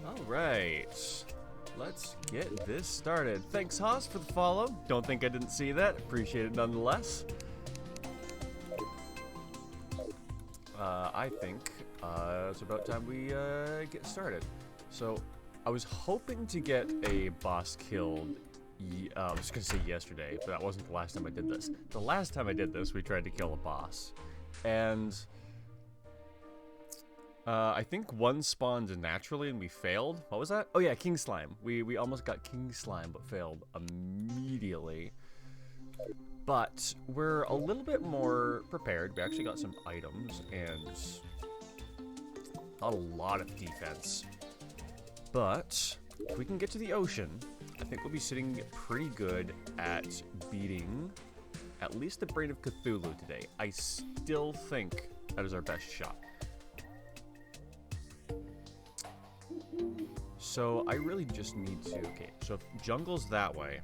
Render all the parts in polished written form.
Alright. Let's get this started. Thanks, Haas, for the follow. Don't think I didn't see that. Appreciate it nonetheless. I think it's about time we get started. So, I was hoping to get a boss killed. I was gonna say yesterday, but that wasn't the last time I did this. The last time I did this, we tried to kill a boss, and I think one spawned naturally and we failed. What was that? Oh yeah, King Slime. We almost got King Slime, but failed immediately. But we're a little bit more prepared. We actually got some items and not a lot of defense. But if we can get to the ocean, I think we'll be sitting pretty good at beating at least the Brain of Cthulhu today. I still think that is our best shot. So I really just need to, okay, so if jungle's that way,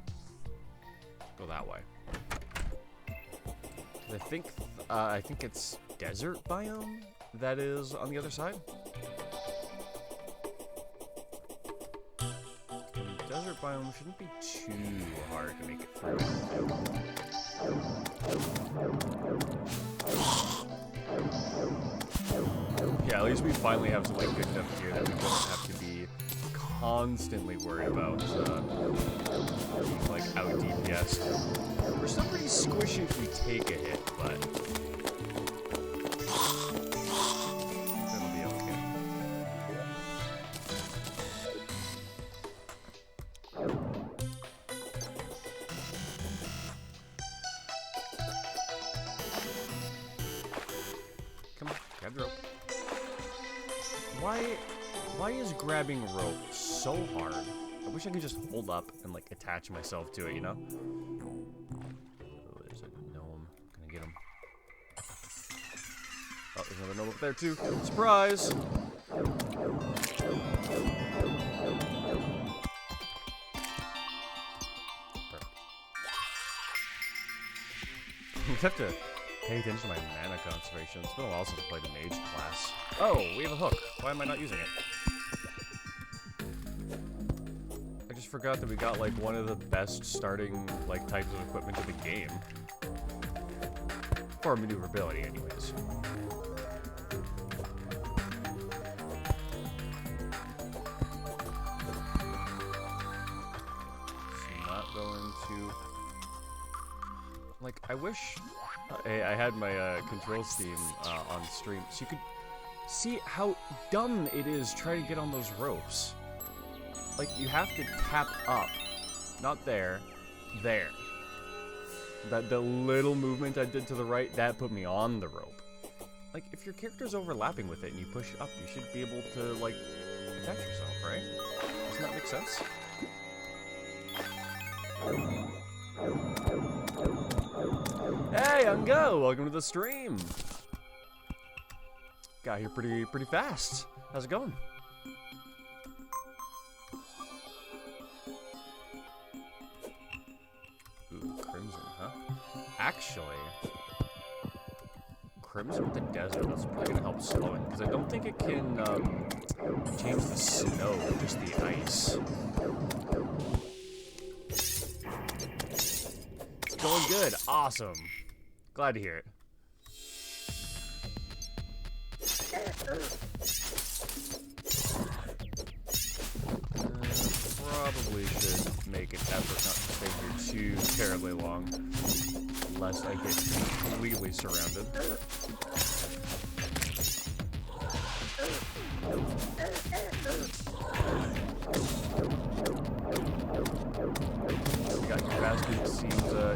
go that way. I think it's desert biome that is on the other side. And desert biome shouldn't be too hard to make it through. Yeah, at least we finally have some like good enough gear that we don't have to be constantly worried about being like out DPS. We're still pretty squishy if we take a hit, but it'll be okay. Come on, grab the rope. Why is grabbing rope so hard? I wish I could just hold up and like attach myself to it, you know? Oh, there's a gnome. Gonna get him. Oh, there's another gnome up there too. Surprise! You have to pay attention to my mana conservation. It's been a while since I played a mage class. Oh, we have a hook. Why am I not using it? I just forgot that we got like one of the best starting like types of equipment in the game. For maneuverability, anyways. It's not going to. Like, I wish I had my control scheme on stream, so you could see how dumb it is trying to get on those ropes. Like, you have to tap up, not there, there. That the little movement I did to the right, that put me on the rope. Like, if your character's overlapping with it and you push up, you should be able to, like, protect yourself, right? Doesn't that make sense? Hey, Ungo! Welcome to the stream! Got here pretty fast. How's it going? Ooh, Crimson, huh? Actually, Crimson with the desert, that's probably gonna help slow it, because I don't think it can change the snow, just the ice. It's going good. Awesome. Glad to hear it. Probably should make an effort not to stay here too terribly long, lest I get completely surrounded. We got your basket. It seems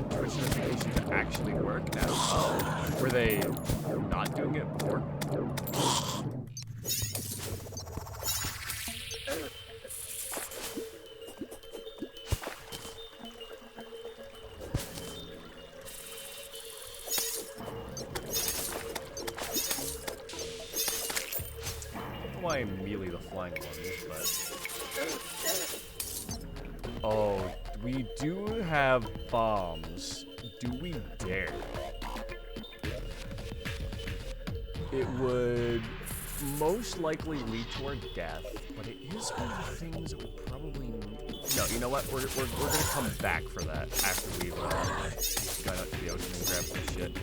Twitch notifications actually work now. Oh, were they not doing it before? Why immediately the flying ones, but oh, we do have bombs. Do we dare? It would most likely lead toward death, but it is one of the things that we probably need. No, you know what? We're gonna come back for that after we've gone out to the ocean and grabbed some shit.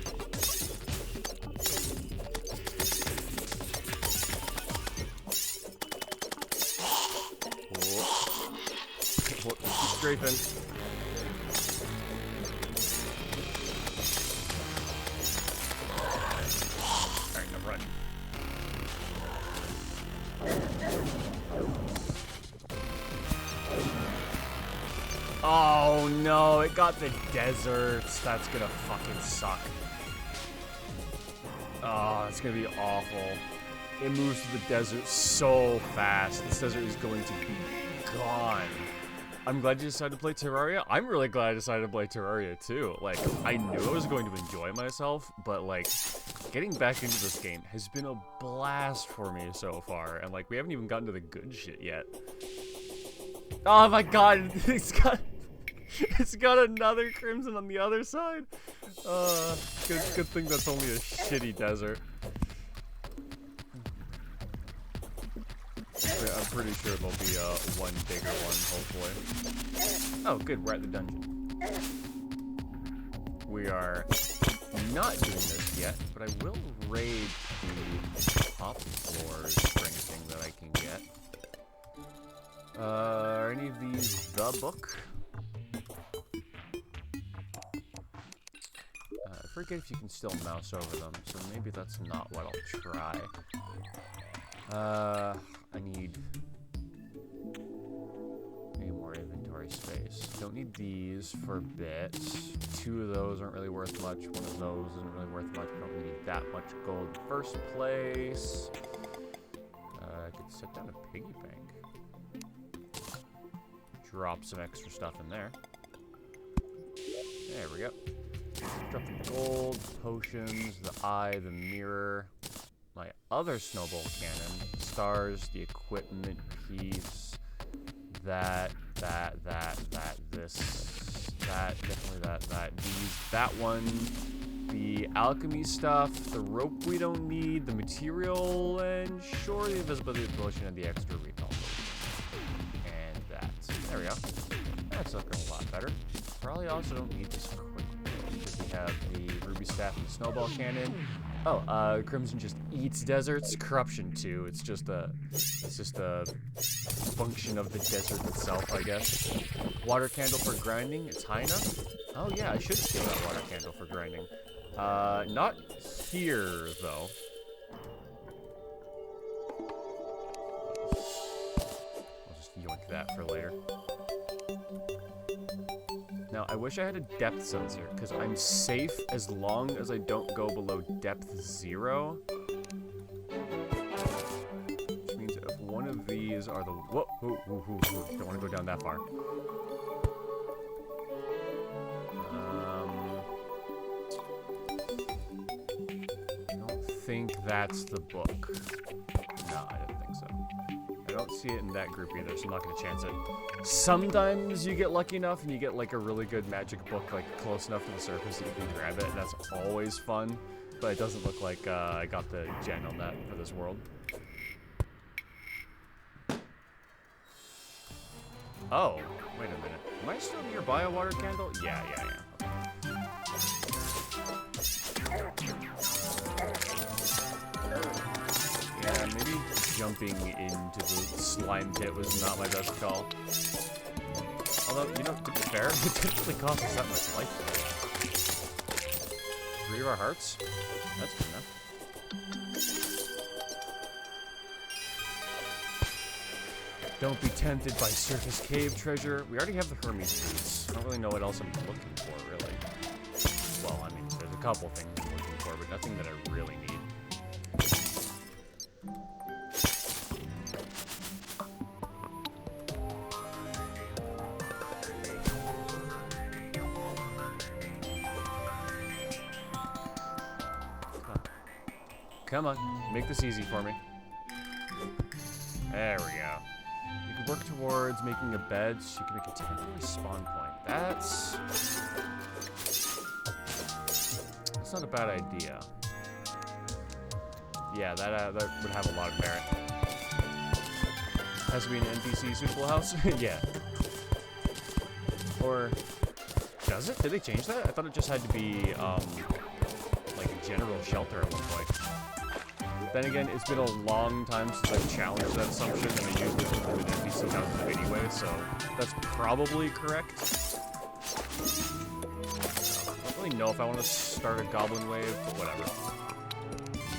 Whoa, strafing. Alright, now run. Oh no, it got the deserts. That's gonna fucking suck. Oh, it's gonna be awful. It moves to the desert so fast. This desert is going to be gone. I'm glad you decided to play Terraria. I'm really glad I decided to play Terraria too. Like, I knew I was going to enjoy myself, but like, getting back into this game has been a blast for me so far. And like, we haven't even gotten to the good shit yet. Oh my god, it's got another crimson on the other side. Good thing that's only a shitty desert. I'm pretty sure there'll be one bigger one, hopefully. Oh, good, we're at the dungeon. We are not doing this yet, but I will raid the top floor spring thing that I can get. Are any of these the book? I forget if you can still mouse over them, so maybe that's not what I'll try. I need more inventory space. Don't need these for bits. 2 of those aren't really worth much. 1 of those isn't really worth much. I don't need that much gold in the first place. I could set down a piggy bank. Drop some extra stuff in there. There we go. Drop the gold, potions, the eye, the mirror, my other snowball cannon, stars, the equipment piece, that, this, that, definitely that, these, that one, the alchemy stuff, the rope we don't need, the material, and sure, the invisibility potion and the extra recall potion. And that. There we go. That's looking a lot better. Probably also don't need this quick because we have the ruby staff and the snowball cannon. Oh, Crimson just eats deserts. Corruption too. It's just a function of the desert itself, I guess. Water candle for grinding. It's high enough. Oh yeah, I should steal that water candle for grinding. Not here though. I'll just yoink that for later. Now, I wish I had a depth sensor, because I'm safe as long as I don't go below depth 0. Which means if one of these are the... Whoa, don't want to go down that far. I don't think that's the book. No, I don't think so. I don't see it in that group either, so I'm not going to chance it. Sometimes you get lucky enough and you get like a really good magic book like close enough to the surface that you can grab it, and that's always fun, but it doesn't look like I got the gen on that for this world. Oh, wait a minute. Am I still nearby a water candle? Yeah. Yeah, maybe jumping into the slime pit was not my best call. Although, you know, to be fair, it didn't really cost us that much life. 3 of our hearts? That's good enough. Don't be tempted by surface cave treasure. We already have the Hermes boots. I don't really know what else I'm looking for, really. Well, I mean, there's a couple things I'm looking for, but nothing that I really need. Come on, make this easy for me. There we go. You can work towards making a bed so you can make a temporary spawn point. That's not a bad idea. Yeah, that would have a lot of merit. Has to be an NPC suitable house? Yeah. Or does it? Did they change that? I thought it just had to be like a general shelter at one point. Then again, it's been a long time since I've challenged that assumption, and I usually just live in NPC houses anyway, so that's probably correct. I don't really know if I want to start a goblin wave, but whatever.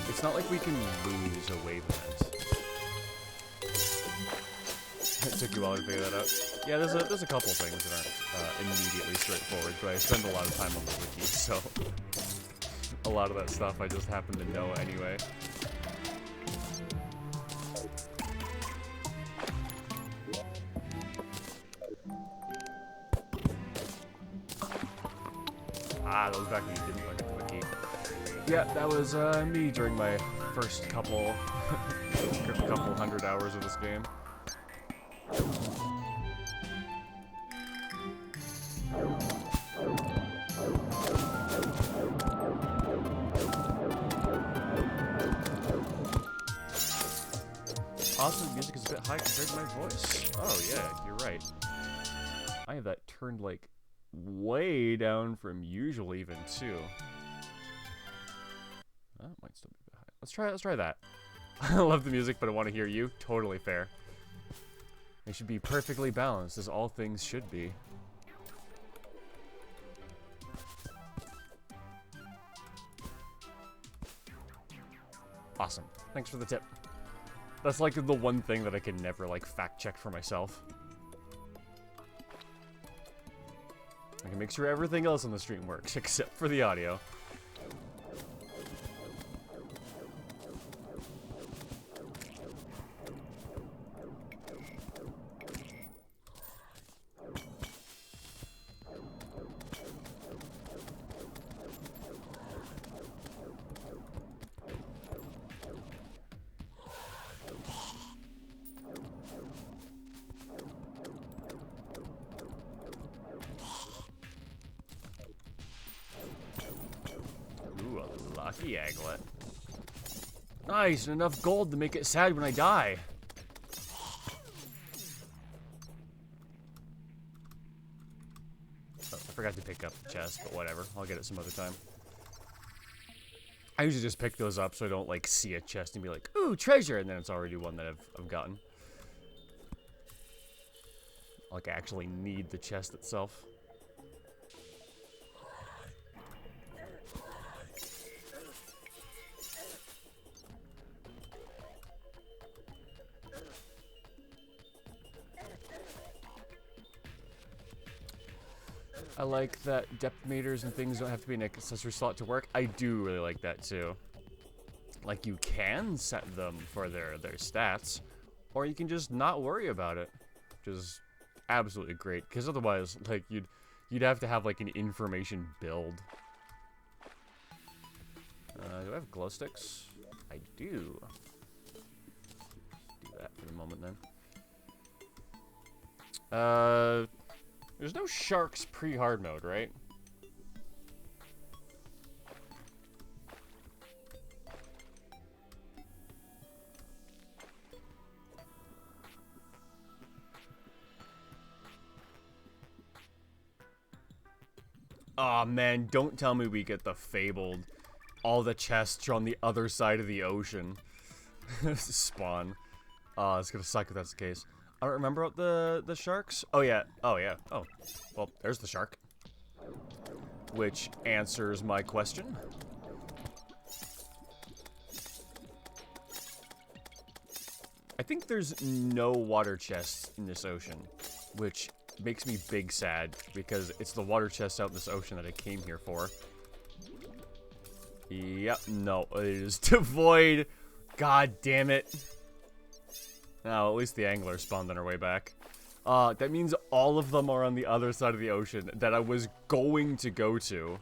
It's not like we can lose a wave event. It took you a while to figure that out. Yeah, there's a couple things that aren't immediately straightforward, but I spend a lot of time on the wiki, so a lot of that stuff I just happen to know anyway. Ah, that was back when you didn't look at the wiki. Yeah, that was me during my first couple hundred hours of this game. Also, the music is a bit high compared to my voice. Oh yeah, you're right. I have that turned like way down from usual even too. That might still be a bit high. Let's try that. I love the music, but I want to hear you. Totally fair. It should be perfectly balanced, as all things should be. Awesome. Thanks for the tip. That's like the one thing that I can never like fact check for myself. I can make sure everything else on the stream works, except for the audio. Lucky aglet. Nice, and enough gold to make it sad when I die. Oh, I forgot to pick up the chest, but whatever. I'll get it some other time. I usually just pick those up so I don't like see a chest and be like, ooh, treasure, and then it's already one that I've gotten. Like I actually need the chest itself. I like that depth meters and things don't have to be an accessory slot to work. I do really like that too. Like you can set them for their stats, or you can just not worry about it, which is absolutely great. Because otherwise, like you'd have to have like an information build. Do I have glow sticks? I do. Do that for the moment then. There's no sharks pre-hard mode, right? Aw, man, don't tell me we get the fabled. All the chests are on the other side of the ocean. Spawn. It's gonna suck if that's the case. I don't remember about the sharks. Oh yeah. Oh yeah. Oh. Well, there's the shark. Which answers my question. I think there's no water chests in this ocean, which makes me big sad because it's the water chests out in this ocean that I came here for. Yep, no, it is devoid. God damn it. Now, at least the angler spawned on our way back. That means all of them are on the other side of the ocean that I was going to go to.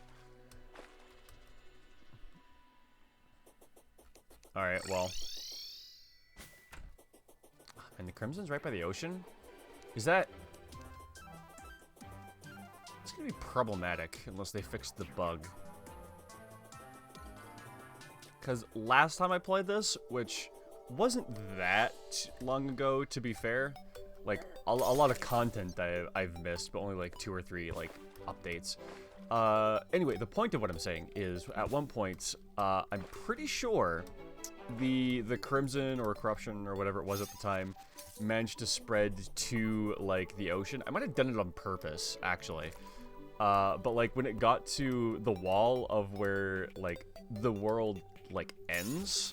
Alright, well. And the Crimson's right by the ocean? Is that... It's gonna be problematic unless they fix the bug. because last time I played this, which wasn't that long ago, to be fair, like a lot of content that I've missed, but only like 2 or 3 like updates. Anyway, the point of what I'm saying is, at one point, I'm pretty sure the Crimson or Corruption or whatever it was at the time managed to spread to like the ocean. I might have done it on purpose, actually. But like when it got to the wall of where like the world like ends,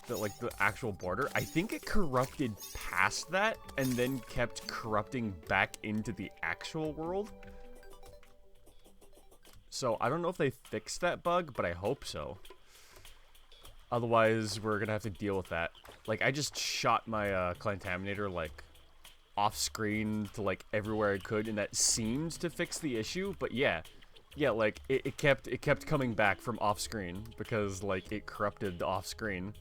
the actual border, I think it corrupted past that and then kept corrupting back into the actual world. So I don't know if they fixed that bug, but I hope so. Otherwise, we're gonna have to deal with that. Like, I just shot my Contaminator like off screen to like everywhere I could, and that seemed to fix the issue. But yeah, like it kept coming back from off screen because like it corrupted off screen.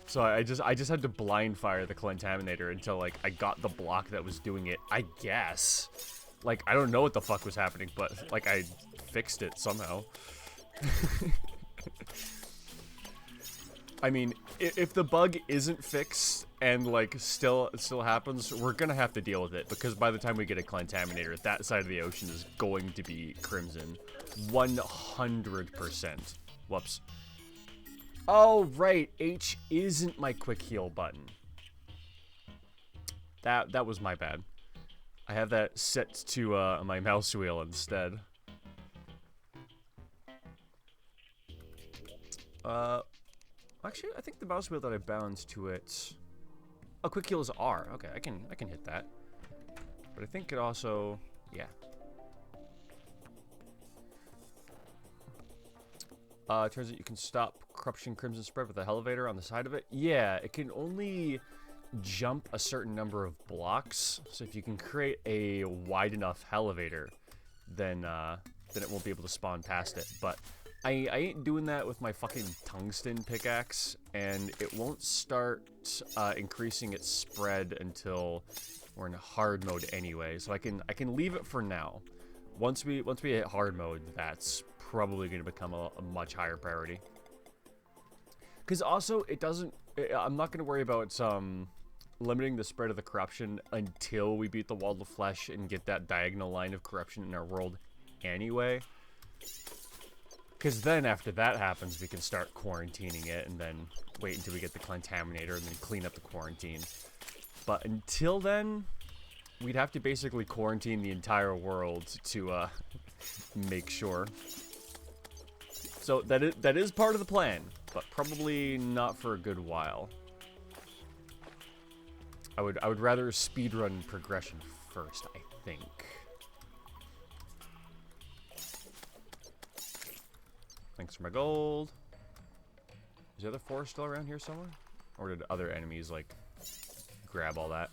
So I just had to blind fire the Contaminator until like I got the block that was doing it, I guess. Like, I don't know what the fuck was happening, but like I fixed it somehow. I mean, if the bug isn't fixed and like still happens, we're gonna have to deal with it, because by the time we get a Contaminator, that side of the ocean is going to be Crimson, 100%. Whoops. Oh right, H isn't my quick heal button. That was my bad. I have that set to my mouse wheel instead. Actually, I think the mouse wheel that I bound to it. Oh, quick heal is R. Okay, I can hit that. But I think it also, yeah. Turns out you can stop Corruption Crimson spread with the elevator on the side of it. Yeah, it can only jump a certain number of blocks. So if you can create a wide enough elevator, then it won't be able to spawn past it. But I ain't doing that with my fucking tungsten pickaxe, and it won't start increasing its spread until we're in hard mode anyway. So I can leave it for now. Once we hit hard mode, that's probably going to become a much higher priority. Because also, it doesn't. I'm not going to worry about limiting the spread of the corruption until we beat the Wall of Flesh and get that diagonal line of corruption in our world anyway. Because then after that happens, we can start quarantining it and then wait until we get the Contaminator and then clean up the quarantine. But until then, we'd have to basically quarantine the entire world to make sure. So that is part of the plan, but probably not for a good while. I would rather speedrun progression first, I think. Thanks for my gold. Is the other 4 still around here somewhere? Or did other enemies, like, grab all that?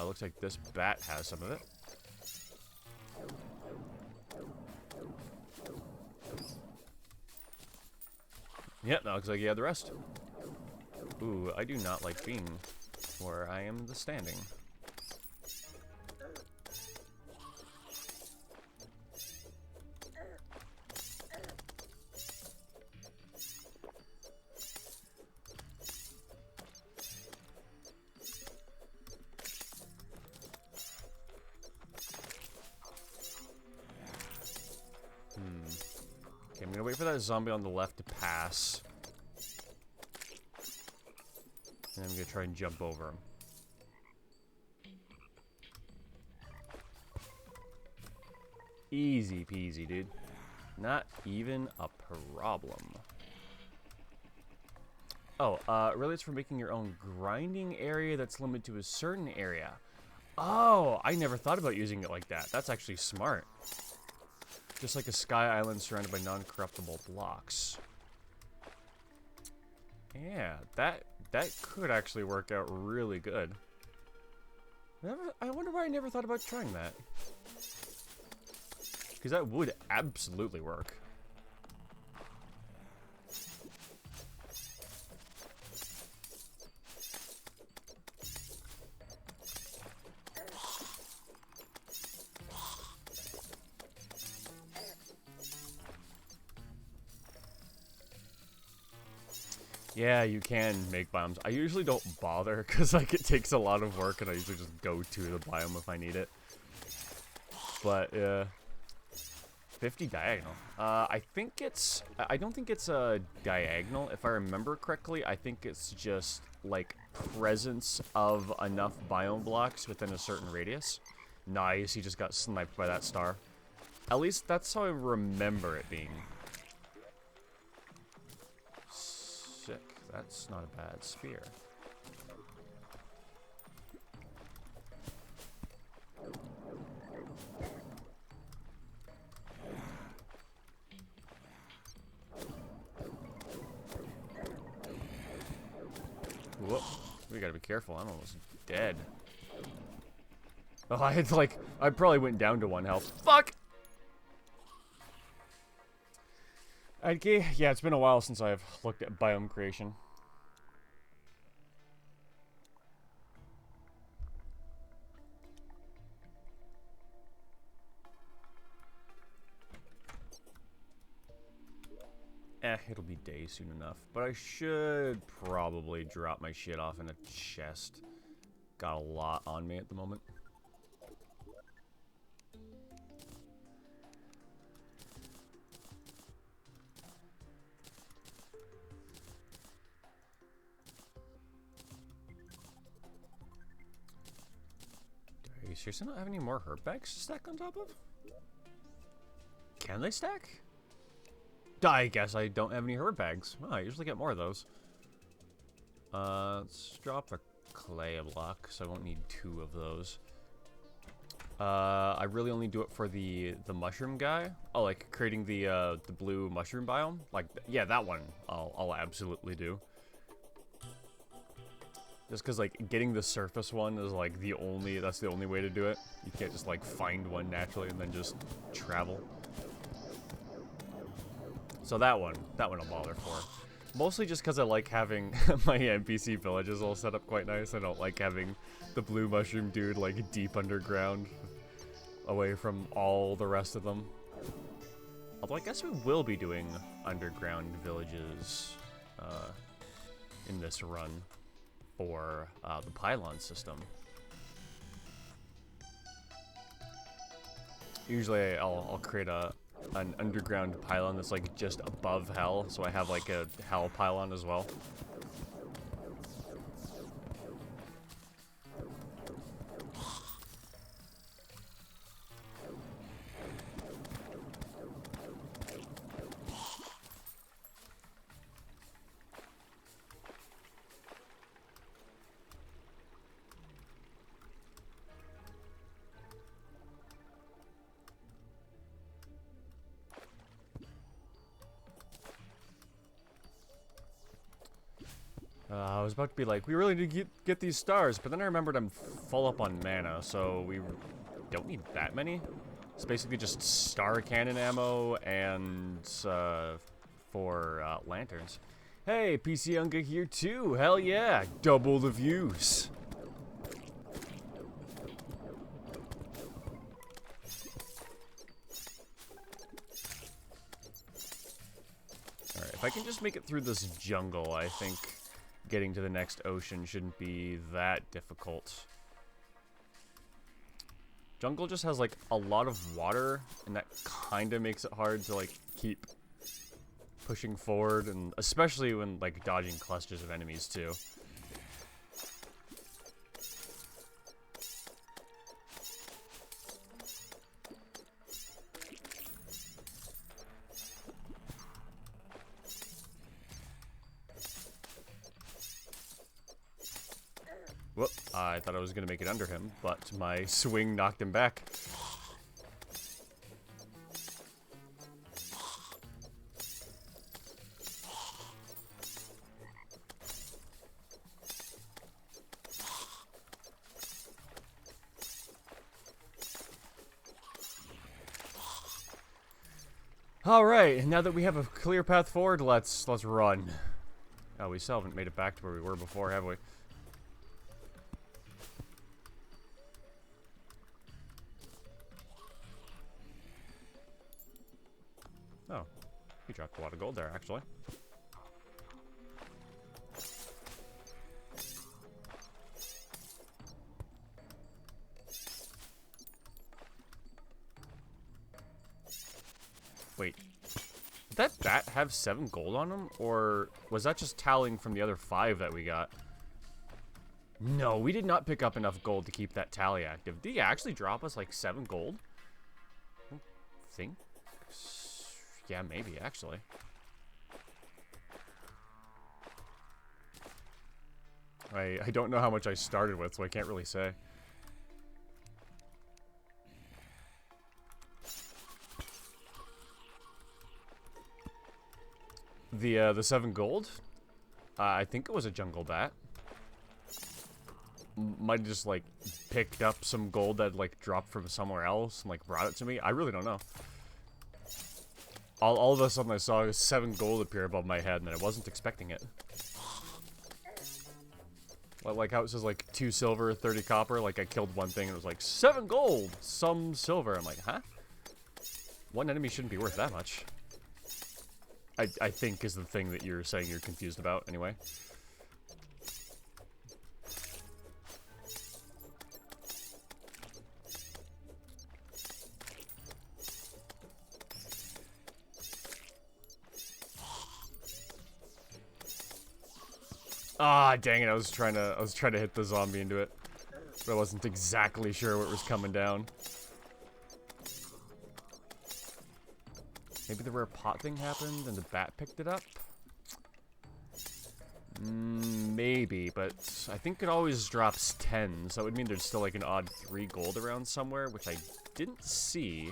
Looks like this bat has some of it. Yep, that looks like you had the rest. Ooh, I do not like being where I am the standing. Okay, I'm gonna wait for that zombie on the left to pass. And I'm gonna try and jump over him. Easy peasy, dude. Not even a problem. Oh, really it's for making your own grinding area that's limited to a certain area. Oh, I never thought about using it like that. That's actually smart. Just like a sky island surrounded by non-corruptible blocks. Yeah, that could actually work out really good. I wonder why I never thought about trying that. Because that would absolutely work. Yeah, you can make biomes. I usually don't bother because like it takes a lot of work, and I usually just go to the biome if I need it. But 50 diagonal. I think it's. I don't think it's a diagonal. If I remember correctly, I think it's just like presence of enough biome blocks within a certain radius. Nice, he just got sniped by that star. At least that's how I remember it being. Sick. That's not a bad spear. Whoa. We gotta be careful. I'm almost dead. Oh, I probably went down to 1 health. Fuck! Okay, yeah, it's been a while since I've looked at biome creation. It'll be day soon enough. But I should probably drop my shit off in a chest. Got a lot on me at the moment. Do you seriously not have any more herb bags to stack on top of? Can they stack? I guess I don't have any herb bags. Oh, I usually get more of those. Let's drop a clay block, so I won't need 2 of those. I really only do it for the mushroom guy. Oh, like creating the blue mushroom biome. Like, yeah, that one I'll absolutely do. Just because like getting the surface one is like that's the only way to do it. You can't just like find one naturally and then just travel. So that one I'll bother for. Mostly just because I like having my NPC villages all set up quite nice. I don't like having the blue mushroom dude like deep underground away from all the rest of them. Although I guess we will be doing underground villages in this run for the pylon system. Usually I'll create an underground pylon that's like just above hell, so I have like a hell pylon as well. I was about to be like, we really need to get these stars, but then I remembered I'm full up on mana, so we don't need that many. It's basically just star cannon ammo and for lanterns. Hey, PC Unga here too. Hell yeah, double the views. Alright, if I can just make it through this jungle, I think getting to the next ocean shouldn't be that difficult. Jungle just has like a lot of water, and that kind of makes it hard to like keep pushing forward, and especially when like dodging clusters of enemies too. Whoop, I thought I was going to make it under him, but my swing knocked him back. All right, now that we have a clear path forward, let's run. Oh, we still haven't made it back to where we were before, have we? Oh, he dropped a lot of gold there, actually. that bat have 7 gold on him? Or was that just tallying from the other 5 that we got? No, we did not pick up enough gold to keep that tally active. Did he actually drop us like 7 gold? I don't think. Yeah, maybe, actually. I don't know how much I started with, so I can't really say. The 7 gold? I think it was a jungle bat. Might have just, like, picked up some gold that, like, dropped from somewhere else and, like, brought it to me. I really don't know. All of a sudden I saw 7 gold appear above my head, and I wasn't expecting it. Like how it says, like, 2 silver, 30 copper. Like, I killed one thing, and it was like, 7 gold! Some silver. I'm like, huh? One enemy shouldn't be worth that much. I think is the thing that you're saying you're confused about, anyway. Ah, dang it! I was trying to hit the zombie into it, but I wasn't exactly sure what was coming down. Maybe the rare pot thing happened and the bat picked it up? Maybe, but I think it always drops 10, so it would mean there's still like an odd 3 gold around somewhere, which I didn't see.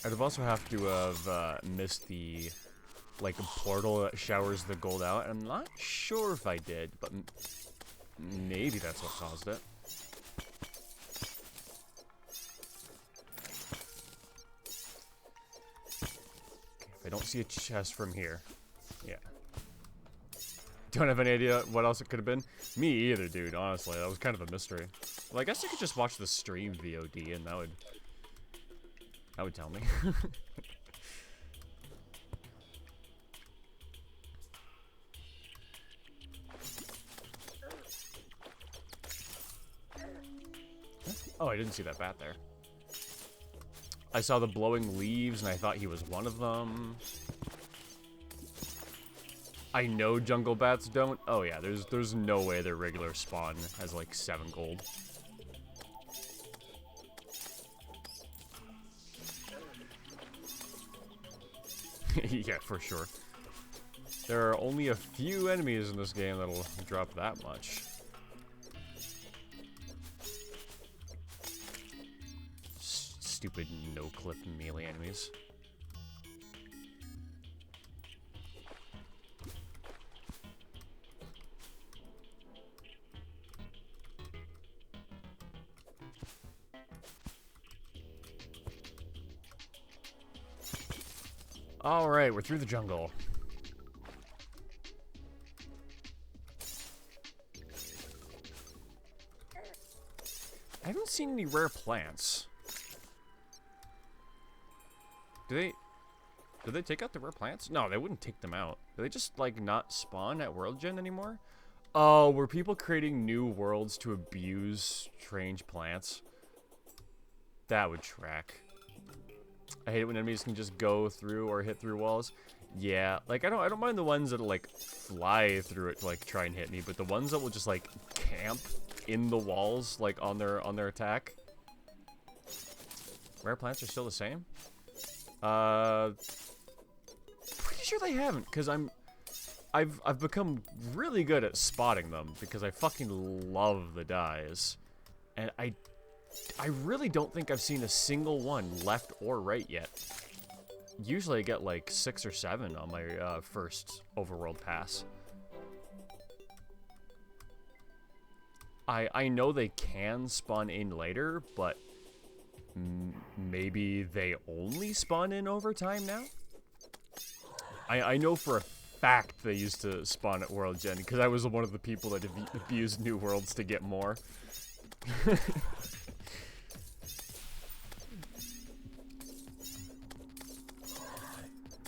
I'd also have to have missed the, like, portal that showers the gold out. I'm not sure if I did, but maybe that's what caused it. If I don't see a chest from here. Yeah. Don't have any idea what else it could have been. Me either, dude, honestly. That was kind of a mystery. Well, I guess I could just watch the stream VOD and that would tell me. Oh, I didn't see that bat there. I saw the blowing leaves and I thought he was one of them. I know jungle bats don't. Oh yeah, there's no way their regular spawn has like 7 gold. Yeah, for sure. There are only a few enemies in this game that'll drop that much. Stupid no-clip melee enemies. Alright, we're through the jungle. I haven't seen any rare plants. Do they take out the rare plants? No, they wouldn't take them out. Do they just, like, not spawn at World Gen anymore? Oh, were people creating new worlds to abuse strange plants? That would track. I hate it when enemies can just go through or hit through walls. Yeah, like I don't mind the ones that like fly through it to like try and hit me, but the ones that will just like camp in the walls like on their attack. Rare plants are still the same? Pretty sure they haven't, because I've become really good at spotting them because I fucking love the dyes. And I really don't think I've seen a single one left or right yet. Usually I get like 6 or 7 on my first overworld pass. I know they can spawn in later, but maybe they only spawn in over time now? I know for a fact they used to spawn at World Gen, because I was one of the people that abused New Worlds to get more.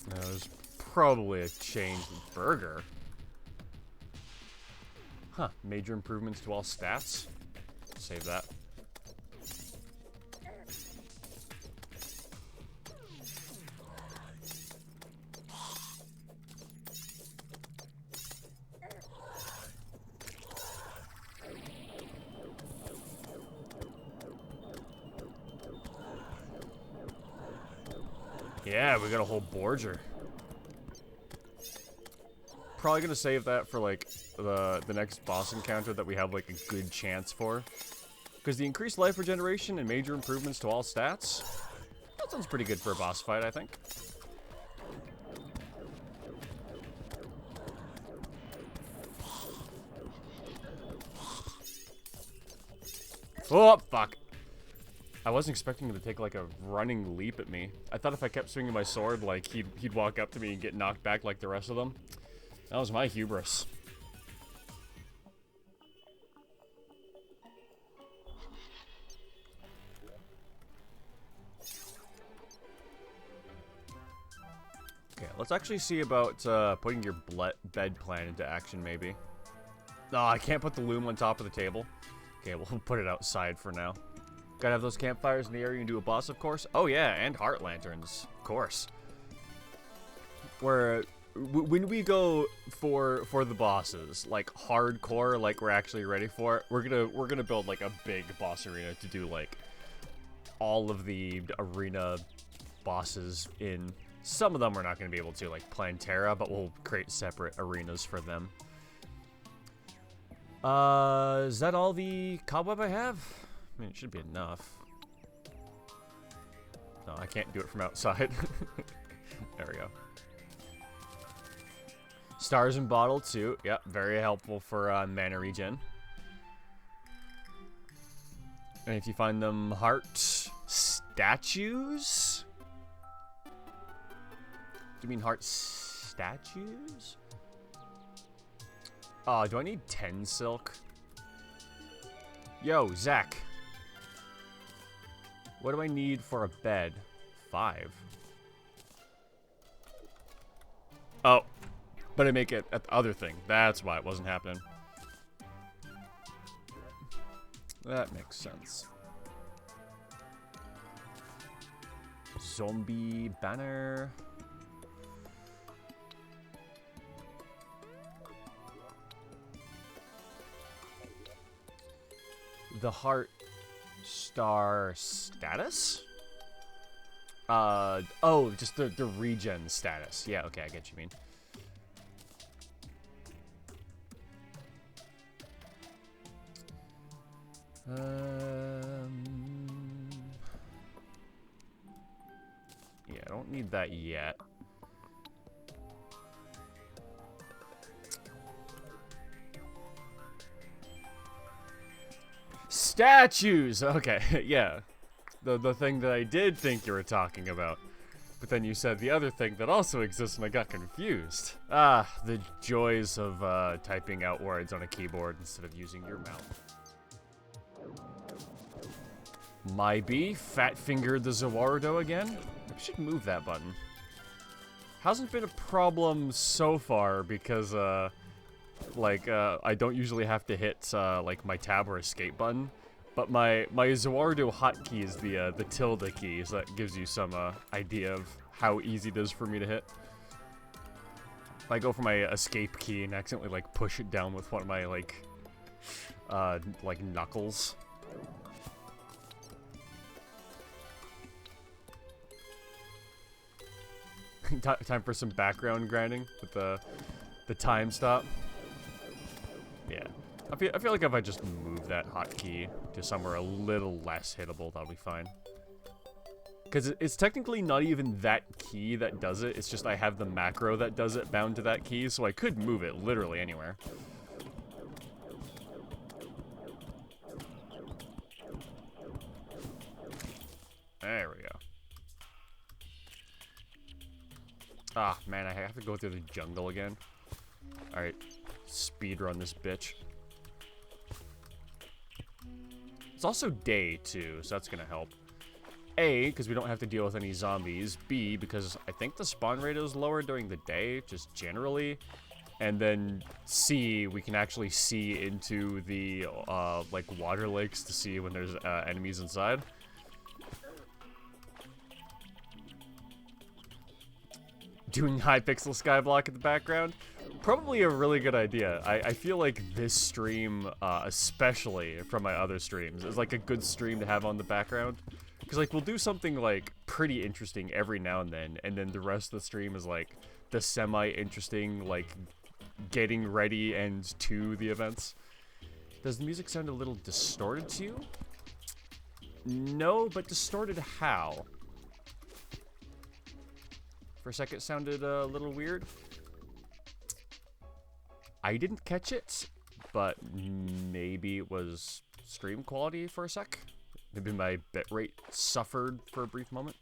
There's probably a changed burger. Huh, major improvements to all stats? save that. Yeah, we got a whole Borger. Probably gonna save that for like the next boss encounter that we have like a good chance for. Because the increased life regeneration and major improvements to all stats, that sounds pretty good for a boss fight, I think. Oh, fuck. I wasn't expecting him to take like a running leap at me. I thought if I kept swinging my sword, like he'd walk up to me and get knocked back like the rest of them. That was my hubris. Okay, let's actually see about putting your bed plan into action, maybe. No, I can't put the loom on top of the table. Okay, we'll put it outside for now. Gotta have those campfires in the area and do a boss, of course. Oh yeah, and heart lanterns, of course. When we go for the bosses, like hardcore, like we're actually ready for it, we're gonna build like a big boss arena to do like all of the arena bosses in. Some of them we're not gonna be able to, like Terraria, but we'll create separate arenas for them. Is that all the cobweb I have? I mean, it should be enough. No, I can't do it from outside. There we go. Stars in bottle too. Yep, very helpful for mana regen. And if you find them heart statues? Do you mean heart statues? Oh, do I need 10 silk? Yo, Zach. What do I need for a bed? 5. Oh. But I make it at the other thing. That's why it wasn't happening. That makes sense. Zombie banner. The heart star status? Oh, just the regen status. Yeah, okay, I get what you mean. Yeah, I don't need that yet. Statues! Okay, yeah. The thing that I did think you were talking about. But then you said the other thing that also exists and I got confused. Ah, the joys of typing out words on a keyboard instead of using your mouth. My bee fat-fingered the Zawardo again? I should move that button. Hasn't been a problem so far because, I don't usually have to hit, like, my tab or escape button. But my Zawardo hotkey is the tilde key, so that gives you some, idea of how easy it is for me to hit. If I go for my escape key and accidentally, like, push it down with one of my, like, knuckles. Time for some background grinding with the time stop. Yeah, I feel like if I just move that hotkey to somewhere a little less hittable, that'll be fine. Because it's technically not even that key that does it. It's just I have the macro that does it bound to that key, so I could move it literally anywhere. There we go. Ah, man, I have to go through the jungle again. Alright, speedrun this bitch. It's also day, too, so that's gonna help. A, because we don't have to deal with any zombies. B, because I think the spawn rate is lower during the day, just generally. And then C, we can actually see into the, like, water lakes to see when there's, enemies inside. Doing high pixel skyblock in the background? Probably a really good idea. I feel like this stream, especially from my other streams, is like a good stream to have on the background. Because, like, we'll do something, like, pretty interesting every now and then the rest of the stream is, like, the semi-interesting, like, getting ready and to the events. Does the music sound a little distorted to you? No, but distorted how? For a second, it sounded a little weird. I didn't catch it, but maybe it was stream quality for a sec. Maybe my bitrate suffered for a brief moment.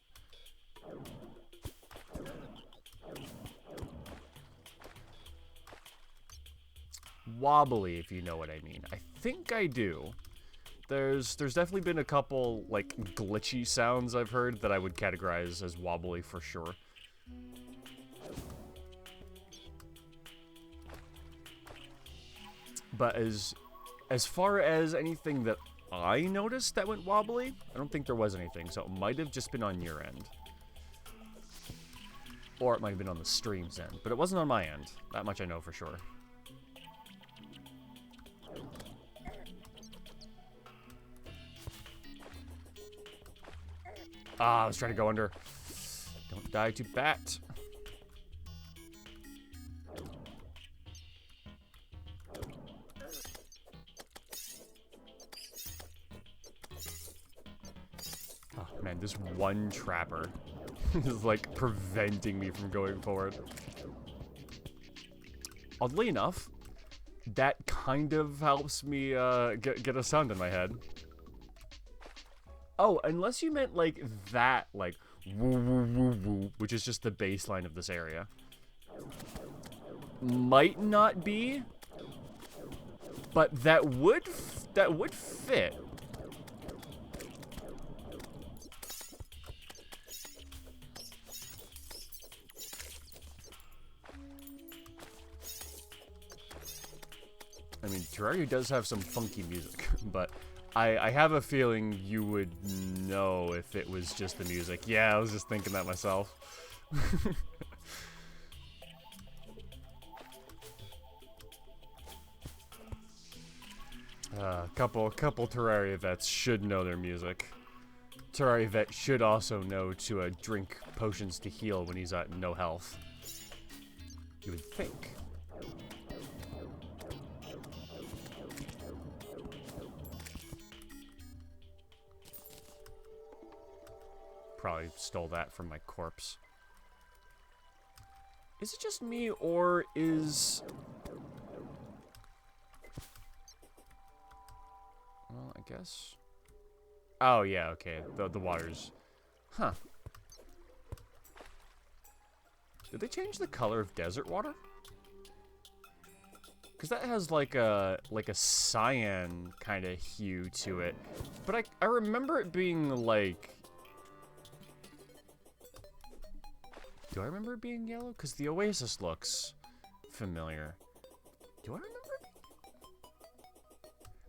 Wobbly, if you know what I mean. I think I do. There's definitely been a couple, like, glitchy sounds I've heard that I would categorize as wobbly for sure. But as far as anything that I noticed that went wobbly, I don't think there was anything, so it might have just been on your end. Or it might have been on the stream's end, but it wasn't on my end. That much I know for sure. Ah, I was trying to go under. Don't die to bat. Oh, man, this one trapper is, like, preventing me from going forward. Oddly enough, that kind of helps me get a sound in my head. Oh, unless you meant, like, that, like, woo woo woo woo, which is just the baseline of this area. Might not be, but that would fit. I mean, Terraria does have some funky music, but I have a feeling you would know if it was just the music. Yeah, I was just thinking that myself. Couple Terraria vets should know their music. Terraria vet should also know to drink potions to heal when he's at no health. You would think. Probably stole that from my corpse. Is it just me, or is... Well, I guess... Oh, yeah, okay. The water's... Huh. Did they change the color of desert water? Because that has like a cyan kind of hue to it. But I remember it being like... Do I remember it being yellow? Because the Oasis looks familiar. Do I remember it?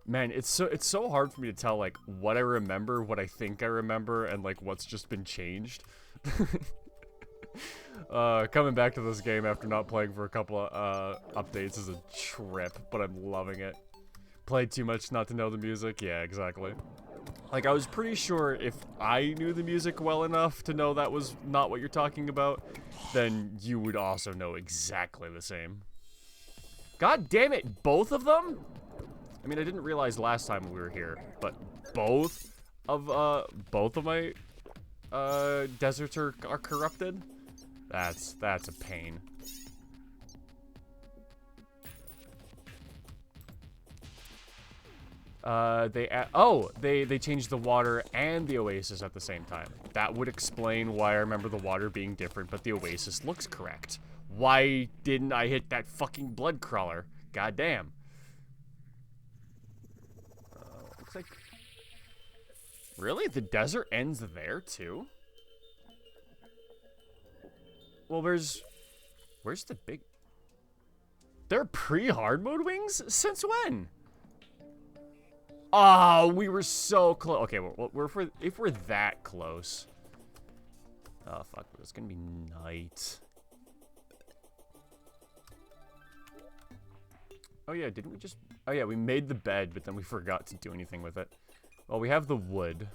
Man, it's so hard for me to tell, like, what I remember, what I think I remember, and, like, what's just been changed. Coming back to this game after not playing for a couple of updates is a trip, but I'm loving it. Played too much not to know the music? Yeah, exactly. Like, I was pretty sure if I knew the music well enough to know that was not what you're talking about, then you would also know exactly the same. God damn it, both of them? I mean, I didn't realize last time we were here, but both of my deserts are corrupted? That's a pain. They changed the water and the Oasis at the same time. That would explain why I remember the water being different, but the Oasis looks correct. Why didn't I hit that fucking blood crawler? God damn. Looks like... Really? The desert ends there, too? Well, where's the big... They're pre-hard mode wings? Since when? Oh, we were so close. Okay, if we're that close. Oh, fuck. It's gonna be night. Oh, yeah, didn't we just... Oh, yeah, we made the bed, but then we forgot to do anything with it. Well, we have the wood.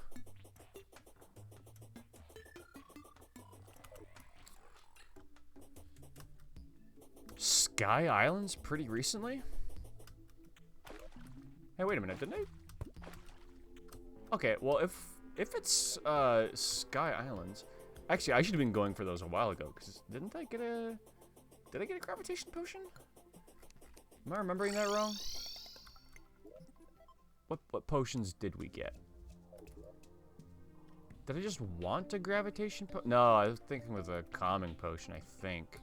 Sky Islands pretty recently? Hey, wait a minute, didn't I? Okay, well, if it's Sky Islands... Actually, I should have been going for those a while ago, because didn't I get a... Did I get a gravitation potion? Am I remembering that wrong? What potions did we get? Did I just want a gravitation potion? No, I was thinking with a calming potion, I think.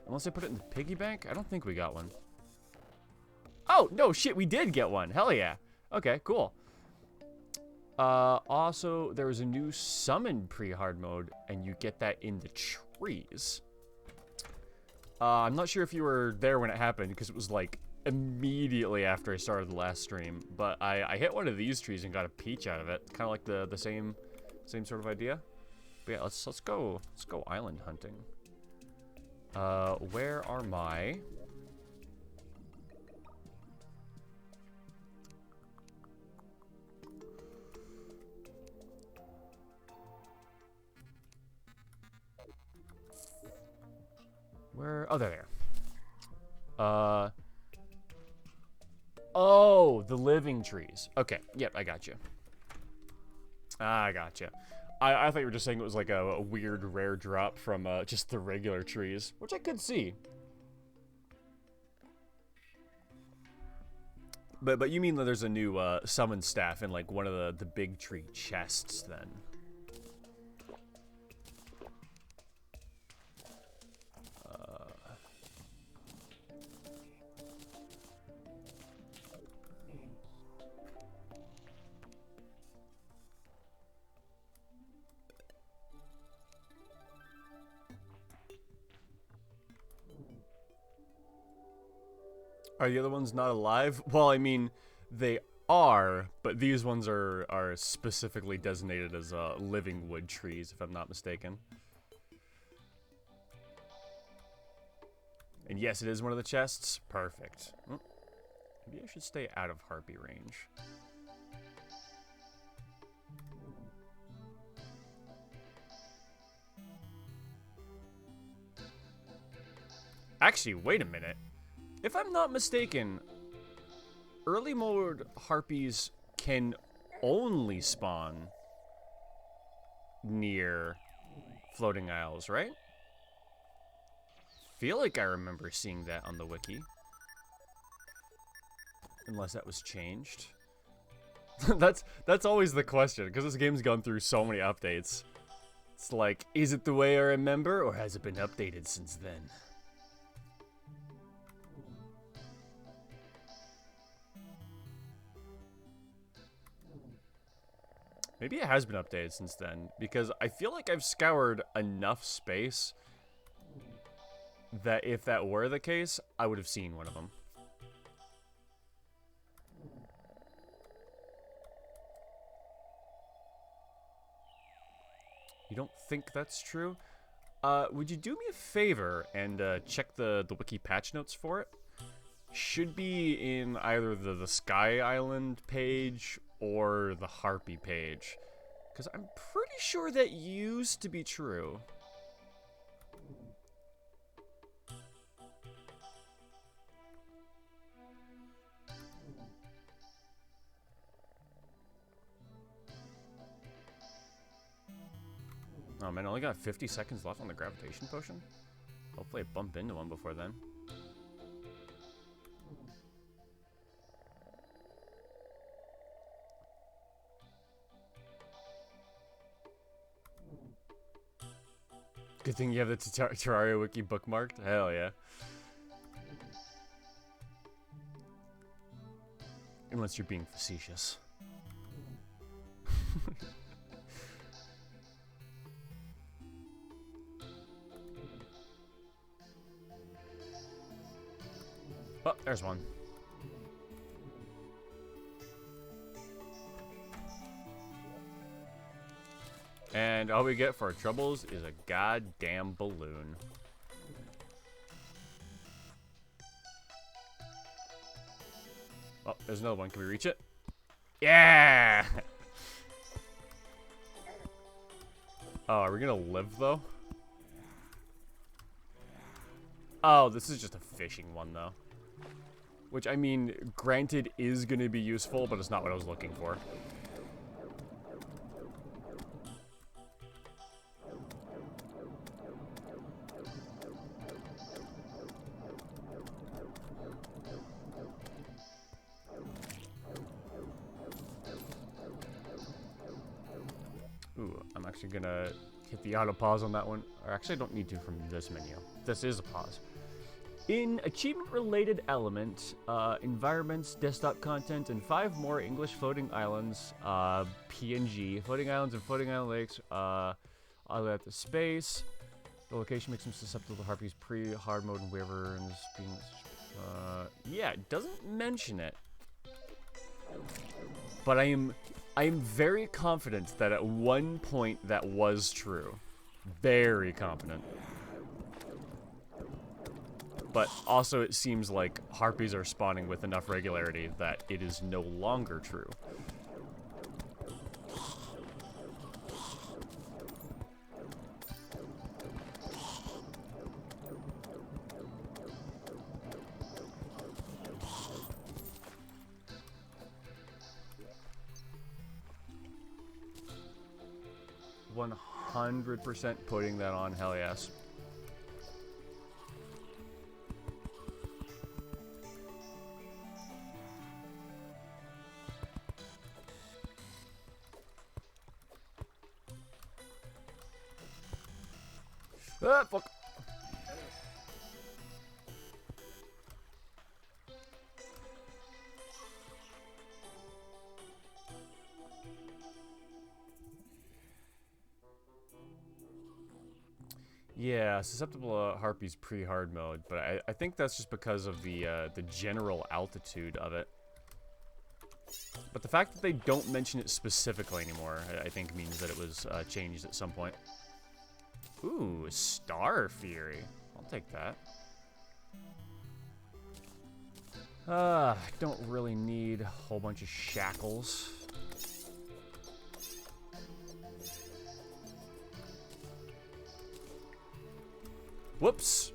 Unless I put it in the piggy bank? I don't think we got one. Oh, no, shit, we did get one. Hell yeah. Okay, cool. Also, there was a new summon pre-hard mode, and you get that in the trees. I'm not sure if you were there when it happened, because it was, like, immediately after I started the last stream. But I hit one of these trees and got a peach out of it. Kind of like the same sort of idea. But yeah, let's go island hunting. Where are my... Where? Oh, there. Oh, the living trees. Okay, yep, I got you. I got you. I thought you were just saying it was like a weird rare drop from just the regular trees, which I could see. But you mean that there's a new summon staff in like one of the big tree chests then? Are the other ones not alive? Well, I mean, they are, but these ones are specifically designated as living wood trees, if I'm not mistaken. And yes, it is one of the chests. Perfect. Oh, maybe I should stay out of harpy range. Actually, wait a minute. If I'm not mistaken, early mode harpies can only spawn near floating isles, right? Feel like I remember seeing that on the wiki. Unless that was changed. that's always the question, because this game's gone through so many updates. It's like, is it the way I remember, or has it been updated since then? Maybe it has been updated since then, because I feel like I've scoured enough space that if that were the case, I would have seen one of them. You don't think that's true? Would you do me a favor and check the wiki patch notes for it? Should be in either the Sky Island page or the Harpy page, because I'm pretty sure that used to be true. Oh man, I only got 50 seconds left on the gravitation potion. Hopefully I bump into one before then. Good thing you have the Terraria wiki bookmarked. Hell yeah. Unless you're being facetious. Oh, there's one. And all we get for our troubles is a goddamn balloon. Oh, there's another one. Can we reach it? Yeah! Oh, are we gonna live, though? Oh, this is just a fishing one, though. Which, I mean, granted, is gonna be useful, but it's not what I was looking for. Ooh, I'm actually gonna hit the auto pause on that one. Or actually, I don't need to from this menu. This is a pause. In achievement-related element, environments, desktop content, and 5 more English floating islands, PNG, floating islands and floating island lakes, all at the space. The location makes them susceptible to Harpy's pre-hard mode and wyverns being. Yeah, it doesn't mention it, but I am very confident that at one point that was true. Very confident. But also it seems like harpies are spawning with enough regularity that it is no longer true. 100% putting that on, hell yes. Ah, fuck. Yeah, susceptible to harpies pre-hard mode, but I think that's just because of the general altitude of it. But the fact that they don't mention it specifically anymore, I think means that it was changed at some point. Ooh, Star Fury. I'll take that. I don't really need a whole bunch of shackles. Whoops.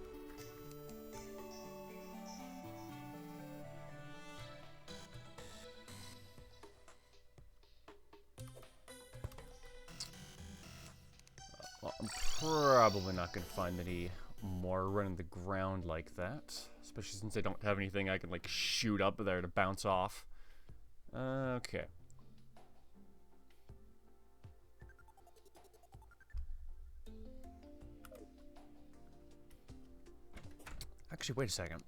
Well, I'm probably not going to find any more running the ground like that. Especially since I don't have anything I can, like, shoot up there to bounce off. Okay. Actually, wait a second.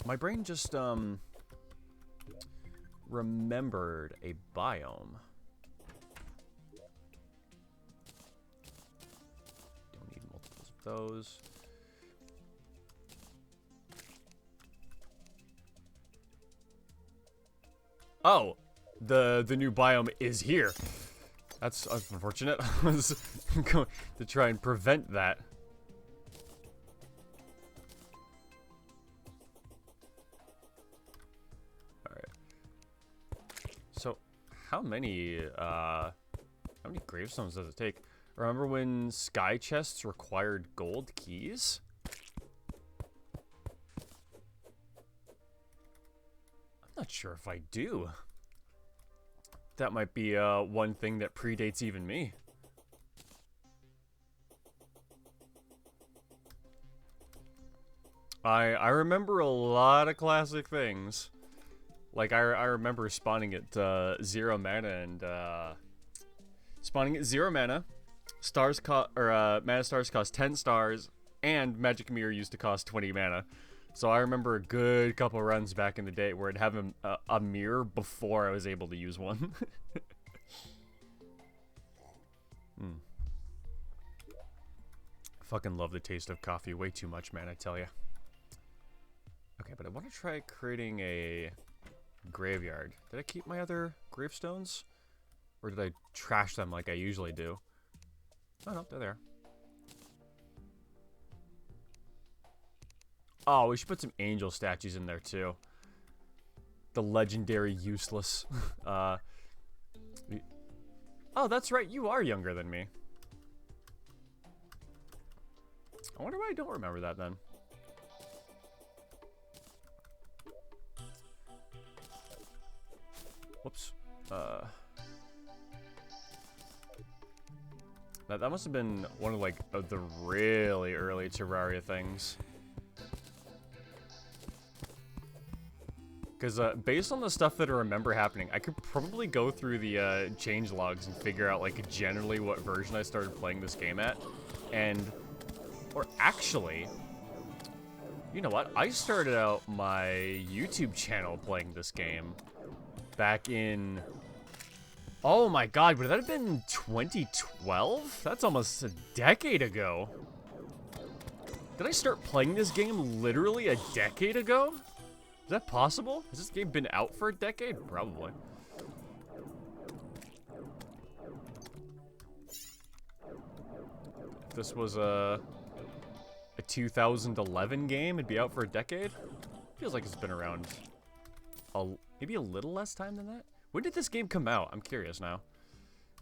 My brain just, remembered a biome. Don't need multiples of those. Oh, the new biome is here. That's unfortunate. I was going to try and prevent that. So, how many gravestones does it take? Remember when sky chests required gold keys? I'm not sure if I do. That might be one thing that predates even me. I remember a lot of classic things. Like, I remember spawning at 0 mana and, spawning at 0 mana, mana stars cost 10 stars, and magic mirror used to cost 20 mana. So I remember a good couple runs back in the day where I'd have a mirror before I was able to use one. Fucking love the taste of coffee way too much, man, I tell ya. Okay, but I want to try creating a graveyard. Did I keep my other gravestones? Or did I trash them like I usually do? Oh, no, they're there. Oh, we should put some angel statues in there, too. The legendary useless. Oh, that's right. You are younger than me. I wonder why I don't remember that, then. Whoops. That must have been one of, like, the really early Terraria things. Because, based on the stuff that I remember happening, I could probably go through the, changelogs and figure out, like, generally what version I started playing this game at. And, or actually, you know what? I started out my YouTube channel playing this game back in... Oh my god, would that have been 2012? That's almost a decade ago. Did I start playing this game literally a decade ago? Is that possible? Has this game been out for a decade? Probably. If this was a 2011 game, it'd be out for a decade? Feels like it's been around maybe a little less time than that. When did this game come out? I'm curious now.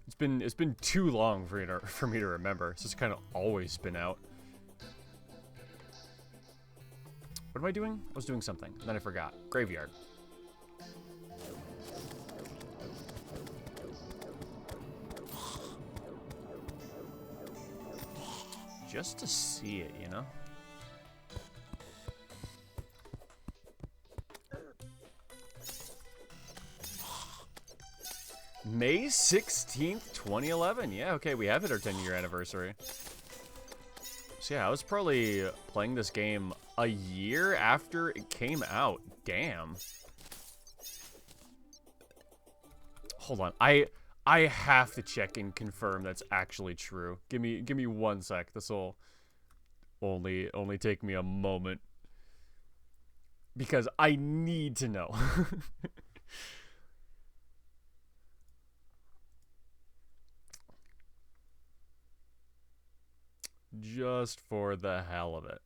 It's been too long for me to remember. It's just kind of always been out. What am I doing? I was doing something, and then I forgot. Graveyard. Just to see it, you know? May 16th, 2011. Yeah, okay, we have hit our 10-year anniversary. So yeah, I was probably playing this game a year after it came out. Damn. Hold on. I have to check and confirm that's actually true. Give me 1 sec. This'll only take me a moment. Because I need to know. Just for the hell of it.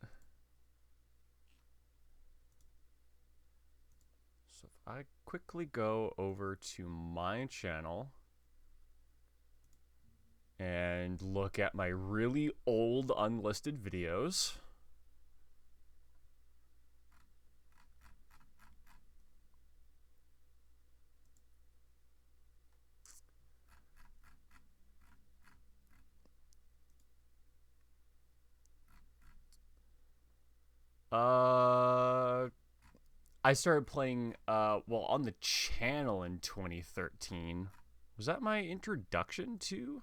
So if I quickly go over to my channel and look at my really old unlisted videos. I started playing, well, on the channel in 2013. Was that my introduction to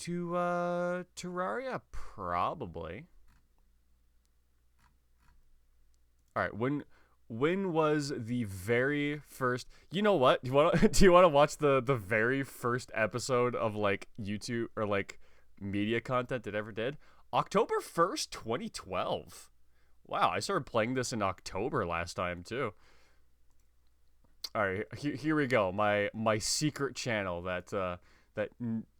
Terraria? Probably. All right, when was the very first... You know what? Do you want to watch the very first episode of, like, YouTube or, like, media content it ever did? October 1st, 2012. Wow, I started playing this in October last time, too. Alright, here we go. My secret channel that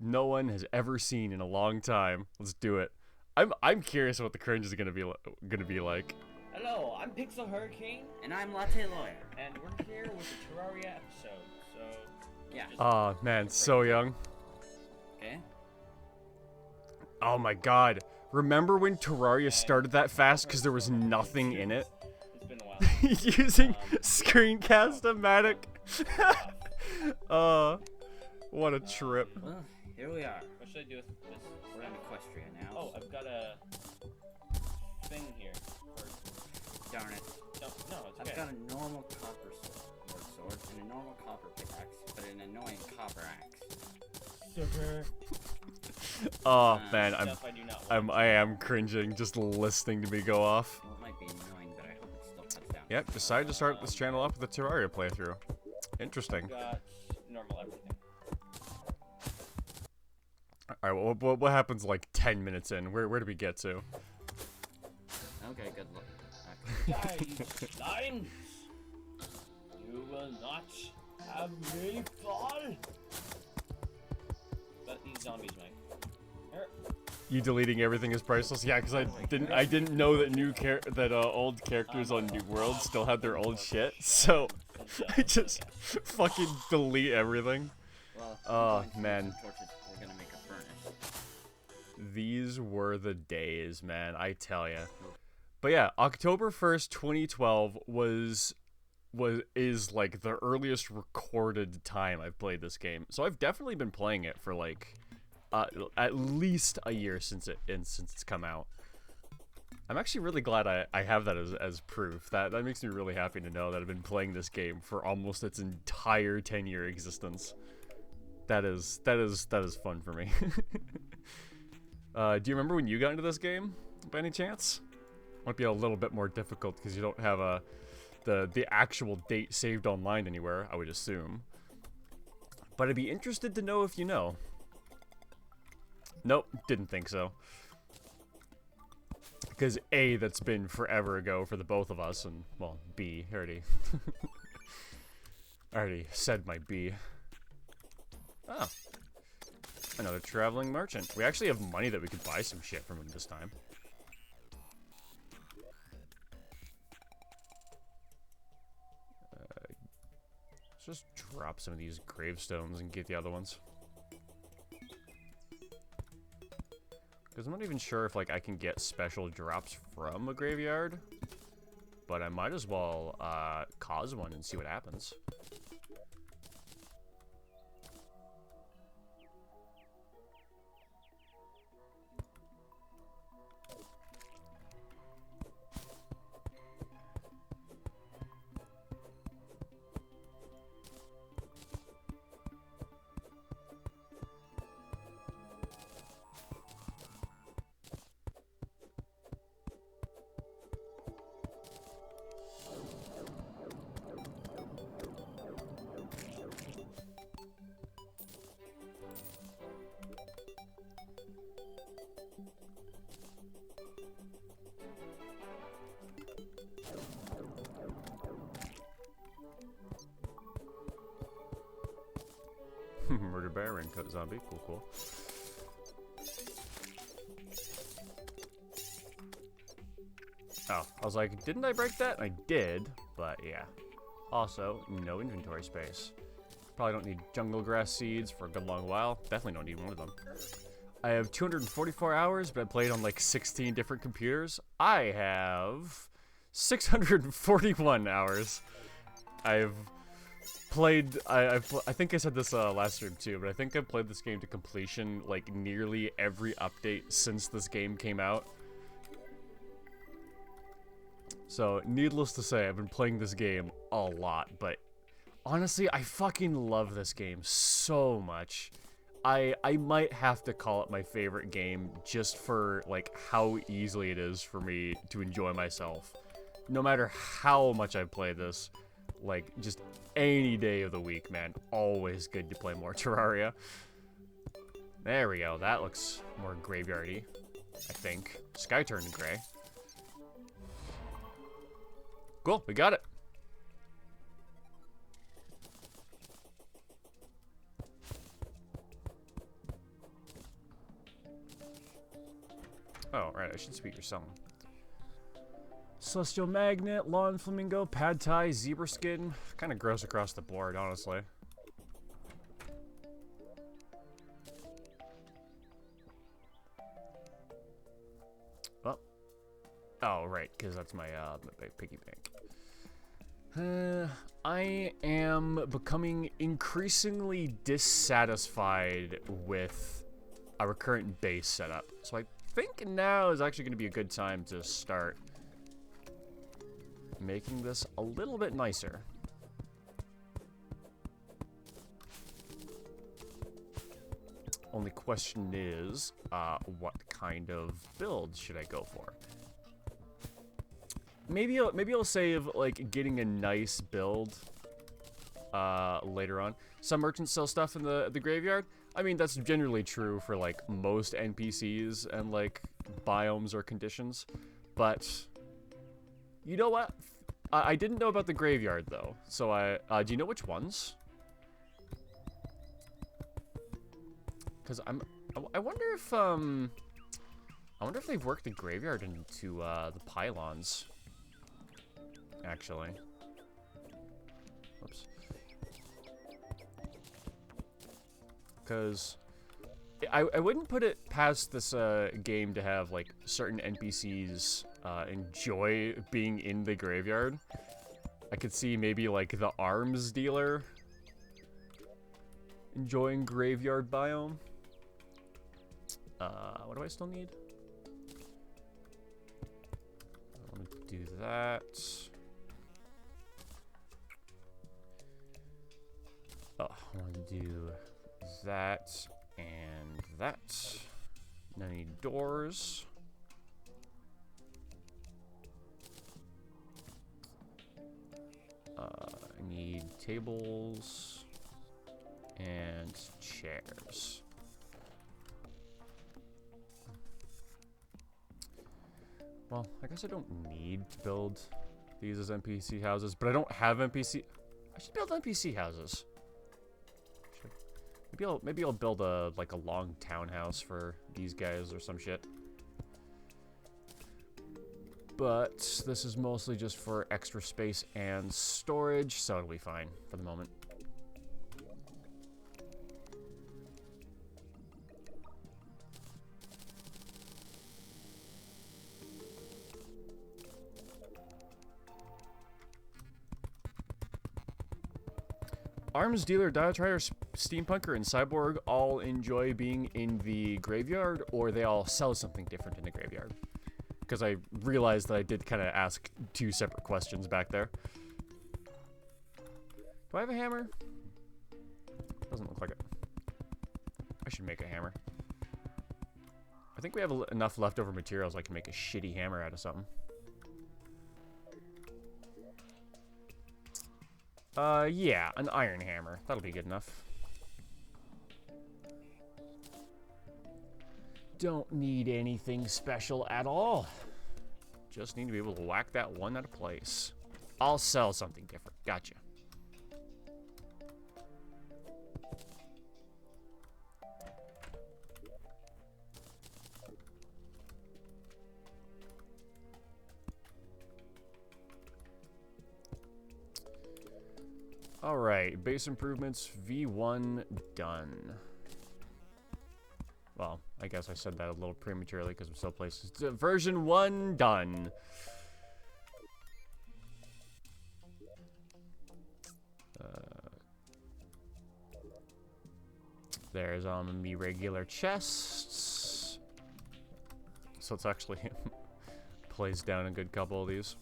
no one has ever seen in a long time. Let's do it. I'm curious what the cringe is gonna be like. Hello, I'm Pixel Hurricane. And I'm Latte Lawyer. And we're here with the Terraria episode, so... Yeah. Oh, man, so young. Okay. Oh my god. Remember when Terraria started that fast because there was nothing in it? It's been a while. Using Screencast-O-Matic. What a trip. Well, here we are. What should I do with this? We're in Equestria now. Oh, I've got a thing here. Darn it. No, it's okay. I've got a normal copper sword and a normal copper pickaxe, but an annoying copper axe. Sugar. Oh man, I am cringing just listening to me go off. Well, it might be annoying, but I hope it still cuts down. Yep, decided to start this channel up with a Terraria playthrough. Interesting. Got normal everything. Alright, what happens like 10 minutes in? Where do we get to? Okay, good luck. guys, lines. You will not have me fall. But these zombies, Mike. Here. You deleting everything is priceless? Yeah, because I didn't know that old characters on New World still had their old shit, so I just fucking delete everything. Well, Oh man, torches. We're gonna make a furnace. these were the days, man. I tell ya. But yeah, October 1st, 2012 is like the earliest recorded time I've played this game. So I've definitely been playing it for like at least a year since it's come out. I'm actually really glad I have that as proof. That makes me really happy to know that I've been playing this game for almost its entire 10-year existence. That is fun for me. Do you remember when you got into this game by any chance? Might be a little bit more difficult because you don't have the actual date saved online anywhere, I would assume. But I'd be interested to know if you know. Nope, didn't think so. Because A, that's been forever ago for the both of us, and, well, B, I already said my B. Oh. Another traveling merchant. We actually have money that we could buy some shit from him this time. Let's just drop some of these gravestones and get the other ones. Because I'm not even sure if, like, I can get special drops from a graveyard. But I might as well, cause one and see what happens. Murder bear, raincoat zombie. Cool, cool. Oh, I was like, didn't I break that? I did, but yeah. Also, no inventory space. Probably don't need jungle grass seeds for a good long while. Definitely don't need one of them. I have 244 hours, but I played on like 16 different computers. I have 641 hours. I've played, I think I said this last stream too, but I think I've played this game to completion like nearly every update since this game came out. So, needless to say, I've been playing this game a lot, but honestly, I fucking love this game so much. I might have to call it my favorite game just for like how easily it is for me to enjoy myself. No matter how much I play this, like just any day of the week, man, always good to play more Terraria. There we go, that looks more graveyardy, I think. Sky turned gray. Cool, we got it. Oh, right, I should speak your song. Celestial Magnet, Lawn Flamingo, Pad Thai, Zebra Skin. Kind of gross across the board, honestly. Well. Oh, right, because that's my piggy bank. I am becoming increasingly dissatisfied with our current base setup. So I think now is actually going to be a good time to start making this a little bit nicer. Only question is, what kind of build should I go for? Maybe I'll save like getting a nice build later on. Some merchants sell stuff in the graveyard. I mean, that's generally true for like most NPCs and like biomes or conditions, but You know what? I didn't know about the graveyard though. So do you know which ones? Because I wonder if they've worked the graveyard into the pylons. Actually. Whoops. Because I wouldn't put it past this game to have like certain NPCs enjoy being in the graveyard. I could see maybe like the arms dealer enjoying graveyard biome. What do I still need? I want to do that. Oh, I want to do that and that. Now I need doors. I need tables and chairs. Well, I guess I don't need to build these as NPC houses, but I don't have NPC. I should build NPC houses. Maybe I'll build a long townhouse for these guys or some shit. But this is mostly just for extra space and storage, so it'll be fine for the moment. Arms dealer, Diotrider, Steampunker, and Cyborg all enjoy being in the graveyard, or they all sell something different in the graveyard? Because I realized that I did kind of ask two separate questions back there. Do I have a hammer? Doesn't look like it. I should make a hammer. I think we have enough leftover materials I can make a shitty hammer out of something. Yeah, an iron hammer. That'll be good enough. Don't need anything special at all. Just need to be able to whack that one out of place. I'll sell something different. Gotcha. Alright, base improvements, V1 done. Well, I guess I said that a little prematurely because I'm still places. Version 1 done. There's me regular chests. So it's actually plays down a good couple of these.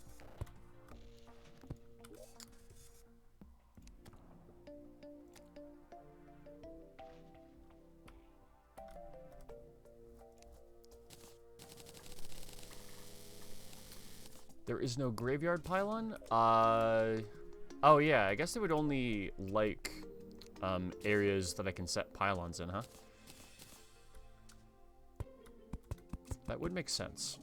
There is no graveyard pylon? Oh yeah, I guess they would only like areas that I can set pylons in, huh? That would make sense.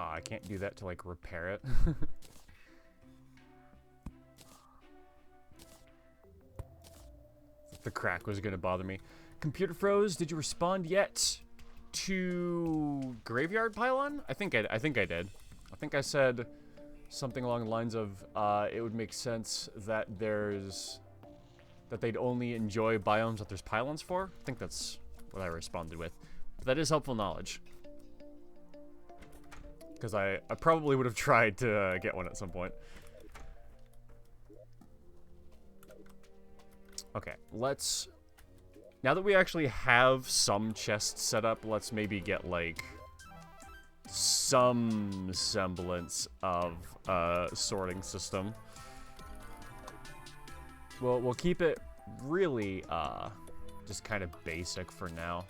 I can't do that to, like, repair it. The crack was gonna bother me. Computer froze. Did you respond yet to graveyard pylon? I think I did. I think I said something along the lines of it would make sense that they'd only enjoy biomes that there's pylons for. I think that's what I responded with. But that is helpful knowledge. Because I probably would have tried to get one at some point. Okay, let's... Now that we actually have some chests set up, let's maybe get, like... some semblance of sorting system. We'll keep it really just kind of basic for now.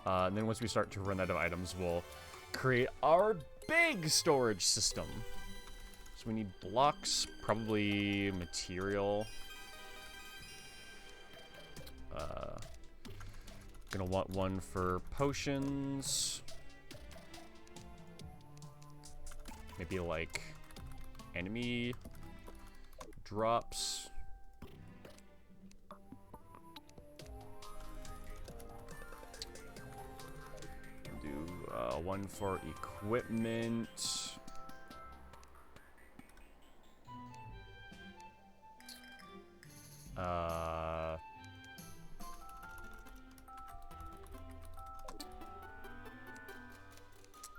And then once we start to run out of items, we'll create our big storage system. So we need blocks, probably material. Gonna want one for potions. Maybe like enemy drops. Do one for equipment.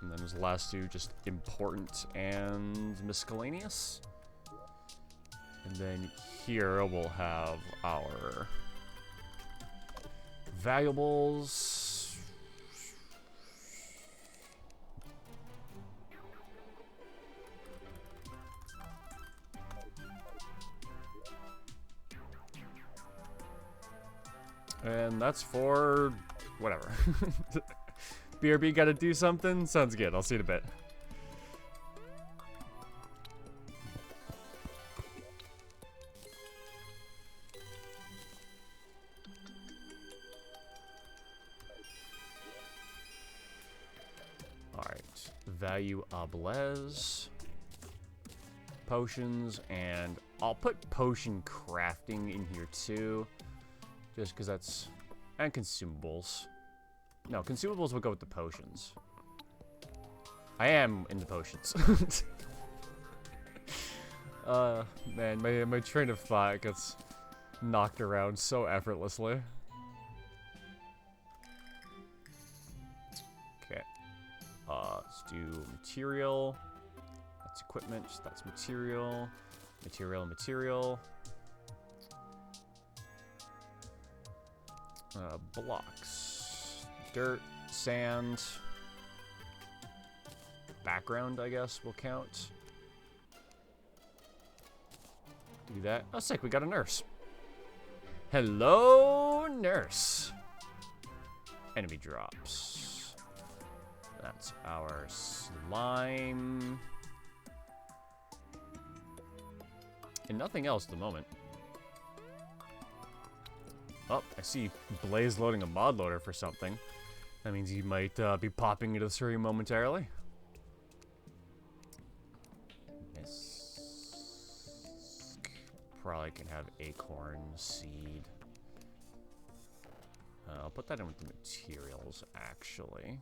And then those last two just important and miscellaneous. And then here we'll have our valuables. And that's for whatever. BRB gotta do something? Sounds good. I'll see you in a bit. Alright. Valuables. Potions, and I'll put potion crafting in here too. Just because that's... and consumables. No, consumables will go with the potions. I am in the potions. Man, my train of thought gets knocked around so effortlessly. Okay. Let's do material. That's equipment. That's material. Material. Blocks. Dirt, sand. Background, I guess, will count. Do that. Oh, sick. We got a nurse. Hello, nurse. Enemy drops. That's our slime. And nothing else at the moment. Oh, I see Blaze loading a mod loader for something. That means he might be popping into the stream momentarily. Probably can have acorn seed. I'll put that in with the materials, actually.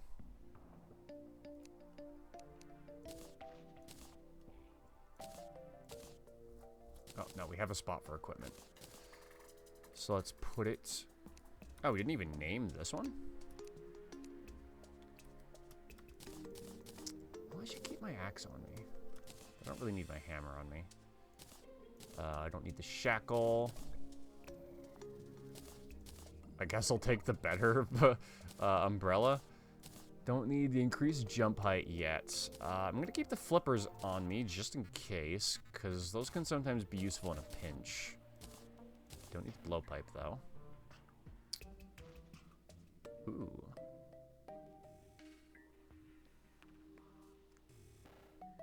Oh, no, we have a spot for equipment. So let's put it... Oh, we didn't even name this one? Well, I should keep my axe on me. I don't really need my hammer on me. I don't need the shackle. I guess I'll take the better umbrella. Don't need the increased jump height yet. I'm going to keep the flippers on me just in case, because those can sometimes be useful in a pinch. Don't need the blowpipe, though. Ooh.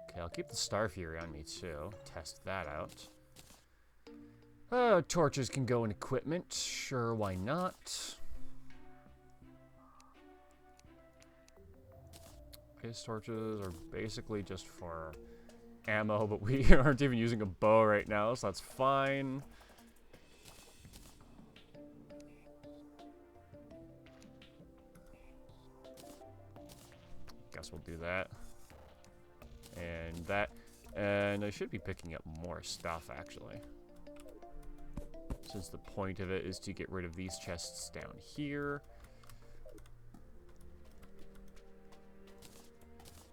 Okay, I'll keep the Star Fury on me, too. Test that out. Torches can go in equipment. Sure, why not? These torches are basically just for ammo, but we aren't even using a bow right now, so that's fine. Guess we'll do that. And that. And I should be picking up more stuff, actually. Since the point of it is to get rid of these chests down here.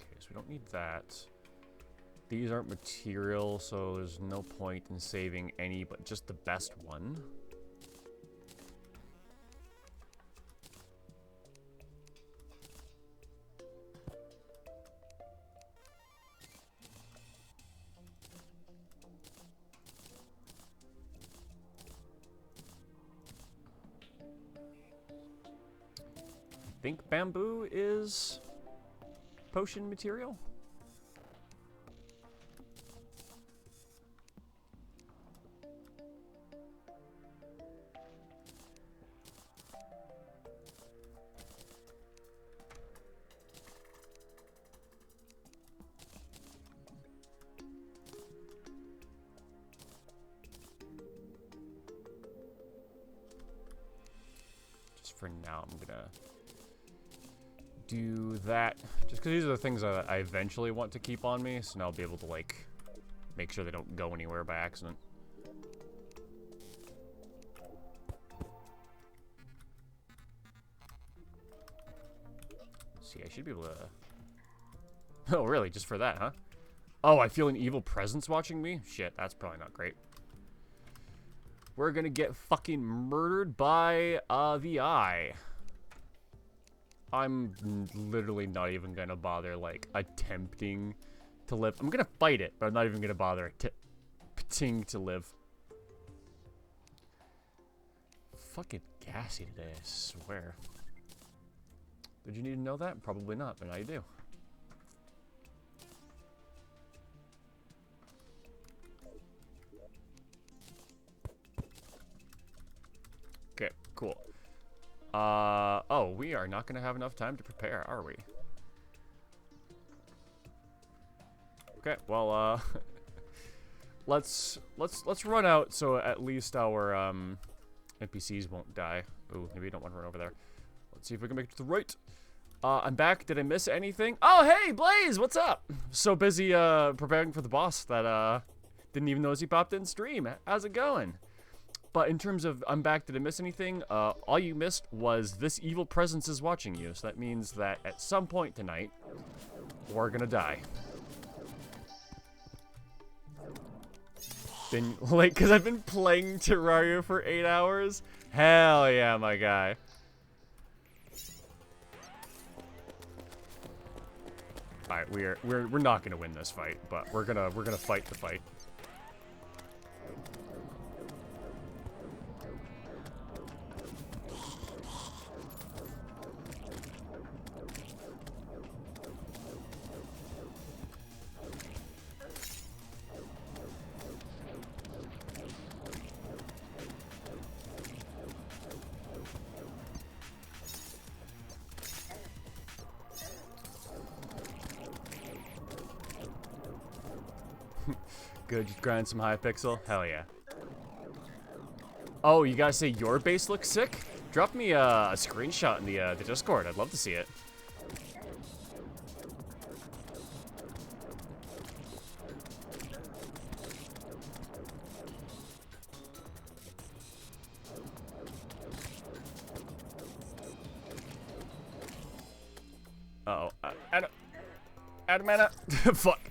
Okay, so we don't need that. These aren't material, so there's no point in saving any but just the best one. think bamboo is potion material. For now, I'm gonna do that just because these are the things that I eventually want to keep on me, so now I'll be able to like make sure they don't go anywhere by accident. See, I should be able to. Oh, really? Just for that, huh? Oh, I feel an evil presence watching me? Shit, that's probably not great. We're gonna get fucking murdered by the eye. I'm literally not even gonna bother like attempting to live. I'm gonna fight it, but I'm not even gonna bother attempting to live. Fucking gassy today, I swear. Did you need to know that? Probably not, but now you do. Okay, cool. Oh, we are not gonna have enough time to prepare, are we? Okay, well, let's run out so at least our NPCs won't die. Ooh, maybe I don't want to run over there. Let's see if we can make it to the right. I'm back. Did I miss anything? Oh, hey, Blaze, what's up? So busy preparing for the boss that didn't even notice he popped in stream. How's it going? But in terms of I'm back, did I miss anything? All you missed was this evil presence is watching you. So that means that at some point tonight, we're gonna die. Been like, cause I've been playing Terraria for 8 hours. Hell yeah, my guy. All right, we're not gonna win this fight, but we're gonna fight the fight. Good, just grind some Hypixel. Hell yeah. Oh, you guys say your base looks sick? Drop me a screenshot in the Discord. I'd love to see it. Uh-oh. Add a mana. Fuck.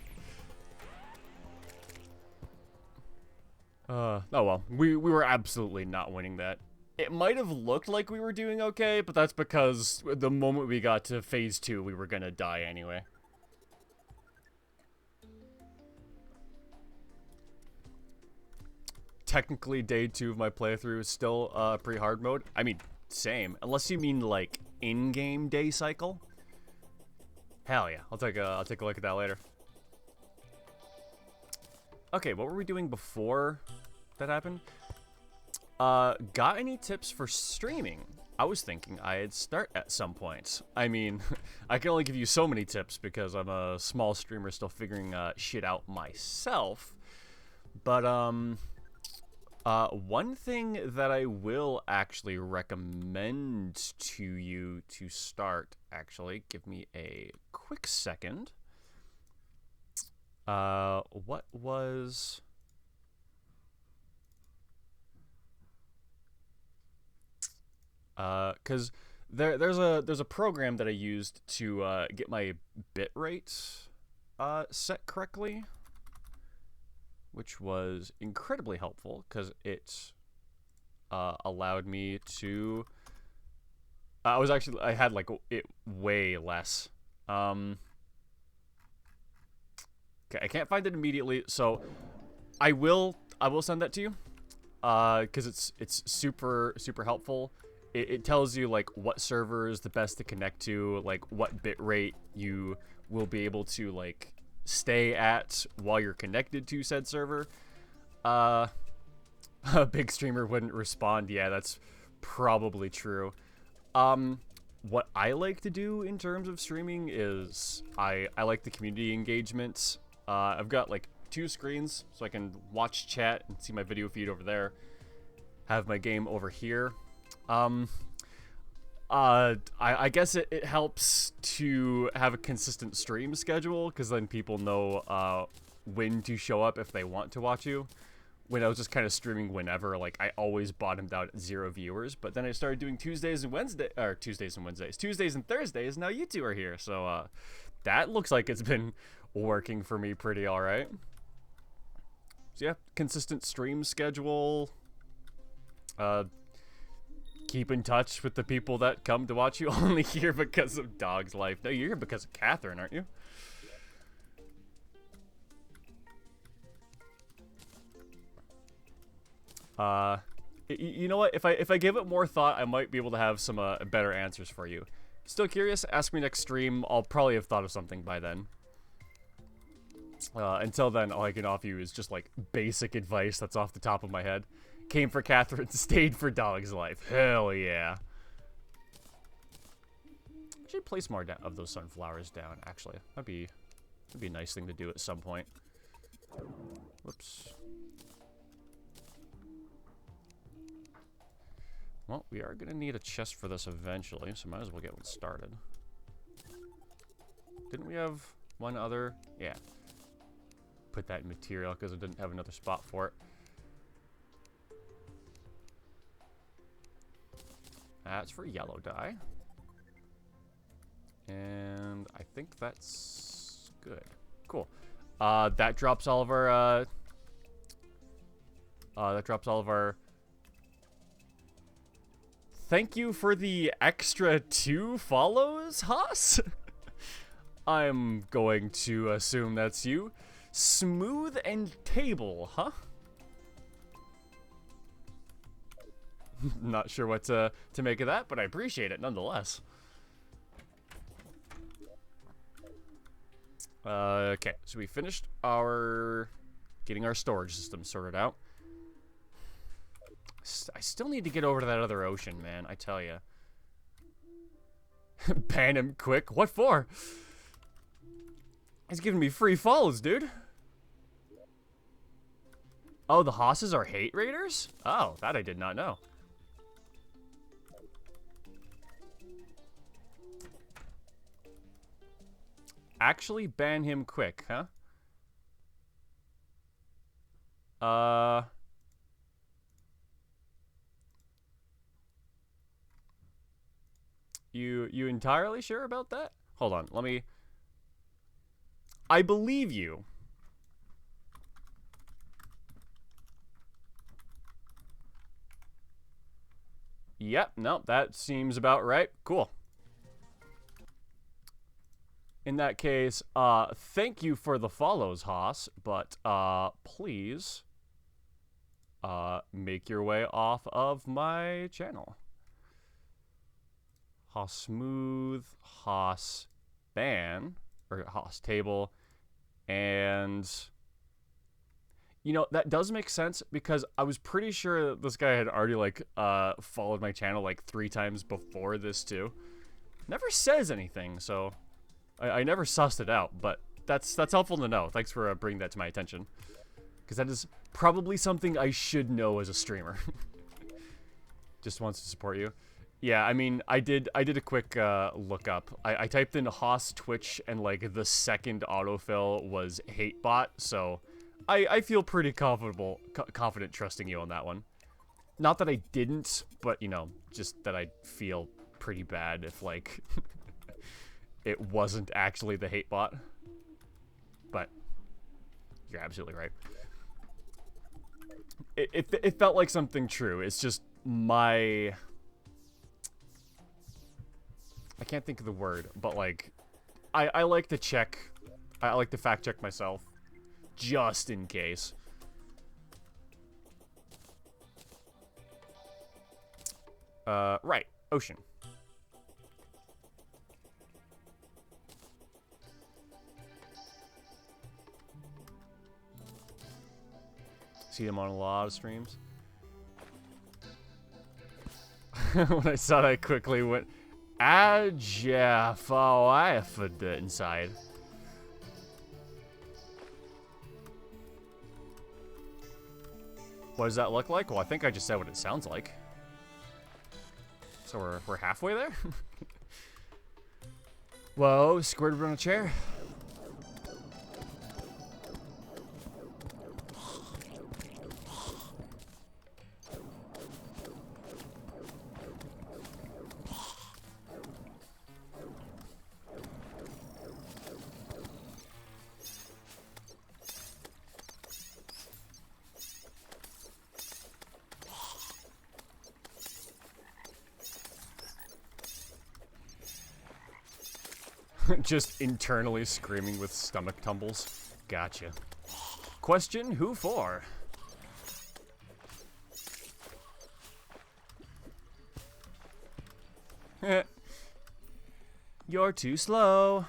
Oh well, we were absolutely not winning that. It might have looked like we were doing okay, but that's because the moment we got to phase 2, we were gonna die anyway. Technically, day 2 of my playthrough is still pretty hard mode. I mean, same, unless you mean like in-game day cycle. Hell yeah, I'll take a look at that later. Okay, what were we doing before that happened? Got any tips for streaming? I was thinking I'd start at some point. I mean, I can only give you so many tips because I'm a small streamer still figuring shit out myself. But, one thing that I will actually recommend to you to start, actually, give me a quick second. What was... Cause there's a program that I used to, get my bitrate, set correctly, which was incredibly helpful, cause it, allowed me to, I had, like, it way less, Okay, I can't find it immediately, so I will send that to you, because it's super helpful. it tells you like what server is the best to connect to, like what bit rate you will be able to like stay at while you're connected to said server. A big streamer wouldn't respond. Yeah, that's probably true. What I like to do in terms of streaming is I like the community engagement. I've got like 2 screens, so I can watch chat and see my video feed over there. Have my game over here. I guess it helps to have a consistent stream schedule, because then people know when to show up if they want to watch you. When I was just kind of streaming whenever, like I always bottomed out at 0 viewers, but then I started doing Tuesdays and Thursdays. Now you 2 are here, so that looks like it's been working for me pretty all right. So yeah, consistent stream schedule. Keep in touch with the people that come to watch you. Only here because of Dog's life. No, you're here because of Catherine, aren't you? You know what? If I give it more thought, I might be able to have some better answers for you. Still curious? Ask me next stream. I'll probably have thought of something by then. Until then, all I can offer you is just like basic advice that's off the top of my head. Came for Catherine, stayed for Dog's life. Hell yeah. I should place more of those sunflowers down, actually. That'd be a nice thing to do at some point. Whoops. Well, we are going to need a chest for this eventually, so might as well get one started. Didn't we have one other? Yeah. Put that in material because I didn't have another spot for it. That's for yellow dye. And I think that's good. Cool. That drops all of our, Thank you for the extra 2 follows, Haas? I'm going to assume that's you. Smooth and Table, huh? Not sure what to make of that, but I appreciate it nonetheless. Okay, so we finished getting our storage system sorted out. I still need to get over to that other ocean, man, I tell ya. Ban him quick. What for? He's giving me free follows, dude. Oh, the Hosses are hate raiders? Oh, that I did not know. Actually ban him quick, huh? You entirely sure about that? Hold on, let me... I believe you. Yep, nope, that seems about right. Cool. In that case, thank you for the follows, Haas, but please make your way off of my channel. Haas Smooth, Haas Ban, or Haas Table, and you know, that does make sense because I was pretty sure that this guy had already like followed my channel like 3 times before this too. Never says anything, so I never sussed it out, but that's helpful to know. Thanks for bringing that to my attention, because that is probably something I should know as a streamer. Just wants to support you. Yeah, I mean, I did a quick lookup. I typed in Haas Twitch, and like the second autofill was hatebot, so I feel pretty confident trusting you on that one. Not that I didn't, but you know, just that I feel pretty bad if like it wasn't actually the hatebot. But you're absolutely right. It felt like something true. It's just my... I can't think of the word, but like, I like to check, I like to fact check myself, just in case. Right. Ocean. See them on a lot of streams. When I saw that, I quickly went, for the inside. What does that look like? Well, I think I just said what it sounds like. So we're halfway there? Whoa, squirted on a chair. Just internally screaming with stomach tumbles. Gotcha. Question, who for? You're too slow.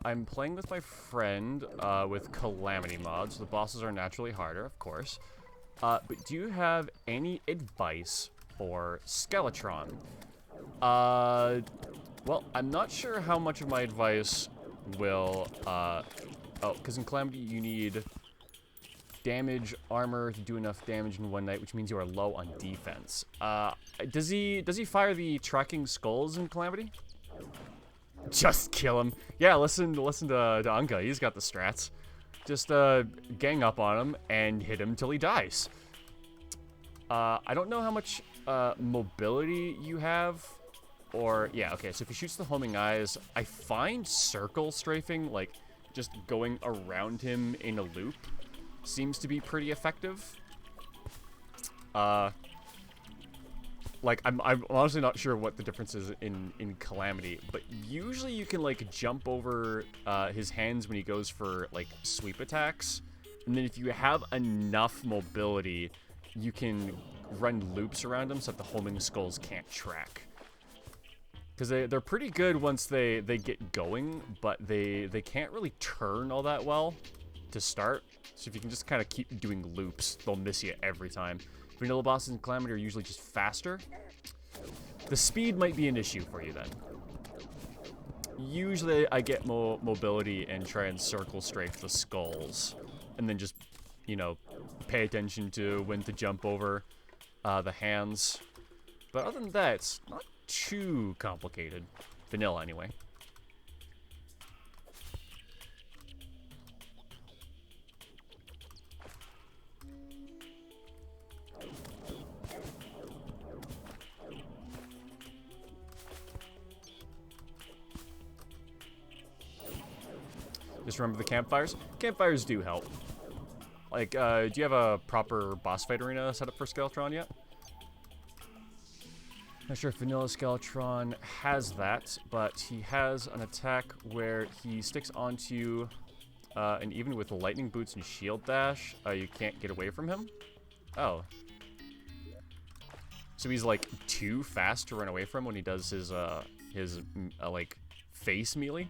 I'm playing with my friend with Calamity mods. The bosses are naturally harder, of course. But do you have any advice for Skeletron? Well, I'm not sure how much of my advice will, oh, because in Calamity you need damage, armor to do enough damage in one night, which means you are low on defense. Does he fire the tracking skulls in Calamity? Just kill him. Yeah, listen to Anka. He's got the strats. Just gang up on him and hit him till he dies. I don't know how much mobility you have. Or, yeah, okay, so if he shoots the homing eyes, I find circle strafing, like, just going around him in a loop, seems to be pretty effective. Like, I'm honestly not sure what the difference is in Calamity, but usually you can, like, jump over his hands when he goes for, like, sweep attacks, and then if you have enough mobility, you can run loops around him so that the homing skulls can't track. Because they're pretty good once they get going, but they can't really turn all that well to start, so if you can just kind of keep doing loops, they'll miss you every time. Vanilla bosses in Calamity are usually just faster. The speed might be an issue for you then. Usually I get more mobility and try and circle strafe the skulls. And then just, you know, pay attention to when to jump over the hands. But other than that, it's not too complicated. Vanilla anyway. Just remember the campfires. Campfires do help. Like, do you have a proper boss fight arena set up for Skeletron yet? Not sure if Vanilla Skeletron has that, but he has an attack where he sticks onto you, and even with lightning boots and shield dash, you can't get away from him. Oh. So he's like too fast to run away from when he does his like face melee.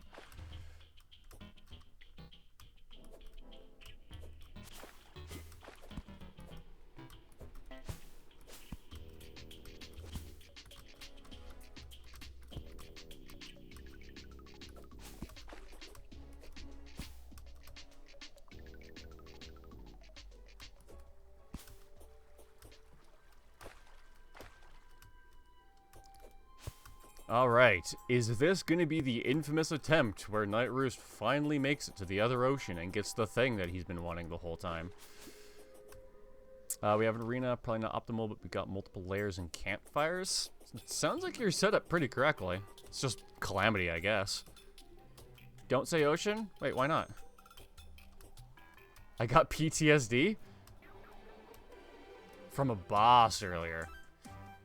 Alright, is this gonna be the infamous attempt where Night Roost finally makes it to the other ocean and gets the thing that he's been wanting the whole time? We have an arena, probably not optimal, but we got multiple layers and campfires. It sounds like you're set up pretty correctly. It's just Calamity, I guess. Don't say ocean? Wait, why not? I got PTSD? From a boss earlier.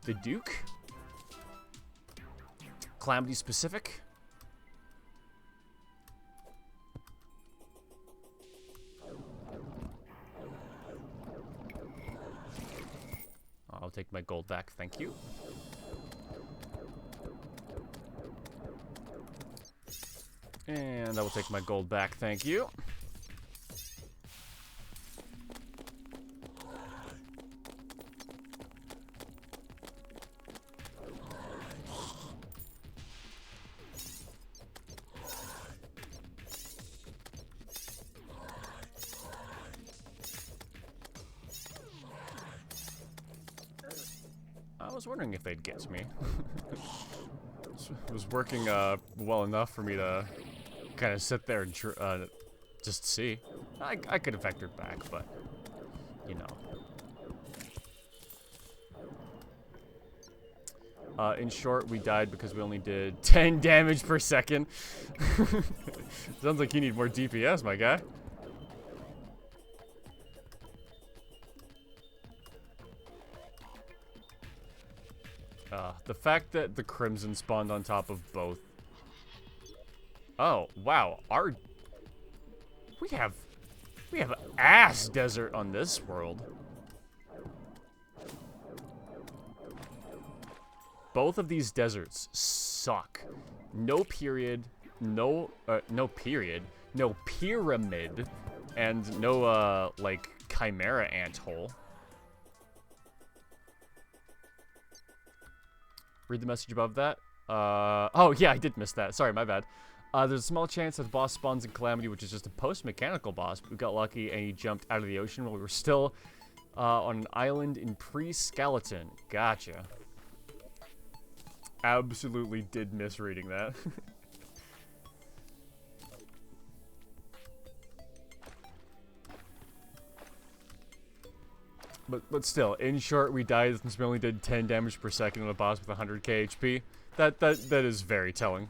The Duke? Calamity specific? take my gold back, thank you. And I will take my gold back, thank you. I was wondering if they'd get to me. It was working well enough for me to kind of sit there and just see. I could have vectored back, but you know. In short, we died because we only did 10 damage per second. Sounds like you need more DPS, my guy. The fact that the Crimson spawned on top of both. Oh, wow. We have ass desert on this world. Both of these deserts suck. No period, no period, no pyramid, and no like chimera ant hole. Read the message above that. Oh yeah, I did miss that. Sorry, my bad. There's a small chance that the boss spawns in Calamity, which is just a post-mechanical boss. We got lucky and he jumped out of the ocean while we were still on an island in pre-skeleton. Gotcha. Absolutely did miss reading that. But still, in short, we died since we only did 10 damage per second on a boss with 100k HP. That is very telling.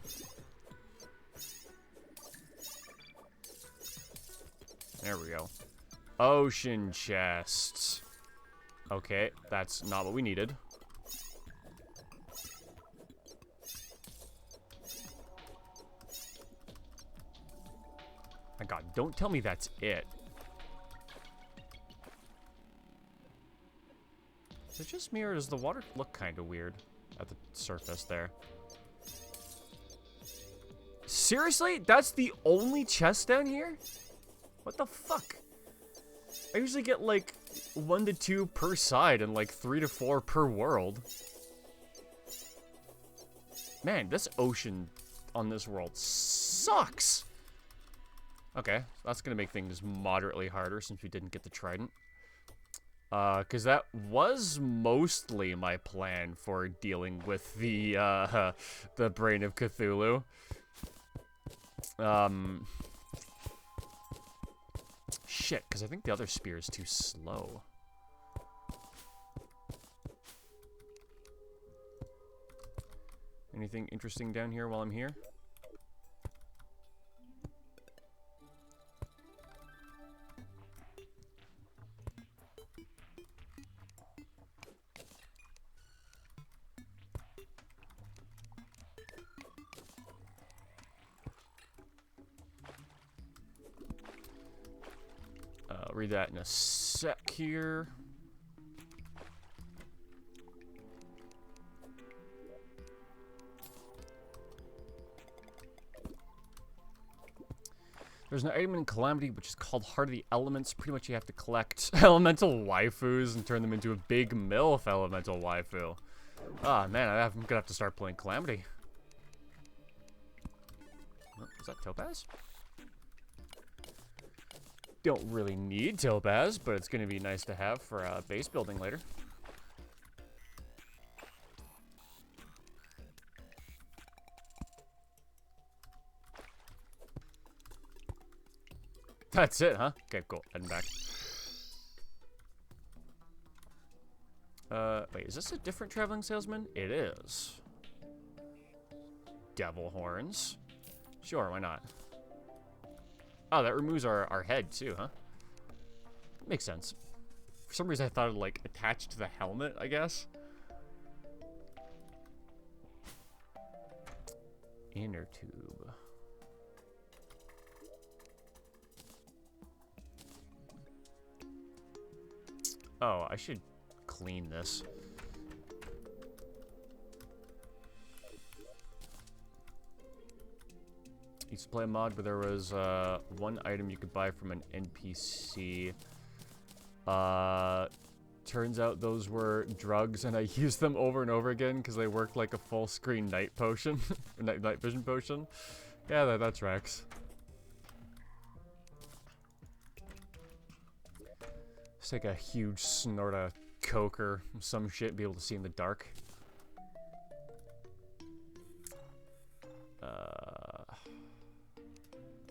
There we go. Ocean chests. Okay, that's not what we needed. My god, don't tell me that's it. Is it just me, or does the water look kind of weird at the surface there? Seriously? That's the only chest down here? What the fuck? I usually get like 1 to 2 per side and like 3 to 4 per world. Man, this ocean on this world sucks. Okay, that's gonna make things moderately harder since we didn't get the trident. Because that was mostly my plan for dealing with the Brain of Cthulhu. Shit, because I think the other spear is too slow. Anything interesting down here while I'm here? Read that in a sec here. There's an item in Calamity which is called Heart of the Elements. Pretty much you have to collect elemental waifus and turn them into a big MILF elemental waifu. Ah, man, I'm gonna have to start playing Calamity. Oh, is that Topaz? Don't really need Topaz, but it's going to be nice to have for base building later. That's it, huh? Okay, cool. Heading back. Wait, is this a different traveling salesman? It is. Devil horns. Sure, why not? Oh, that removes our head too, huh? Makes sense. For some reason I thought it like attached to the helmet, I guess. Inner tube. Oh, I should clean this. Used to play a mod where there was one item you could buy from an NPC. Turns out those were drugs, and I used them over and over again because they worked like a full screen night potion, night vision potion. Yeah, that tracks. Just take a huge snort of coke or some shit, be able to see in the dark.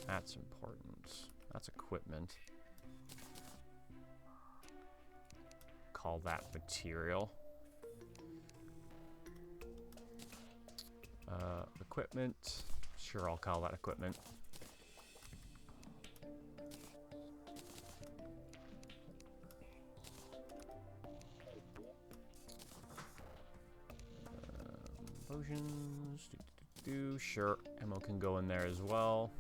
That's important. That's equipment. Call that material. Equipment. Sure, I'll call that equipment. Potions. Sure, ammo can go in there as well.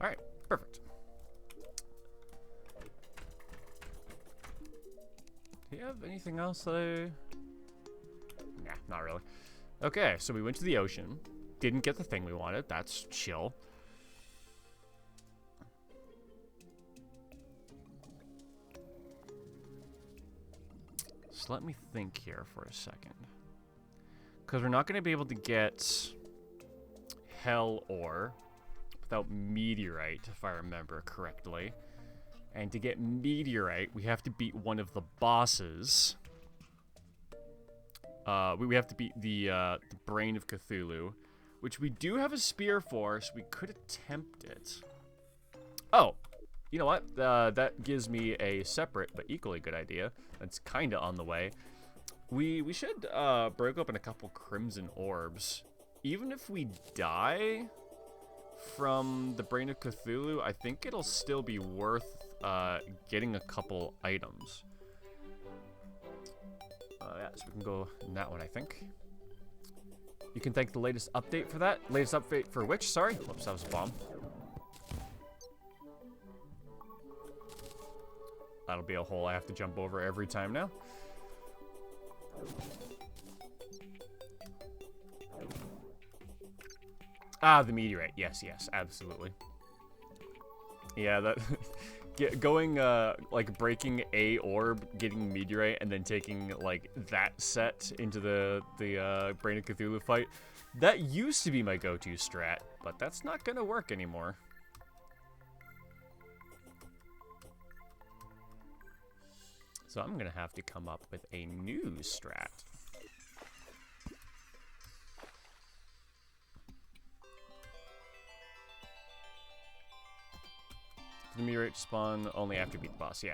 Alright, perfect. Do you have anything else that I... Nah, not really. Okay, so we went to the ocean. Didn't get the thing we wanted. That's chill. So let me think here for a second. Because we're not going to be able to get Hell Ore without Meteorite, if I remember correctly. And to get Meteorite, we have to beat one of the bosses. We have to beat the Brain of Cthulhu, which we do have a spear for, so we could attempt it. Oh, you know what? That gives me a separate but equally good idea. That's kind of on the way. We should break open a couple Crimson Orbs. Even if we die from the Brain of Cthulhu, I think it'll still be worth getting a couple items. Yeah, so we can go in that one, I think. You can thank the latest update for that. Latest update for which? Sorry. Whoops, that was a bomb. That'll be a hole I have to jump over every time now. Ah, the meteorite. Yes, yes, absolutely. Yeah, that going like breaking a orb, getting meteorite, and then taking like that set into the Brain of Cthulhu fight. That used to be my go-to strat, but that's not gonna work anymore. So I'm gonna have to come up with a new strat. The meteorite spawn only after you beat the boss, yeah.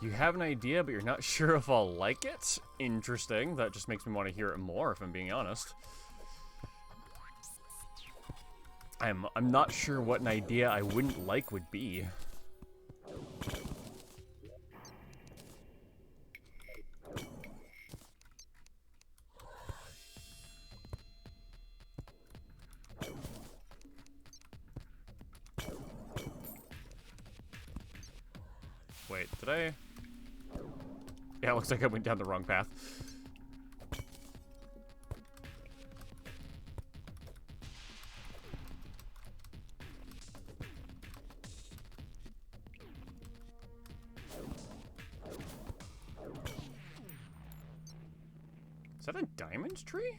You have an idea, but you're not sure if I'll like it? Interesting. That just makes me want to hear it more, if I'm being honest. I'm not sure what an idea I wouldn't like would be. Wait, did I? Yeah, it looks like I went down the wrong path. Is that a diamond tree?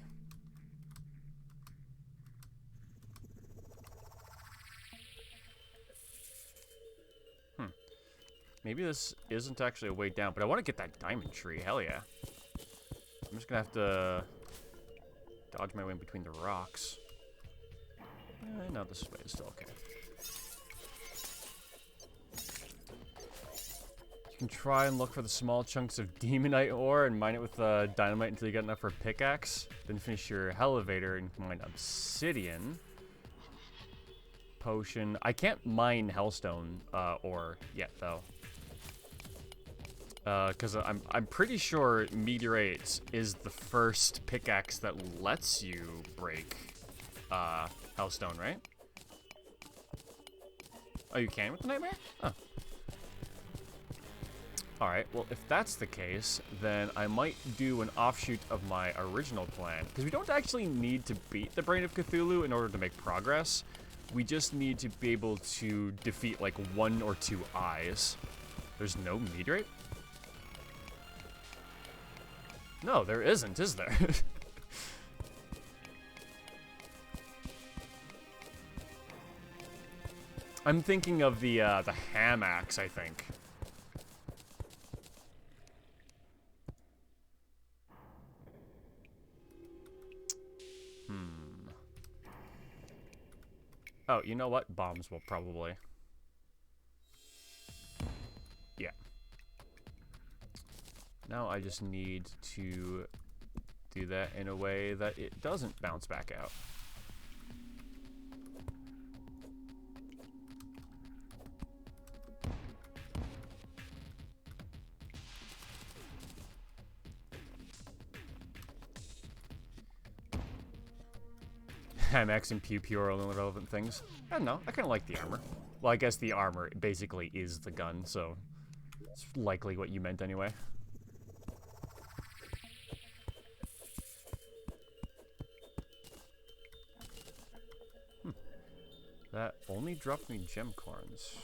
Maybe this isn't actually a way down, but I want to get that diamond tree. Hell yeah. I'm just gonna have to dodge my way in between the rocks. No, this way is still okay. You can try and look for the small chunks of demonite ore and mine it with dynamite until you get enough for a pickaxe. Then finish your elevator and mine obsidian. Potion. I can't mine hellstone ore yet though. Because I'm pretty sure meteorites is the first pickaxe that lets you break hellstone, right? Oh, you can with the nightmare? Oh. Alright, well, if that's the case, then I might do an offshoot of my original plan. Because we don't actually need to beat the Brain of Cthulhu in order to make progress. We just need to be able to defeat, like, 1 or 2 eyes. There's no meteorite? No, there isn't, is there? I'm thinking of the ham axe, I think. Oh, you know what? Bombs will probably. Yeah. Now I just need to do that in a way that it doesn't bounce back out. MX and Pew Pew are only relevant things. I don't know. I kind of like the armor. Well, I guess the armor basically is the gun, so it's likely what you meant anyway. That only dropped me gem corns.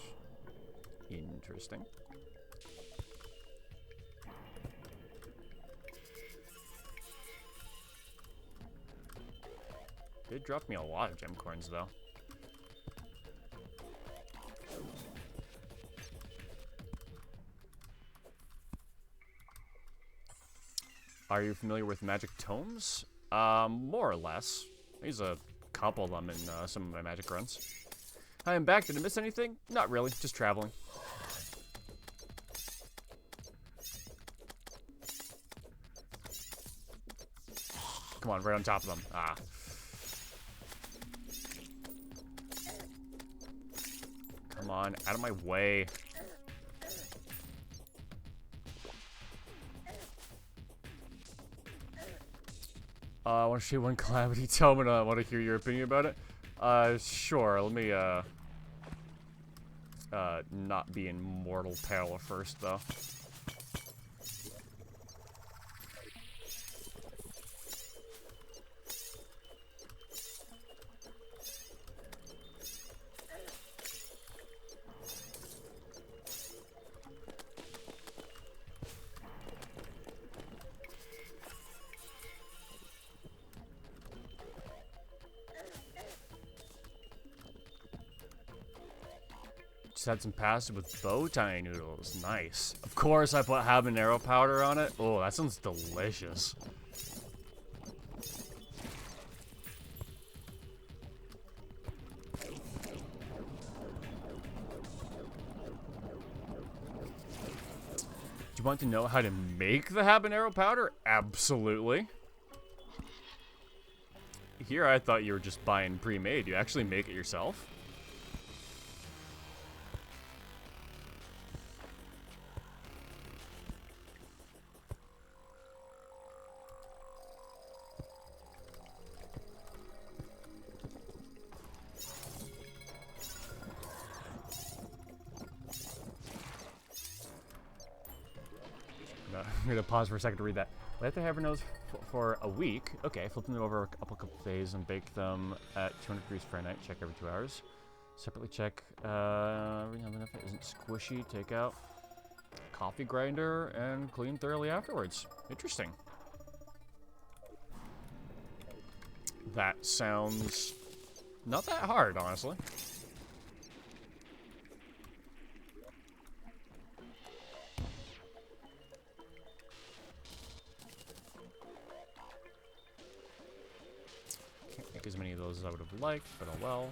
Interesting. Did drop me a lot of gem corns, though. Are you familiar with magic tomes? More or less. There's a couple of them in some of my magic runs. I am back. Did I miss anything? Not really. Just traveling. Come on, right on top of them. Ah. Come on, out of my way. I want to show you one calamity tome, and I want to hear your opinion about it. Sure. Let me not be in mortal peril first, though. Just had some pasta with bow tie noodles. Nice. Of course, I put habanero powder on it. Oh, that sounds delicious. Do you want to know how to make the habanero powder? Absolutely. Here, I thought you were just buying pre-made. You actually make it yourself? I'm gonna pause for a second to read that. Let the habanero for a week. Okay, flip them over a couple of days and bake them at 200 degrees Fahrenheit. Check every 2 hours. Separately check if it isn't squishy. Take out coffee grinder and clean thoroughly afterwards. Interesting. That sounds not that hard, honestly. Can't make as many of those as I would have liked, but oh well.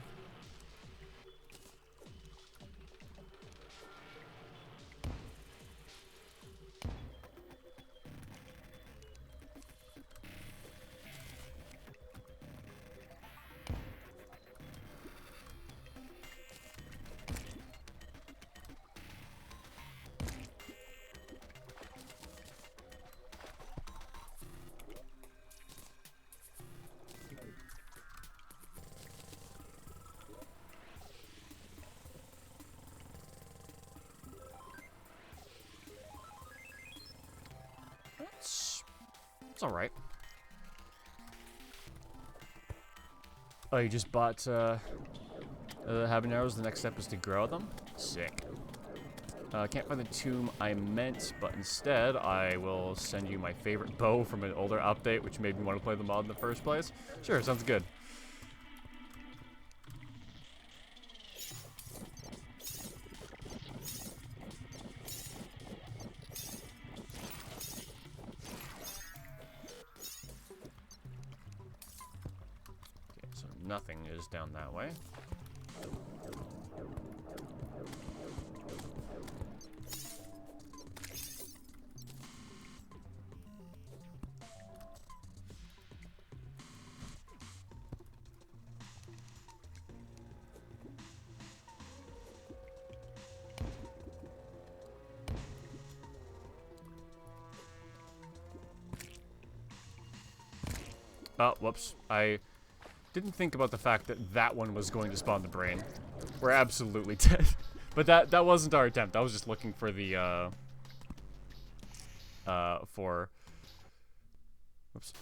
It's alright. Oh, you just bought habaneros. The next step is to grow them? Sick. Can't find the tomb I meant, but instead I will send you my favorite bow from an older update, which made me want to play the mod in the first place. Sure, sounds good. Nothing is down that way. Oh, whoops. I didn't think about the fact that that one was going to spawn the brain. We're absolutely dead. But that wasn't our attempt. I was just looking for the, Whoops.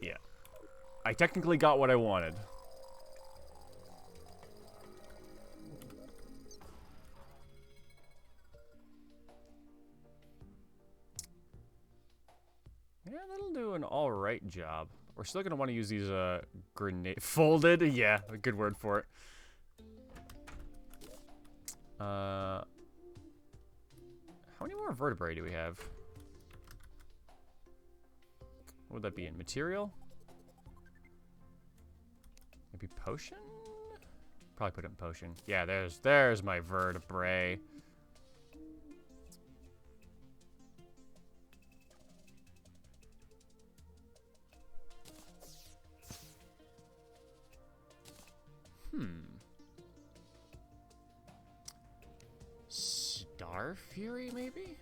Yeah. I technically got what I wanted. Yeah, that'll do an alright job. We're still gonna want to use these, grenade- Folded? Yeah, a good word for it. How many more vertebrae do we have? What would that be in? Material? Maybe potion? Probably put it in potion. Yeah, there's my vertebrae. Star Fury, maybe?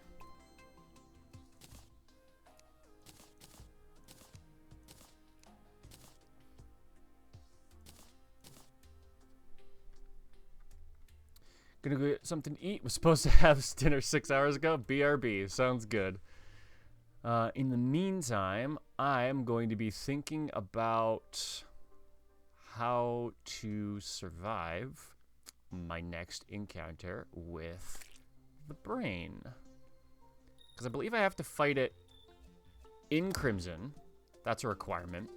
Gonna go get something to eat. Was supposed to have dinner 6 hours ago. BRB. Sounds good. In the meantime, I'm going to be thinking about how to survive my next encounter with the brain. Because I believe I have to fight it in Crimson. That's a requirement.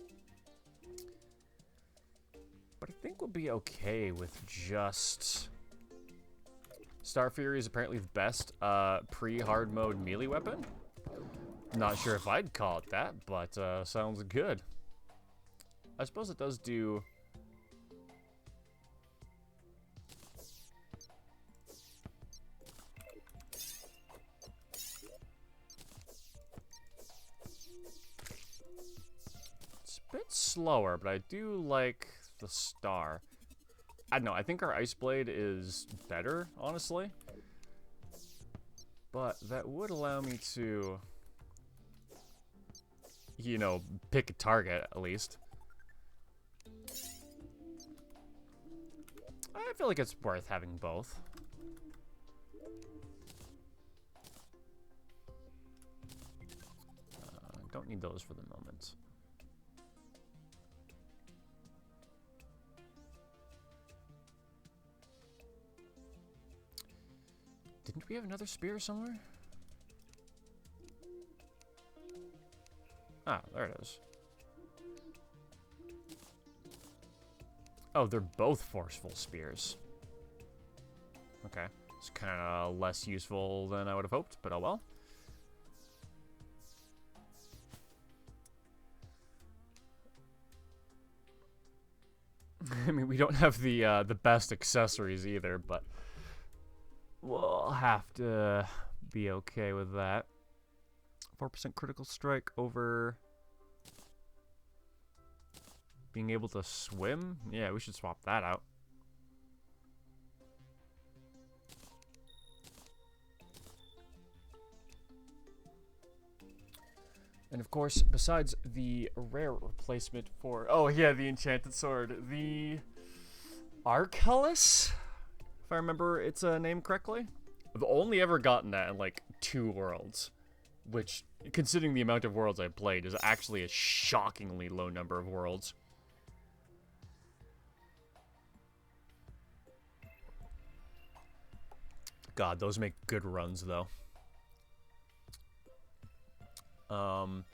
But I think we'll be okay with just... Star Fury is apparently the best pre-hard mode melee weapon. Not sure if I'd call it that, but sounds good. I suppose it does do... It's a bit slower, but I do like the star. I don't know, I think our Ice Blade is better, honestly. But that would allow me to, you know, pick a target, at least. I feel like it's worth having both. Don't need those for the moment. Didn't we have another spear somewhere? Ah, there it is. Oh, they're both forceful spears. Okay. It's kind of less useful than I would have hoped, but oh well. I mean, we don't have the best accessories either, but we'll have to be okay with that. 4% critical strike over being able to swim? Yeah, we should swap that out. And of course, besides the rare replacement for... Oh yeah, the enchanted sword. The Arcellus? If I remember its name correctly. I've only ever gotten that in like 2 worlds. Which, considering the amount of worlds I've played, is actually a shockingly low number of worlds. God, those make good runs, though. But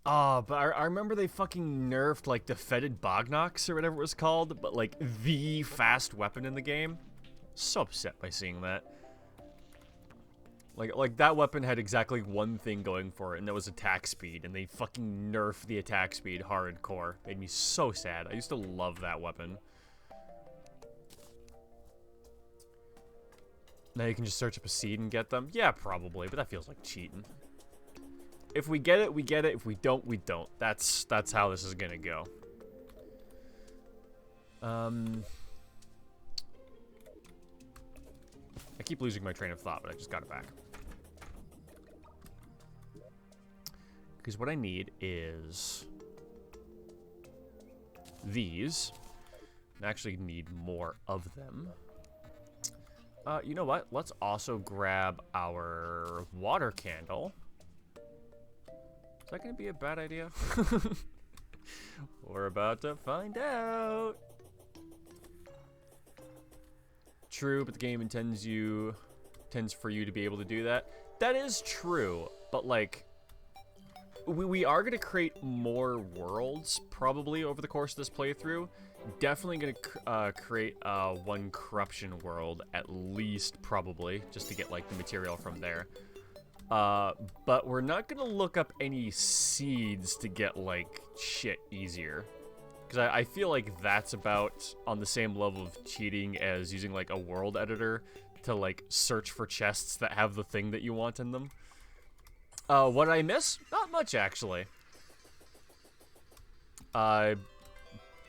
I remember they fucking nerfed, like, the Fetid Bognox, or whatever it was called, but, like, the fast weapon in the game. So upset by seeing that. Like that weapon had exactly one thing going for it, and that was attack speed, and they fucking nerfed the attack speed hardcore. Made me so sad. I used to love that weapon. Now you can just search up a seed and get them? Yeah, probably, but that feels like cheating. If we get it, we get it. If we don't, we don't. That's how this is gonna go. I keep losing my train of thought, but I just got it back. Because what I need is these. I actually need more of them. You know what? Let's also grab our water candle. Is that going to be a bad idea? We're about to find out. True, but the game intends for you to be able to do that. That is true, but like we are going to create more worlds probably over the course of this playthrough. Definitely going to create one corruption world at least, probably, just to get like the material from there. But we're not going to look up any seeds to get like shit easier. Because I feel like that's about on the same level of cheating as using like a world editor to like search for chests that have the thing that you want in them. What did I miss? Not much, actually. I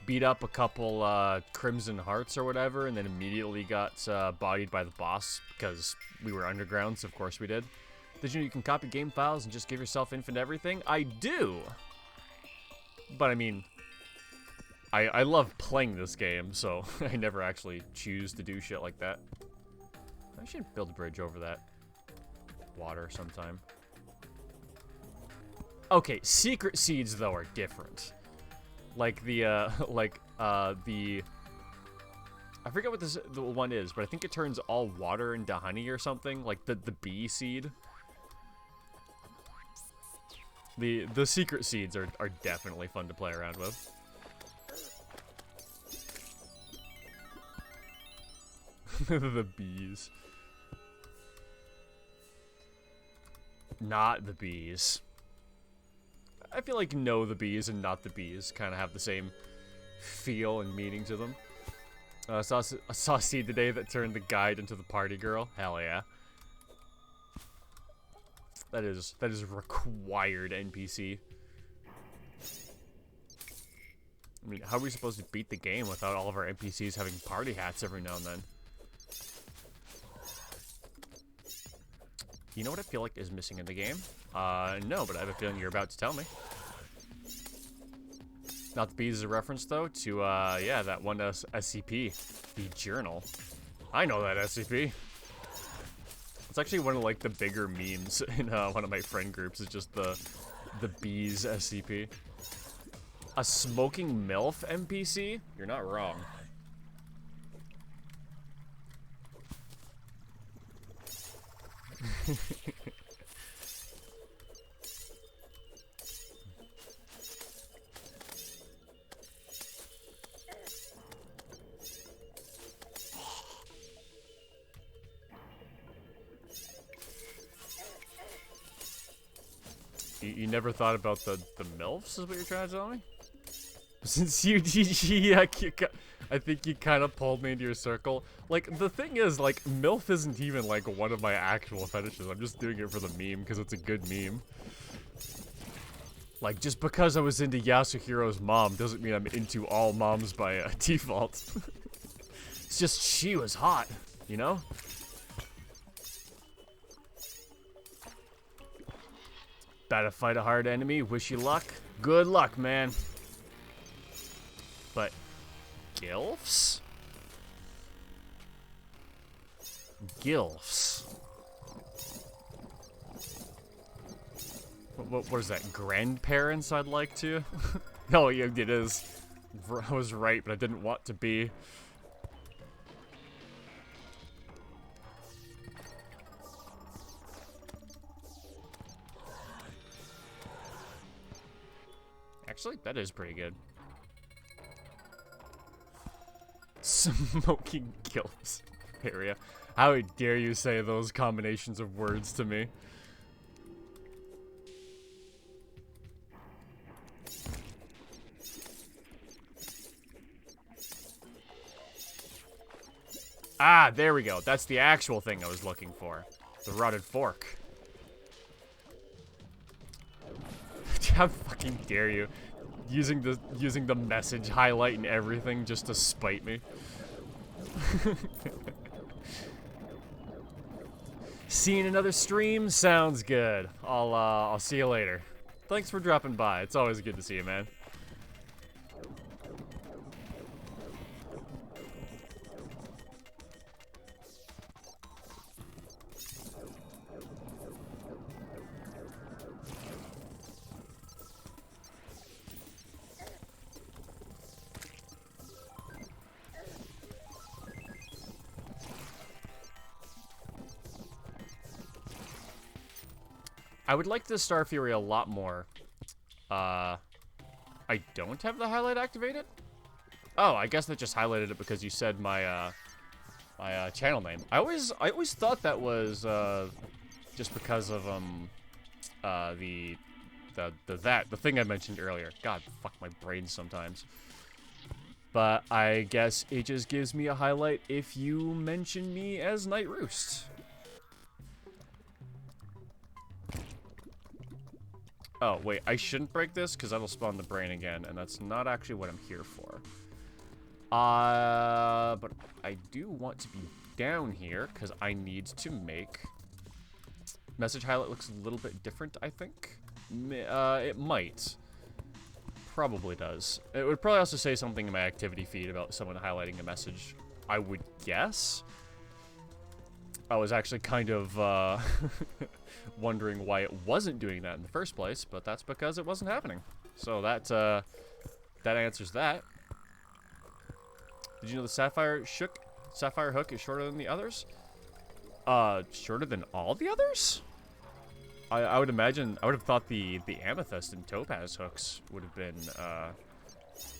beat up a couple Crimson Hearts or whatever, and then immediately got bodied by the boss because we were underground, so of course we did. Did you know you can copy game files and just give yourself infinite everything? I do! But I mean, I love playing this game, so I never actually choose to do shit like that. I should build a bridge over that water sometime. Okay, secret seeds, though, are different. Like the, I forget what the one is, but I think it turns all water into honey or something, like the bee seed. The secret seeds are definitely fun to play around with. The bees. Not the bees. I feel like know the bees and not the bees kind of have the same feel and meaning to them. I saw a seed today that turned the guide into the party girl. Hell yeah. That is required NPC. I mean, how are we supposed to beat the game without all of our NPCs having party hats every now and then? You know what I feel like is missing in the game? No, but I have a feeling you're about to tell me. Not the bees is a reference, though, to, yeah, that one SCP, the journal. I know that SCP. It's actually one of, like, the bigger memes in one of my friend groups. It's just the bees SCP. A smoking MILF NPC? You're not wrong. You never thought about the MILFs, is what you're trying to tell me? Since you GG, I think you kind of pulled me into your circle. Like, the thing is, like, MILF isn't even, like, one of my actual fetishes. I'm just doing it for the meme, because it's a good meme. Like, just because I was into Yasuhiro's mom doesn't mean I'm into all moms by default. It's just she was hot, you know? About to fight a hard enemy, wish you luck. Good luck, man. But, GILFs? GILFs. What is that? Grandparents I'd like to? Oh, yeah, it is. I was right, but I didn't want to be. Actually, that is pretty good. Smoking gills area. How dare you say those combinations of words to me? Ah, there we go. That's the actual thing I was looking for. The rotted fork. How fucking dare you? Using the message highlight and everything just to spite me. Seeing another stream sounds good. I'll see you later. Thanks for dropping by. It's always good to see you, man. I would like this Star Fury a lot more. I don't have the highlight activated? Oh, I guess that just highlighted it because you said my, my channel name. I always thought that was, just because of, the thing I mentioned earlier. God, fuck my brain sometimes. But I guess it just gives me a highlight if you mention me as Night Roost. Oh, wait, I shouldn't break this because that'll spawn the brain again, and that's not actually what I'm here for. But I do want to be down here because I need to make... Message highlight looks a little bit different, I think. It might. Probably does. It would probably also say something in my activity feed about someone highlighting a message, I would guess. I was actually kind of, wondering why it wasn't doing that in the first place, but that's because it wasn't happening. So that answers that. Did you know the Sapphire Hook is shorter than the others? Shorter than all the others? I would imagine, I would have thought the Amethyst and Topaz hooks would have been,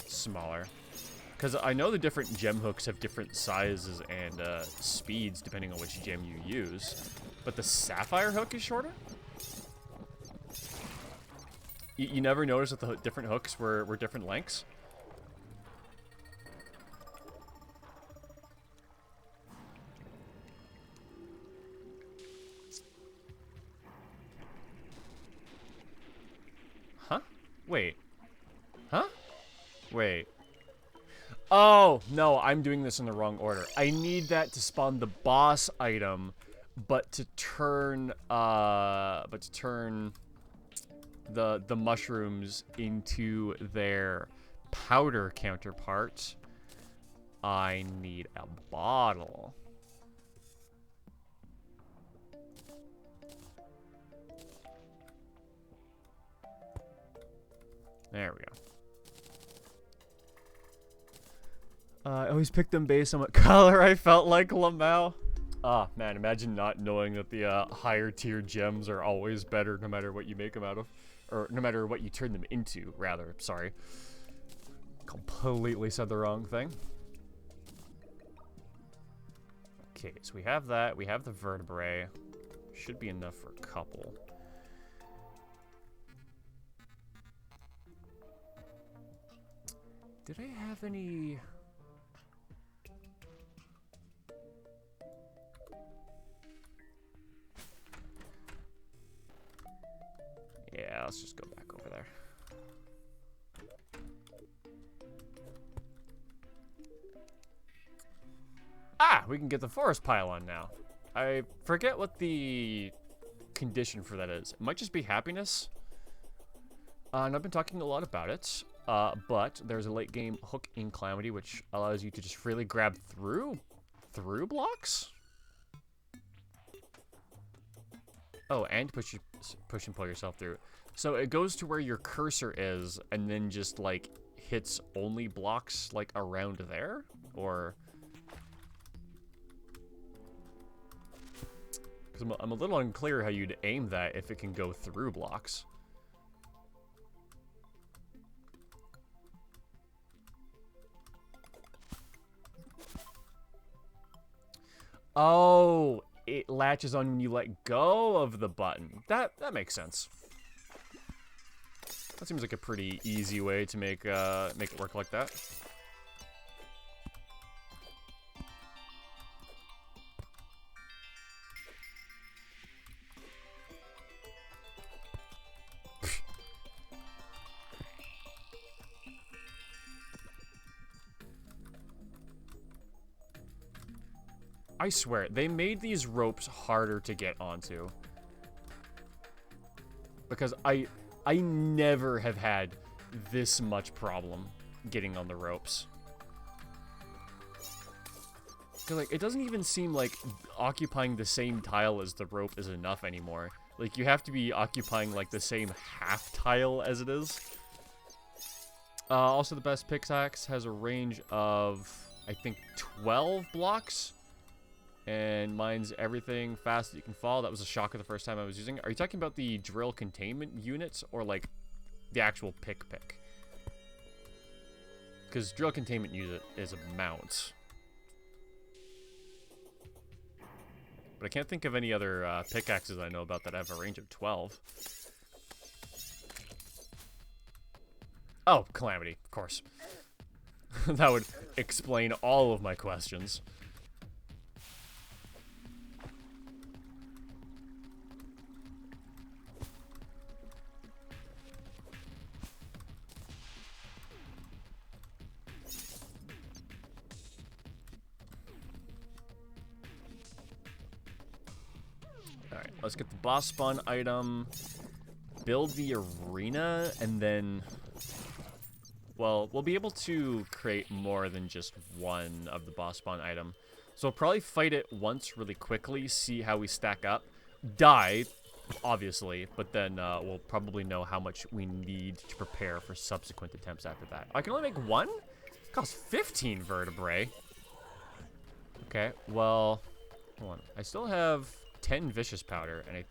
smaller. Because I know the different gem hooks have different sizes and, speeds depending on which gem you use. But the Sapphire hook is shorter? You never noticed that the different hooks were different lengths? Huh? Wait. Huh? Wait. Oh, no, I'm doing this in the wrong order. I need that to spawn the boss item, but to turn the mushrooms into their powder counterpart, I need a bottle. There we go. I always pick them based on what color I felt like Lamau. Ah, man, imagine not knowing that the higher tier gems are always better no matter what you make them out of. Or no matter what you turn them into, rather. Sorry. Completely said the wrong thing. Okay, so we have that. We have the vertebrae. Should be enough for a couple. Did I have any... Yeah, let's just go back over there. Ah, we can get the forest pylon now. I forget what the condition for that is. It might just be happiness. And I've been talking a lot about it. But there's a late game hook in Calamity, which allows you to just freely grab through blocks. Oh, and push and pull yourself through. So it goes to where your cursor is, and then just like hits only blocks like around there, or. Because I'm a little unclear how you'd aim that if it can go through blocks. Oh, it latches on when you let go of the button. That makes sense. That seems like a pretty easy way to make it work like that. I swear, they made these ropes harder to get onto. Because I never have had this much problem getting on the ropes. Cause like, it doesn't even seem like occupying the same tile as the rope is enough anymore. Like, you have to be occupying like the same half tile as it is. Also, the best pickaxe has a range of, I think, 12 blocks. And mine's everything fast that you can fall. That was a shocker the first time I was using it. Are you talking about the drill containment units or like the actual pick? Because drill containment unit is a mount. But I can't think of any other pickaxes I know about that have a range of 12. Oh, Calamity, of course. That would explain all of my questions. Alright, let's get the boss spawn item, build the arena, and then, well, we'll be able to create more than just one of the boss spawn item. So we'll probably fight it once really quickly, see how we stack up, die, obviously, but then we'll probably know how much we need to prepare for subsequent attempts after that. I can only make one? It costs 15 vertebrae. Okay, well, hold on. I still have 10 vicious powder, and I'm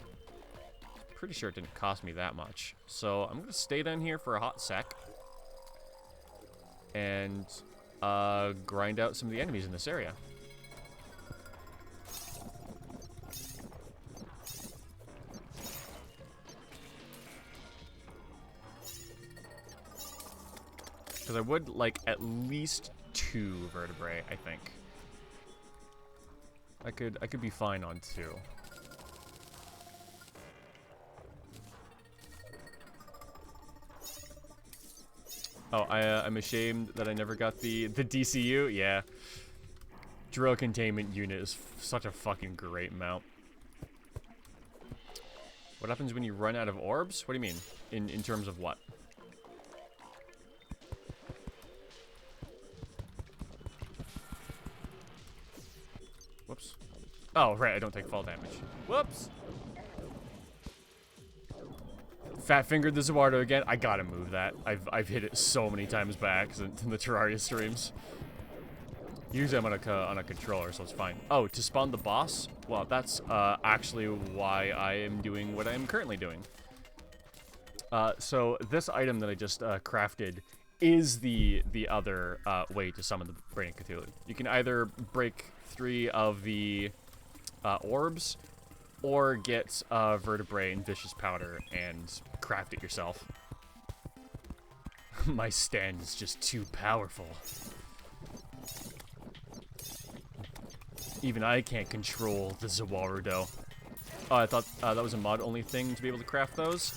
pretty sure it didn't cost me that much. So I'm gonna stay down here for a hot sec and grind out some of the enemies in this area. Because I would like at least 2 vertebrae, I think. I could be fine on 2. Oh, I'm ashamed that I never got the DCU. Yeah. Drill containment unit is such a fucking great mount. What happens when you run out of orbs? What do you mean? In terms of what? Whoops. Oh, right, I don't take fall damage. Whoops! Fat-fingered the Zawardo again. I gotta move that. I've hit it so many times by accident in the Terraria streams. Usually I'm on a controller, so it's fine. Oh, to spawn the boss? Well, that's actually why I am doing what I am currently doing. So this item that I just crafted is the other way to summon the Brain of Cthulhu. You can either break 3 of the orbs, or get vertebrae and vicious powder and craft it yourself. My stand is just too powerful. Even I can't control the Zawarudo. Oh, I thought that was a mod-only thing to be able to craft those.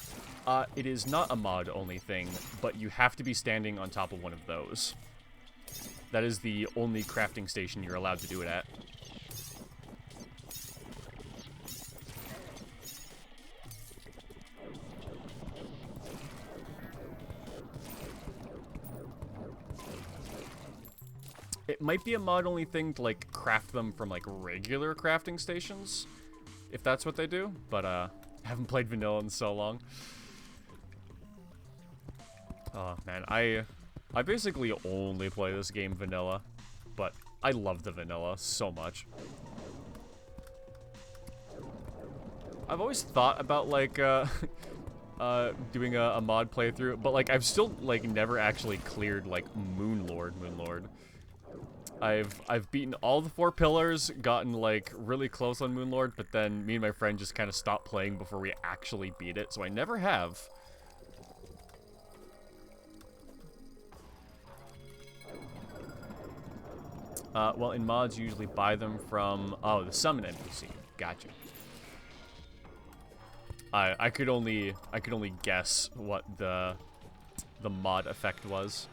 It is not a mod-only thing, but you have to be standing on top of one of those. That is the only crafting station you're allowed to do it at. It might be a mod-only thing to, like, craft them from, like, regular crafting stations, if that's what they do, but, I haven't played vanilla in so long. Oh, man, I basically only play this game vanilla, but I love the vanilla so much. I've always thought about, like, doing a mod playthrough, but, like, I've still, like, never actually cleared, like, Moonlord. I've beaten all the 4 pillars, gotten, like, really close on Moonlord, but then me and my friend just kind of stopped playing before we actually beat it, so I never have. Well, in mods, you usually buy them from... Oh, the summon NPC. Gotcha. I could only guess what the mod effect was.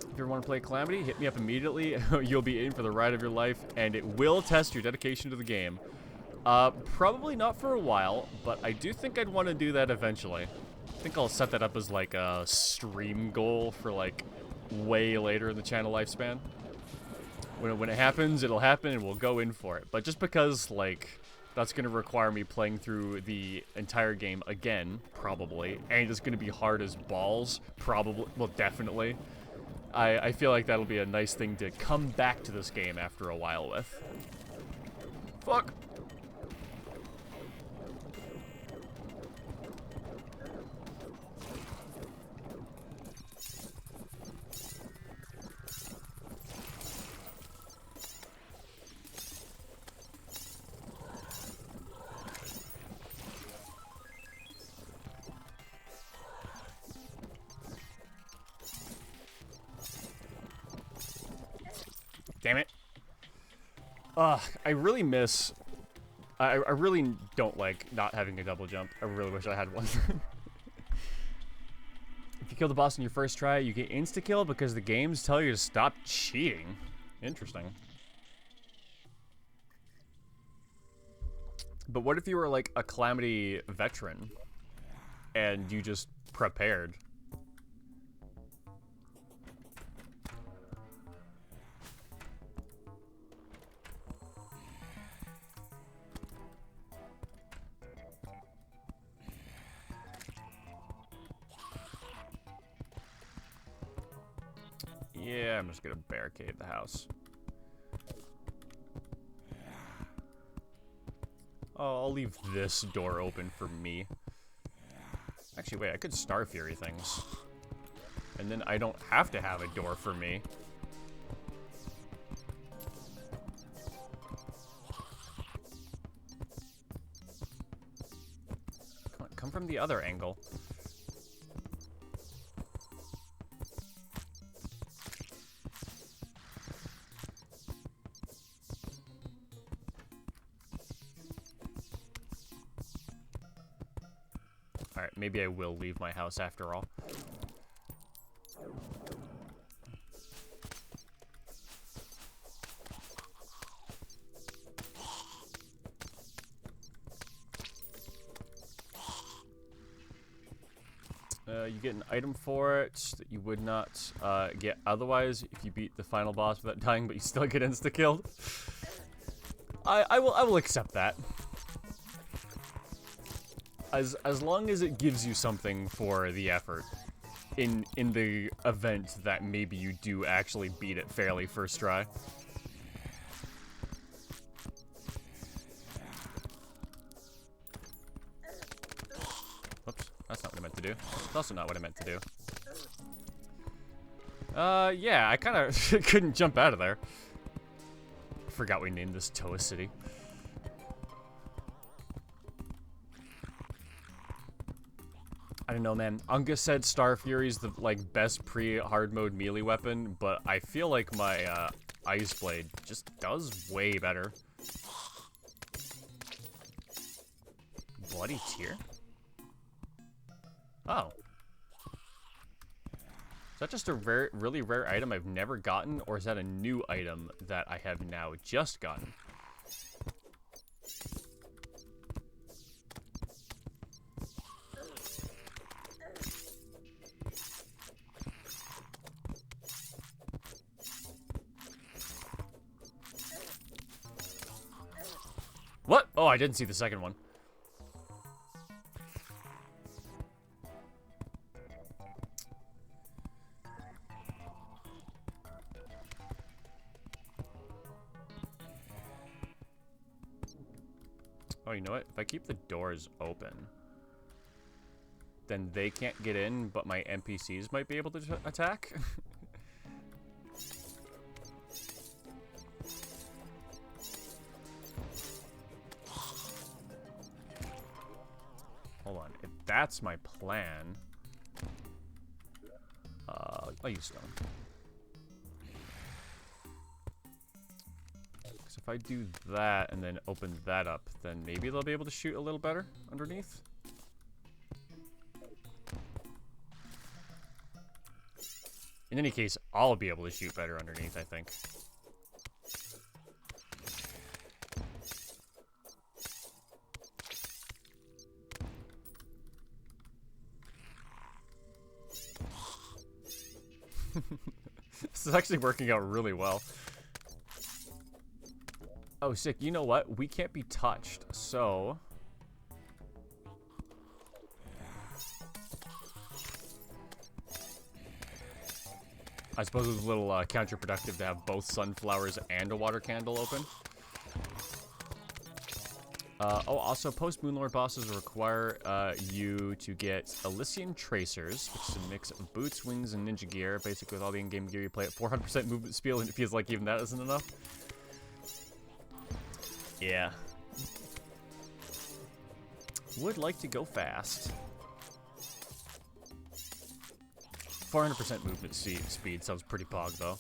If you ever want to play Calamity, hit me up immediately. You'll be in for the ride of your life, and it will test your dedication to the game. Probably not for a while, but I do think I'd want to do that eventually. I think I'll set that up as, like, a stream goal for, like, way later in the channel lifespan. When it happens, it'll happen, and we'll go in for it. But just because, like, that's going to require me playing through the entire game again, probably, and it's going to be hard as balls, probably, well, definitely. I feel like that'll be a nice thing to come back to this game after a while with. Fuck! Damn it. I really miss... I really don't like not having a double jump. I really wish I had one. If you kill the boss in your first try, you get insta-kill because the games tell you to stop cheating. Interesting. But what if you were like a Calamity veteran and you just prepared? Yeah, I'm just gonna barricade the house. Oh, I'll leave this door open for me. Actually, wait, I could Star Fury things. And then I don't have to have a door for me. Come on, come from the other angle. Alright, maybe I will leave my house after all. You get an item for it that you would not get otherwise if you beat the final boss without dying, but you still get insta-killed. I will accept that. As long as it gives you something for the effort, in the event that maybe you do actually beat it fairly first try. Whoops, that's not what I meant to do. That's also not what I meant to do. Yeah, I kind of couldn't jump out of there. Forgot we named this Toa City. I don't know, man. Unga said Star Fury's the, like, best pre-hard mode melee weapon, but I feel like my, Ice Blade just does way better. Bloody tear? Oh. Is that just a rare, really rare item I've never gotten, or is that a new item that I have now just gotten? What? Oh, I didn't see the second one. Oh, you know what? If I keep the doors open, then they can't get in, but my NPCs might be able to attack. Hold on. If that's my plan, I'll use stone. Because if I do that and then open that up, then maybe they'll be able to shoot a little better underneath. In any case, I'll be able to shoot better underneath, I think. This is actually working out really well. Oh, sick. You know what? We can't be touched, so... I suppose it was a little counterproductive to have both sunflowers and a water candle open. Oh, also, post-Moonlord bosses require you to get Elysian Tracers, which is a mix of boots, wings, and ninja gear. Basically, with all the in-game gear you play at 400% movement speed, and it feels like even that isn't enough. Yeah. Would like to go fast. 400% movement speed sounds pretty pog, though.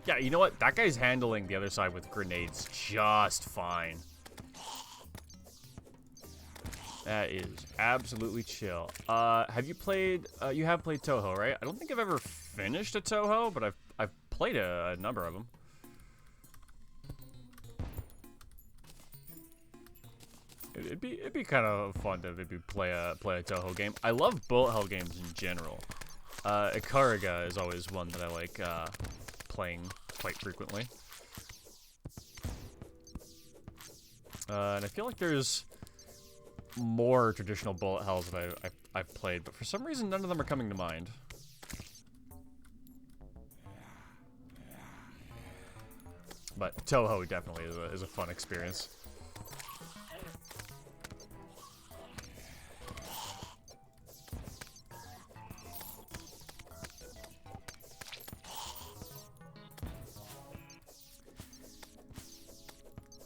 Yeah, you know what? That guy's handling the other side with grenades just fine. That is absolutely chill. Have you played, you have played Toho, right? I don't think I've ever finished a Toho, but I've played a number of them. It'd be kind of fun to maybe play a Toho game. I love bullet hell games in general. Ikariga is always one that I like, playing quite frequently. And I feel like there's more traditional bullet hells that I've played, but for some reason none of them are coming to mind. But Toho definitely is a fun experience.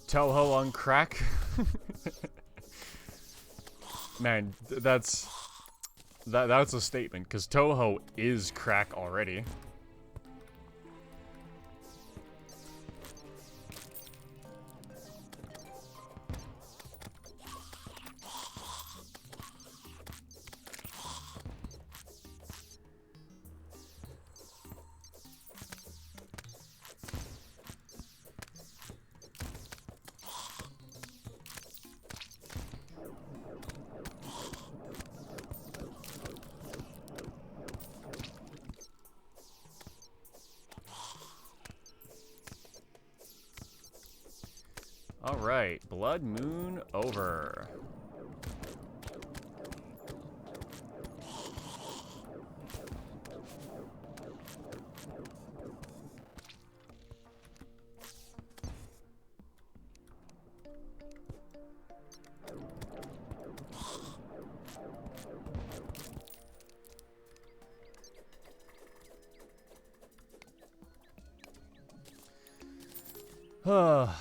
Toho on crack. Man, that's a statement, because Toho is crack already. Alright, Blood Moon over.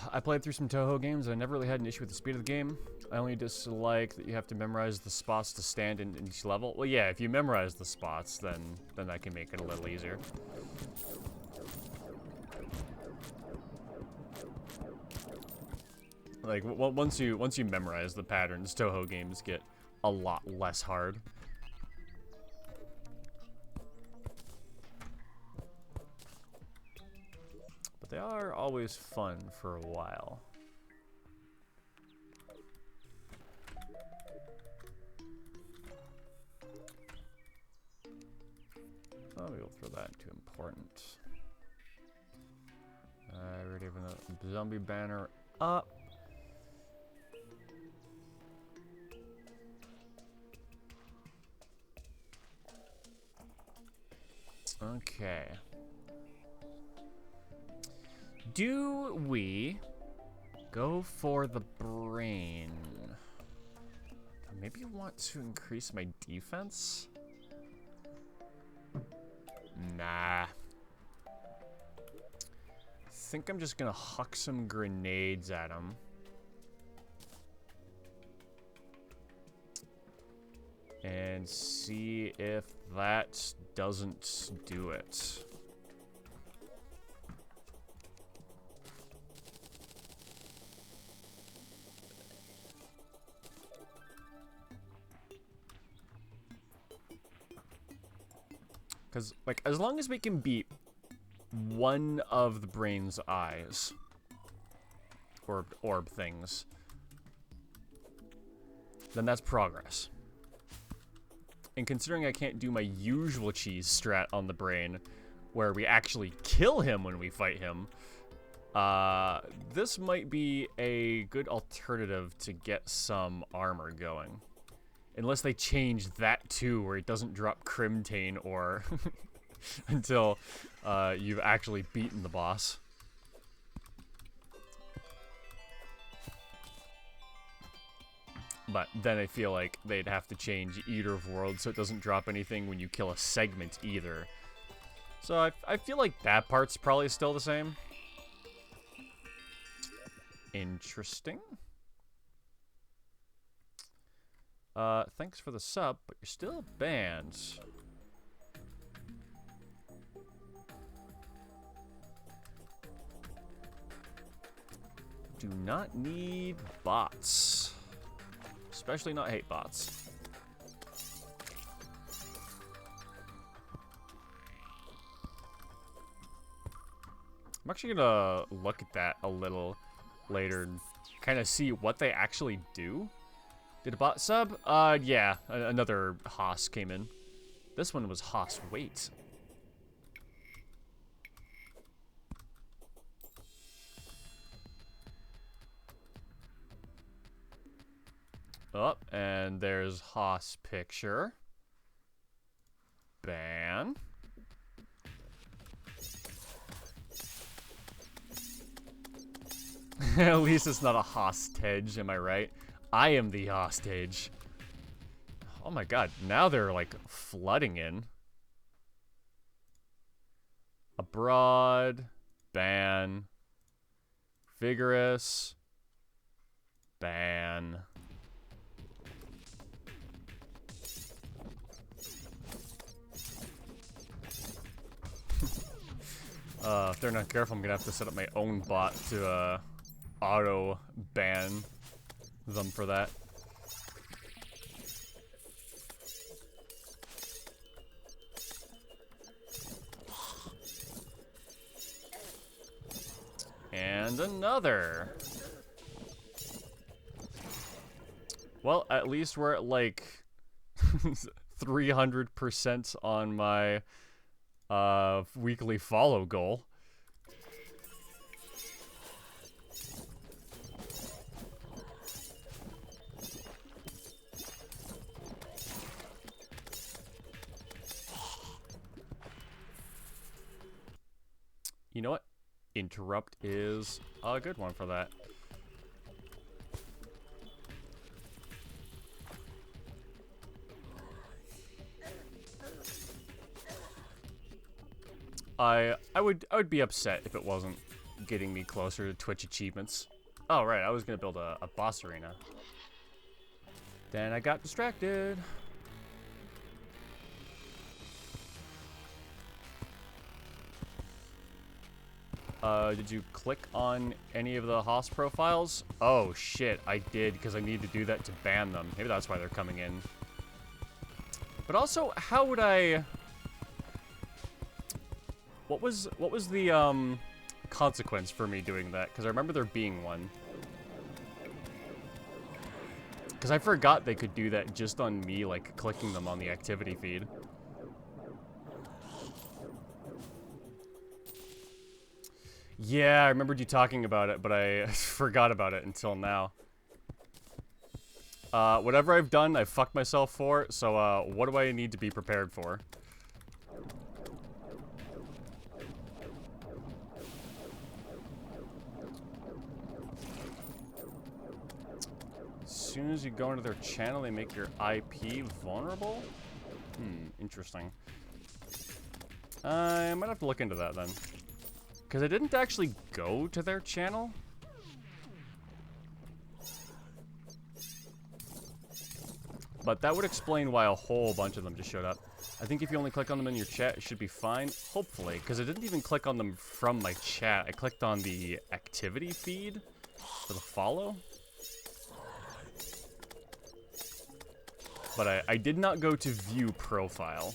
I played through some Toho games and I never really had an issue with the speed of the game. I only dislike that you have to memorize the spots to stand in each level. Well, yeah, if you memorize the spots, then that can make it a little easier. Like once you memorize the patterns, Toho games get a lot less hard. But they are always fun for a while. Oh, we'll throw that into important. I already have a zombie banner up. Okay. Do we go for the brain? Maybe I want to increase my defense? Nah. I think I'm just gonna huck some grenades at him. And see if that doesn't do it. Because, like, as long as we can beat one of the brain's eyes, orb things, then that's progress. And considering I can't do my usual cheese strat on the brain, where we actually kill him when we fight him, this might be a good alternative to get some armor going. Unless they change that too, where it doesn't drop Crimtane or until you've actually beaten the boss. But then I feel like they'd have to change Eater of Worlds so it doesn't drop anything when you kill a segment either. So I feel like that part's probably still the same. Interesting. Thanks for the sub, but you're still banned. Do not need bots. Especially not hate bots. I'm actually gonna look at that a little later and kind of see what they actually do. Did a bot sub? Yeah, another Haas came in. This one was Haas Wait. Oh, and there's Haas Picture. Ban. At least it's not a hostage, am I right? I am the hostage. Oh my god, now they're like flooding in. Abroad. Ban. Vigorous. Ban. If they're not careful, I'm gonna have to set up my own bot to, auto ban them for that. And another. Well, at least we're at like 300% on my weekly follow goal. You know what? Interrupt is a good one for that. I would be upset if it wasn't getting me closer to Twitch achievements. Oh right, I was gonna build a boss arena. Then I got distracted. Did you click on any of the host profiles? Oh shit, I did, because I need to do that to ban them. Maybe that's why they're coming in. But also, how would I... What was the, consequence for me doing that? Because I remember there being one. Because I forgot they could do that just on me, like, clicking them on the activity feed. Yeah, I remembered you talking about it, but I forgot about it until now. Whatever I've done, I've fucked myself for, so, what do I need to be prepared for? As soon as you go into their channel, they make your IP vulnerable? Interesting. I might have to look into that then. Because I didn't actually go to their channel. But that would explain why a whole bunch of them just showed up. I think if you only click on them in your chat, it should be fine. Hopefully. Because I didn't even click on them from my chat. I clicked on the activity feed for the follow. But I did not go to view profile.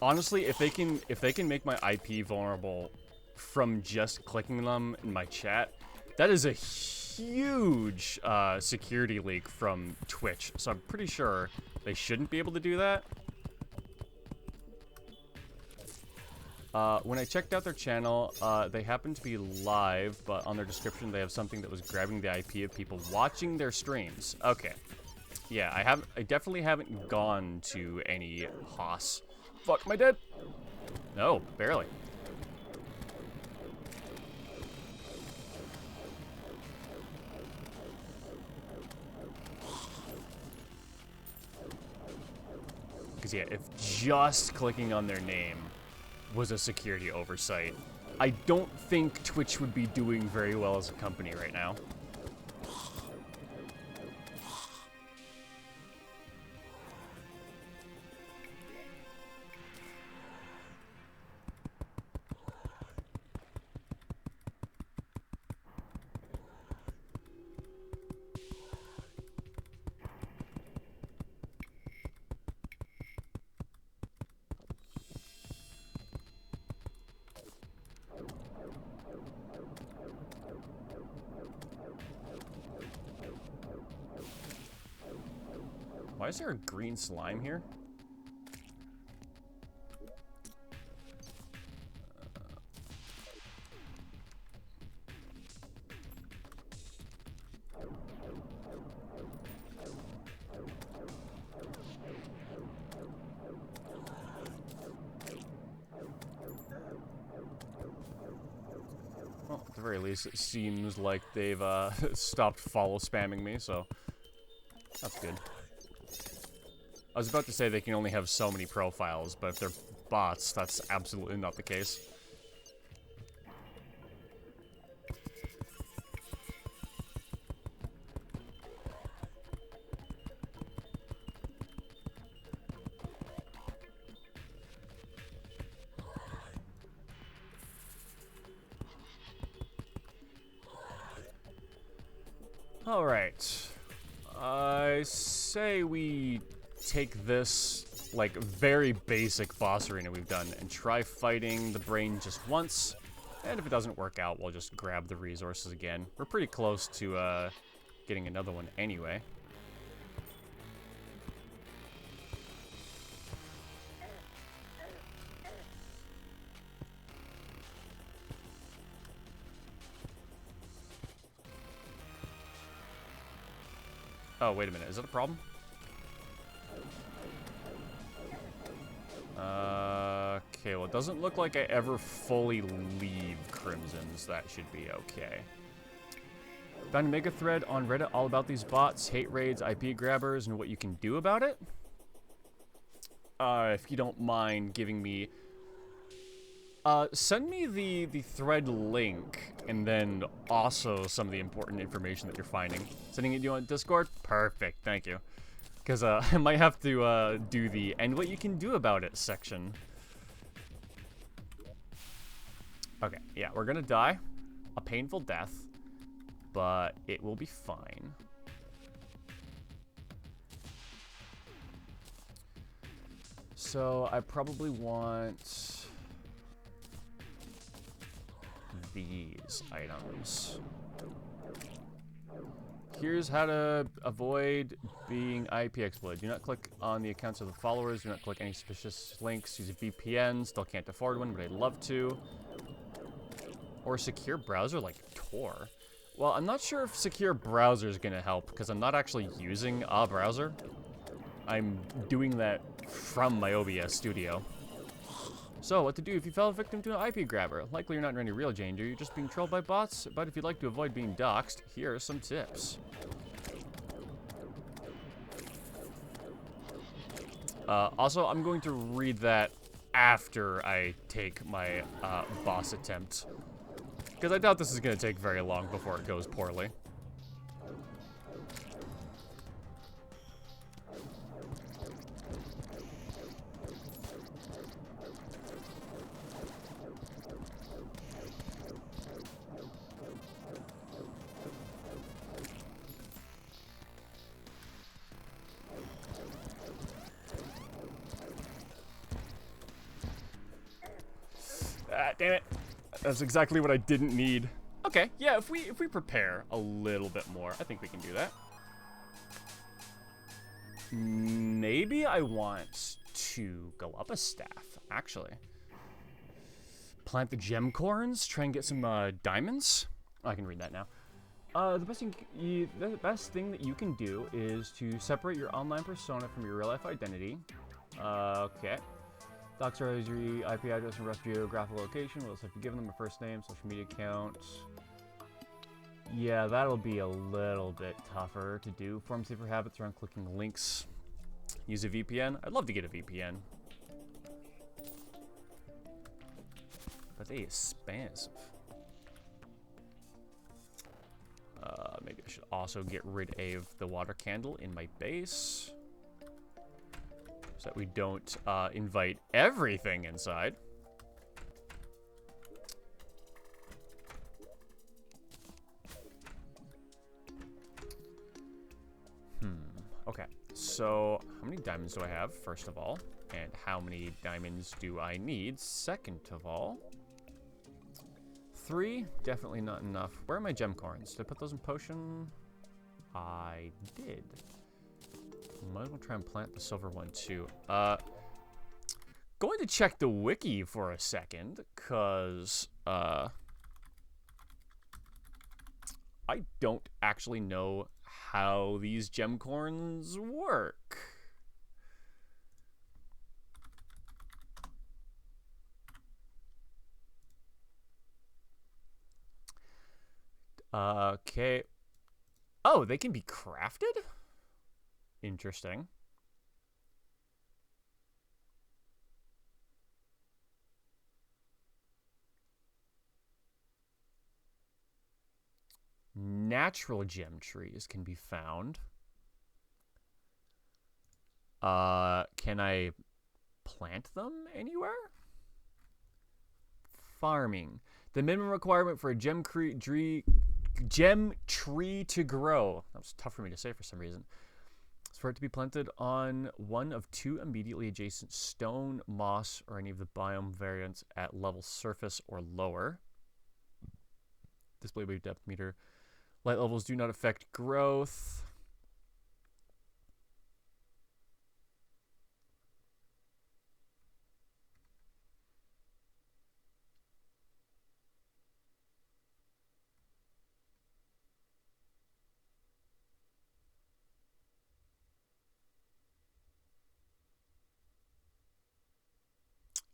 Honestly, if they can make my IP vulnerable from just clicking them in my chat, that is a huge security leak from Twitch. So I'm pretty sure they shouldn't be able to do that. When I checked out their channel, they happened to be live, but on their description they have something that was grabbing the IP of people watching their streams. Okay. Yeah, I definitely haven't gone to any HOS. Fuck, am I dead? No, barely. Because yeah, if just clicking on their name was a security oversight, I don't think Twitch would be doing very well as a company right now. Why is there a green slime here? Well, at the very least, it seems like they've stopped follow spamming me, so that's good. I was about to say they can only have so many profiles, but if they're bots, that's absolutely not the case. Alright. I say we take this, like, very basic boss arena we've done and try fighting the brain just once. And if it doesn't work out, we'll just grab the resources again. We're pretty close to, getting another one anyway. Oh, wait a minute. Is that a problem? Okay, well, it doesn't look like I ever fully leave Crimson's. That should be okay. Found a mega thread on Reddit all about these bots, hate raids, IP grabbers, and what you can do about it. If you don't mind giving me... send me the thread link, and then also some of the important information that you're finding. Sending it to you on Discord? Perfect, thank you. Because I might have to do the and what you can do about it section. Okay, yeah, we're gonna die. A painful death. But it will be fine. So I probably want these items. Here's how to avoid being IP exploited. Do not click on the accounts of the followers. Do not click any suspicious links. Use a VPN. Still can't afford one, but I'd love to. Or a secure browser like Tor. Well, I'm not sure if secure browser is going to help because I'm not actually using a browser. I'm doing that from my OBS studio. So, what to do if you fell victim to an IP grabber? Likely you're not in any real danger, you're just being trolled by bots. But if you'd like to avoid being doxxed, here are some tips. Also, I'm going to read that after I take my boss attempt. Because I doubt this is going to take very long before it goes poorly. Damn it. That's exactly what I didn't need. Okay, yeah, if we prepare a little bit more, I think we can do that. Maybe I want to go up a staff, actually. Plant the gem corns, try and get some diamonds. Oh, I can read that now. The best thing that you can do is to separate your online persona from your real life identity. Okay. Docs are your IP address and rough geographical location. What else have you given them? A first name, social media account. Yeah, that'll be a little bit tougher to do. Form safer habits around clicking links. Use a VPN. I'd love to get a VPN. But they expensive. Maybe I should also get rid of the water candle in my base. So that we don't invite everything inside. Okay. So, how many diamonds do I have, first of all? And how many diamonds do I need, second of all? 3? Definitely not enough. Where are my gem corns? Did I put those in potion? I did. Might as well try and plant the silver one too. Going to check the wiki for a second, cause I don't actually know how these gem corns work. Okay. Oh, they can be crafted? Interesting. Natural gem trees can be found. Can I plant them anywhere? Farming. The minimum requirement for a gem tree gem tree to grow. That was tough for me to say for some reason. It's for it to be planted on one of 2 immediately adjacent stone, moss, or any of the biome variants at level surface or lower. Display wave depth meter. Light levels do not affect growth.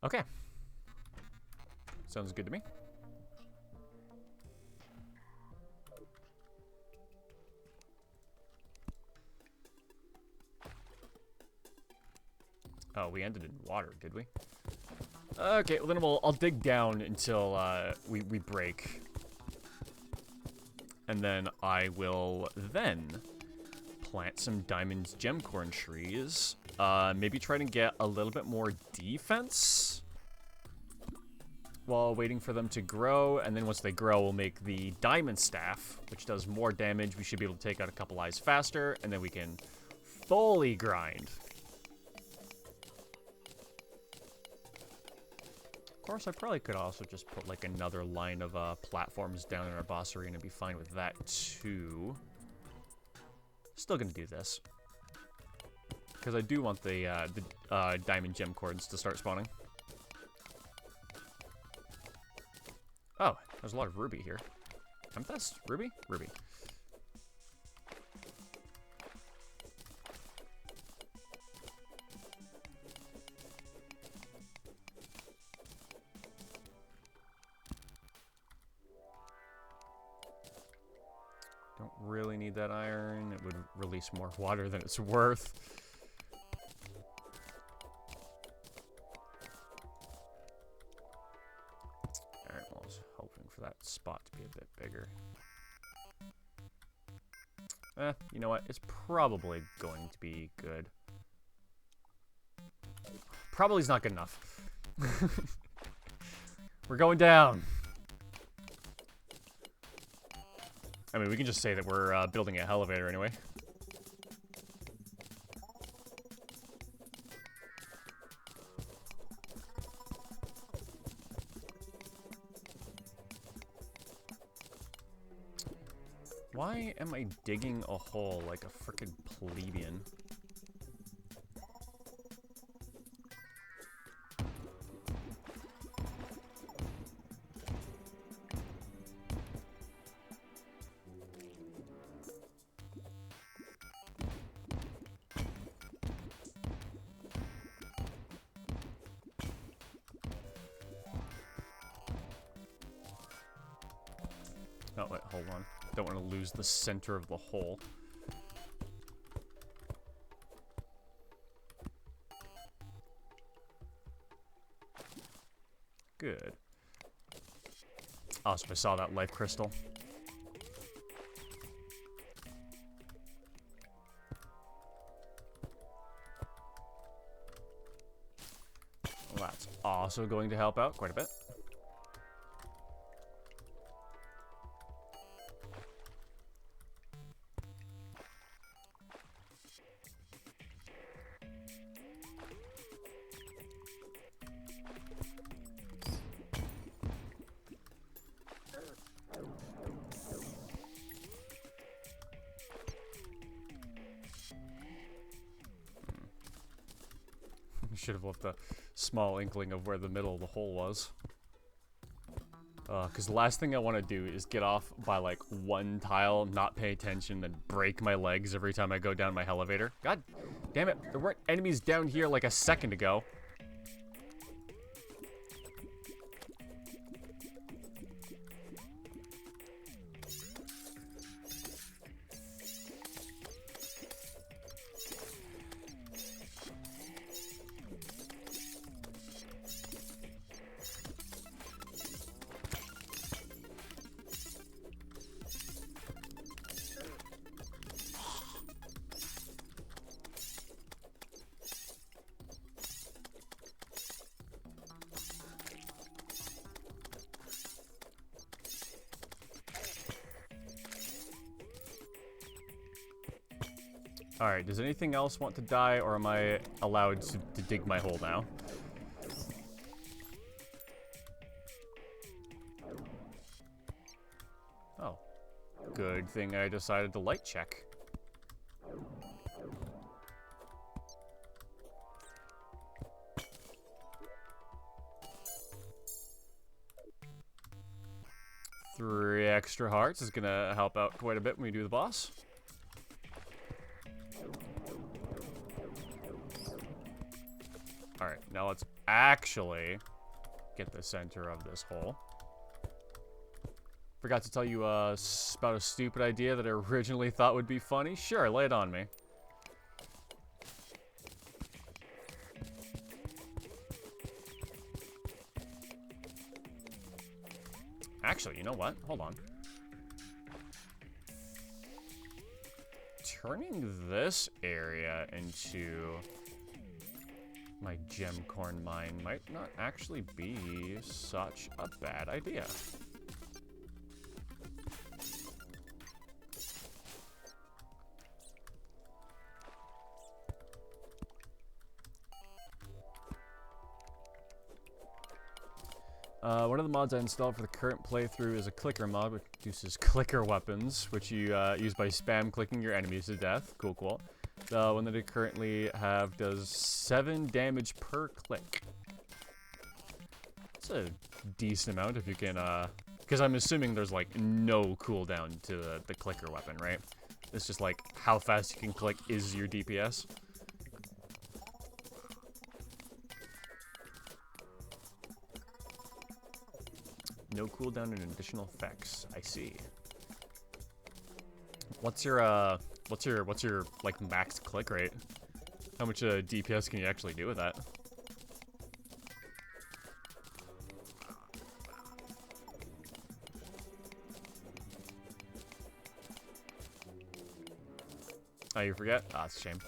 Okay. Sounds good to me. Oh, we ended in water, did we? Okay, well then I'll dig down until we break. And then I will then plant some diamond gemcorn trees. Maybe try to get a little bit more defense while waiting for them to grow. And then once they grow, we'll make the diamond staff, which does more damage. We should be able to take out a couple eyes faster, and then we can fully grind. Of course, I probably could also just put like another line of platforms down in our boss arena and be fine with that too. Still gonna do this because I do want the diamond gem cords to start spawning. Oh, there's a lot of ruby here. Amethyst? Ruby? Ruby. Don't really need that iron. It would release more water than it's worth. Alright, well, I was hoping for that spot to be a bit bigger. You know what? It's probably going to be good. Probably is not good enough. We're going down. I mean, we can just say that we're building an elevator anyway. Why am I digging a hole like a frickin' plebeian? Oh, wait, hold on. Don't want to lose the center of the hole. Good. Awesome, I saw that life crystal. Well, that's also going to help out quite a bit. Should have left a small inkling of where the middle of the hole was. Because the last thing I want to do is get off by like one tile, not pay attention, then break my legs every time I go down my elevator. God damn it, there weren't enemies down here like a second ago. Alright, does anything else want to die, or am I allowed to dig my hole now? Oh. Good thing I decided to light check. Three extra hearts is gonna help out quite a bit when we do the boss. Alright, now let's actually get the center of this hole. Forgot to tell you about a stupid idea that I originally thought would be funny. Sure, lay it on me. Actually, you know what? Hold on. Turning this area into my gem corn mine might not actually be such a bad idea. One of the mods I installed for the current playthrough is a clicker mod, which produces clicker weapons, which you use by spam clicking your enemies to death. Cool, cool. The one that I currently have does 7 damage per click. It's a decent amount if you can, because I'm assuming there's like no cooldown to the clicker weapon, right? It's just like how fast you can click is your DPS. No cooldown and additional effects. I see. What's your like max click rate? How much DPS can you actually do with that? Oh, you forget? Ah, it's a shame.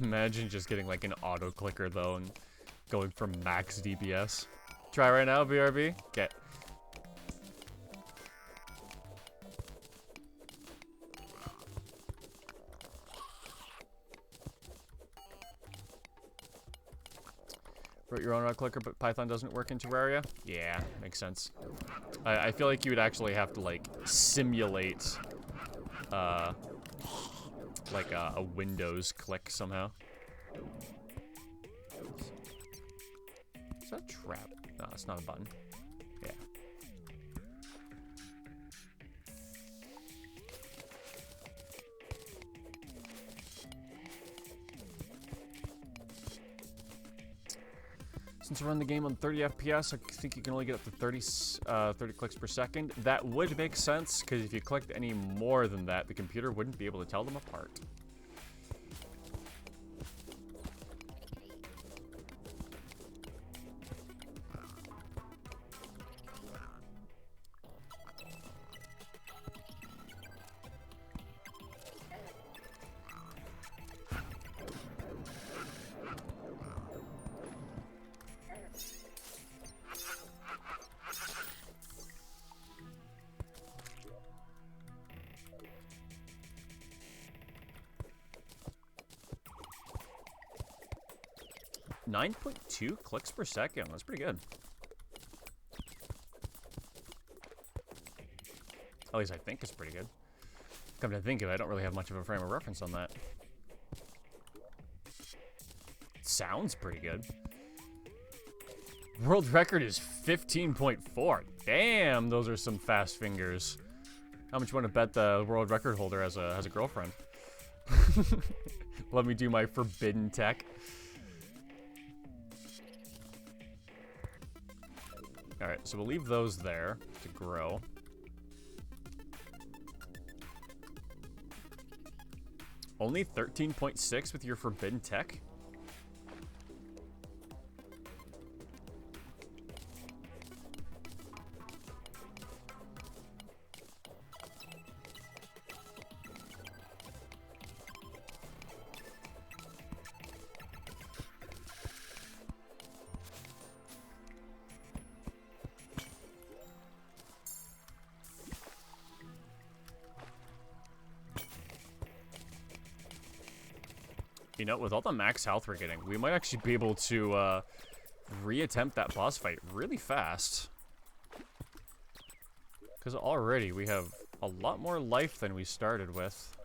Imagine just getting like an auto clicker though and going for max DPS. Try right now, BRB. Okay. Wrote your own auto clicker, but Python doesn't work in Terraria? Yeah, makes sense. I feel like you would actually have to like simulate like a Windows click somehow. Is that a trap? No, it's not a button. Yeah. Since I run the game on 30 FPS, I think you can only get up to 30 clicks per second. That would make sense, because if you clicked any more than that, the computer wouldn't be able to tell them apart. .2 clicks per second. That's pretty good. At least I think it's pretty good. Come to think of it, I don't really have much of a frame of reference on that. It sounds pretty good. World record is 15.4. Damn, those are some fast fingers. How much you want to bet the world record holder has a girlfriend? Let me do my forbidden tech. Alright, so we'll leave those there to grow. Only 13.6 with your forbidden tech? You know, with all the max health we're getting, we might actually be able to reattempt that boss fight really fast. Because already we have a lot more life than we started with.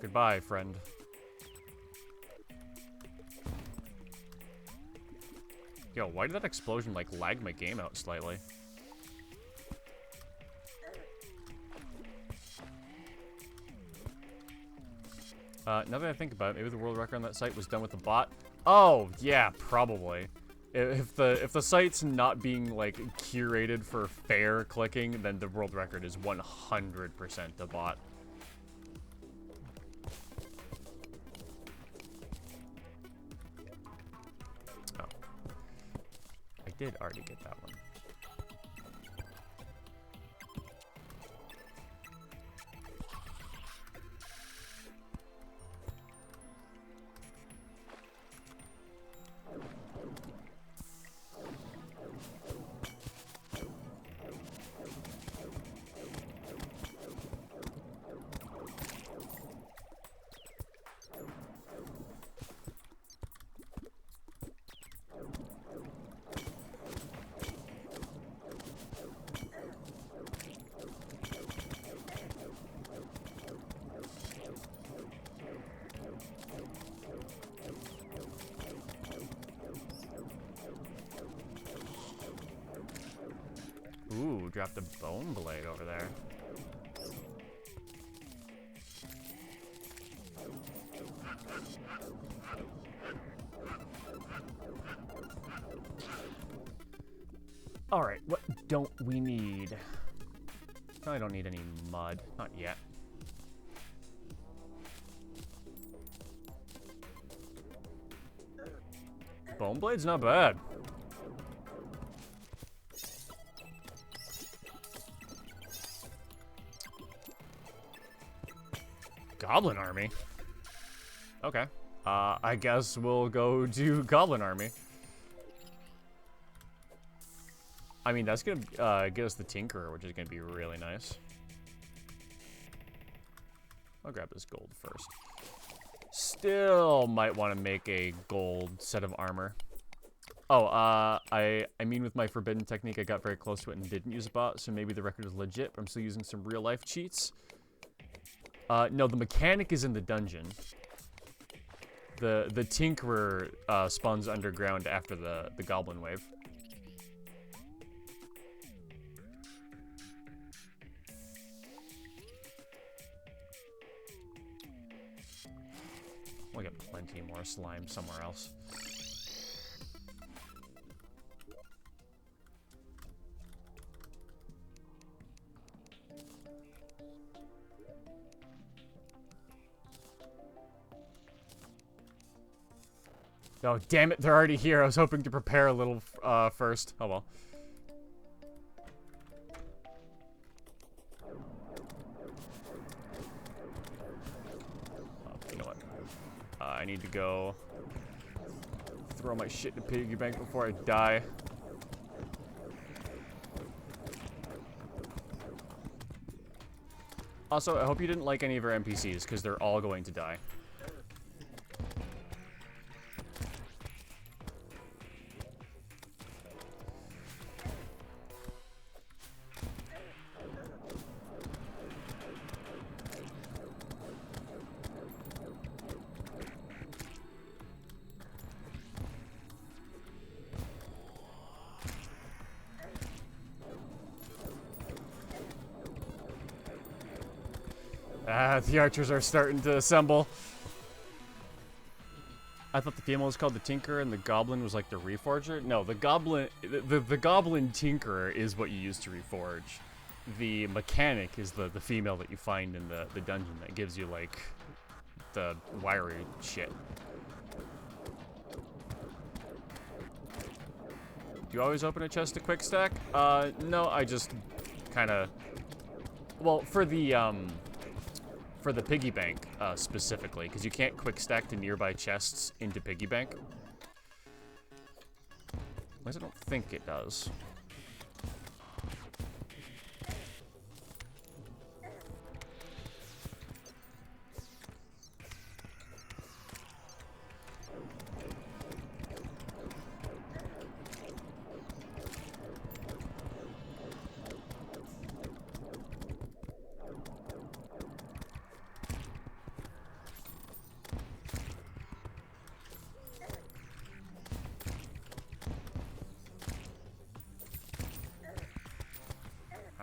Goodbye, friend. Yo, why did that explosion, like, lag my game out slightly? Now that I think about it, maybe the world record on that site was done with a bot. Oh, yeah, probably. If the site's not being, like, curated for fair clicking, then the world record is 100% a bot. Oh. I did already get that one. Ooh, dropped a bone blade over there. Alright, what don't we need? I don't need any mud. Not yet. Bone blade's not bad. Goblin army? Okay. I guess we'll go do Goblin army. I mean, that's gonna get us the Tinkerer, which is gonna be really nice. I'll grab this gold first. Still might want to make a gold set of armor. Oh, I mean with my forbidden technique, I got very close to it and didn't use a bot, so maybe the record is legit, but I'm still using some real-life cheats. No, the mechanic is in the dungeon. The Tinkerer spawns underground after the Goblin wave. We'll get plenty more slime somewhere else. Oh, damn it, they're already here. I was hoping to prepare a little first. Oh, well. Oh, you know what? I need to go throw my shit in the piggy bank before I die. Also, I hope you didn't like any of our NPCs, because they're all going to die. The archers are starting to assemble. I thought the female was called the Tinkerer and the Goblin was like the Reforger. No, the Goblin, the Goblin Tinkerer is what you use to reforge. The mechanic is the female that you find in the dungeon that gives you like the wiry shit. Do you always open a chest to quick stack? No, I just kind of, well, for the piggy bank, specifically, because you can't quick stack to nearby chests into piggy bank. At least I don't think it does.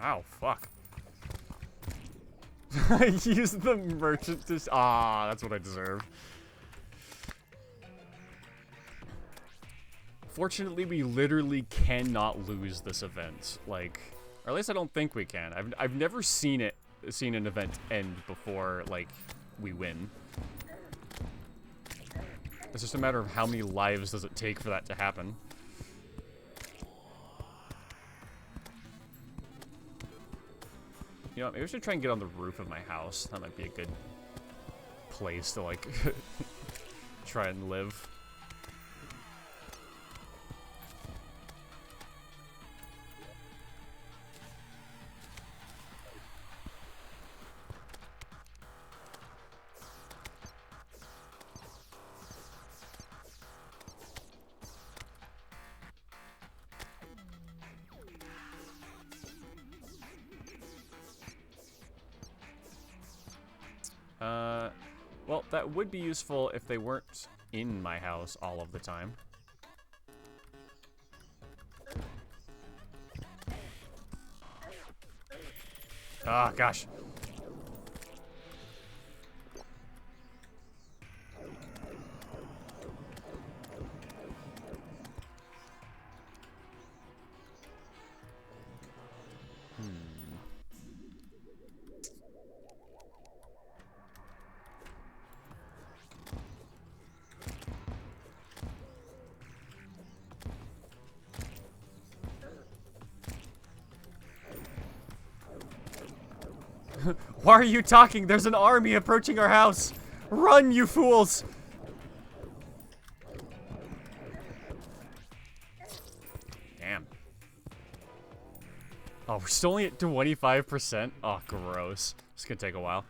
Ow, fuck. Use the merchant to... Ah, that's what I deserve. Fortunately, we literally cannot lose this event. Like, or at least I don't think we can. I've never seen an event end before, like, we win. It's just a matter of how many lives does it take for that to happen. You know, maybe we should try and get on the roof of my house. That might be a good place to, like, try and live. Well, that would be useful if they weren't in my house all of the time. Ah, gosh. Why are you talking? There's an army approaching our house! Run, you fools! Damn. Oh, we're still only at 25%? Oh, gross. It's gonna take a while.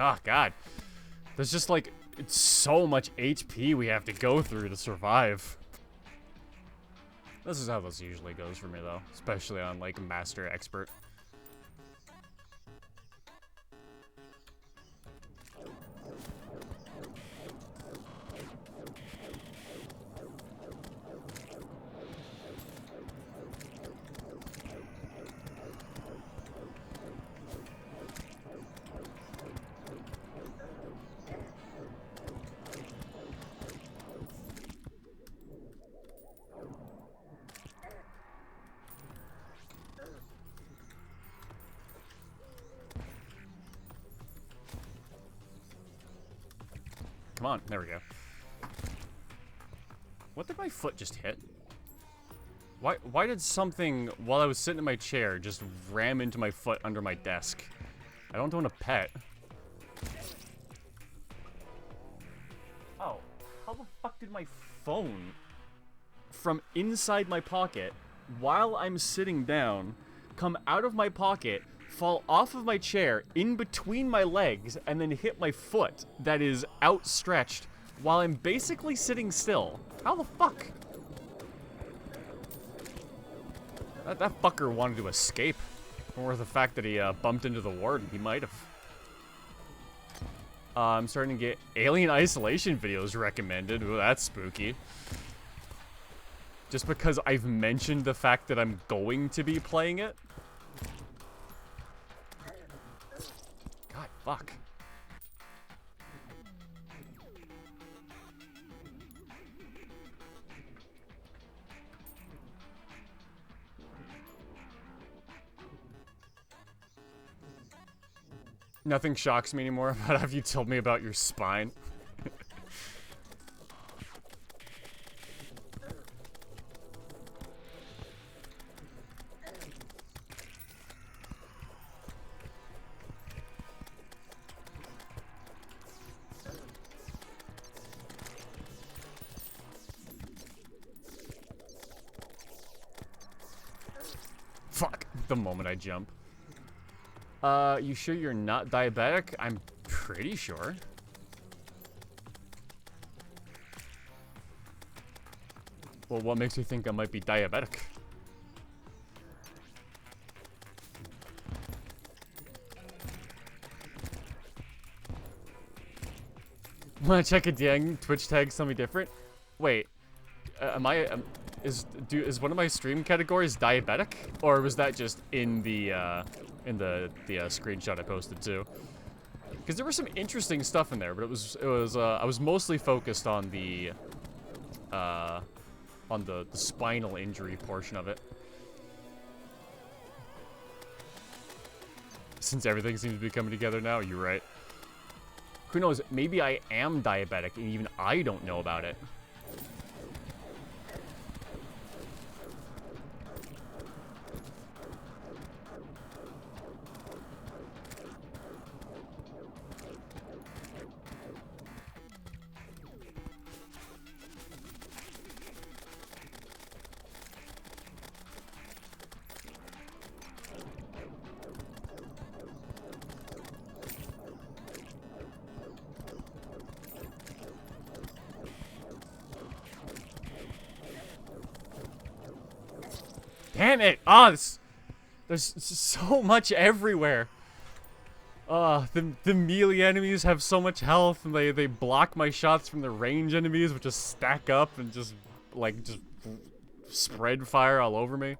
Oh, God. There's just, like, it's so much HP we have to go through to survive. This is how this usually goes for me, though. Especially on, like, Master Expert. Come on, there we go. What did my foot just hit? Why did something, while I was sitting in my chair, just ram into my foot under my desk? I don't own a pet. Oh, how the fuck did my phone, from inside my pocket, while I'm sitting down, come out of my pocket, fall off of my chair, in between my legs, and then hit my foot that is outstretched while I'm basically sitting still? How the fuck? That fucker wanted to escape. Or the fact that he bumped into the warden. He might have. I'm starting to get Alien Isolation videos recommended. Ooh, that's spooky. Just because I've mentioned the fact that I'm going to be playing it. God, fuck. Nothing shocks me anymore about have you told me about your spine. the moment I jump. You sure you're not diabetic? I'm pretty sure. Well, what makes you think I might be diabetic? Wanna check a dang Twitch tag something different? Wait, is one of my stream categories diabetic, or was that just in the screenshot I posted too? Because there was some interesting stuff in there, but I was mostly focused on the spinal injury portion of it. Since everything seems to be coming together now, you're right. Who knows, maybe I am diabetic and even I don't know about it. Damn it! There's so much everywhere. The melee enemies have so much health, and they block my shots from the range enemies, which just stack up and just spread fire all over me.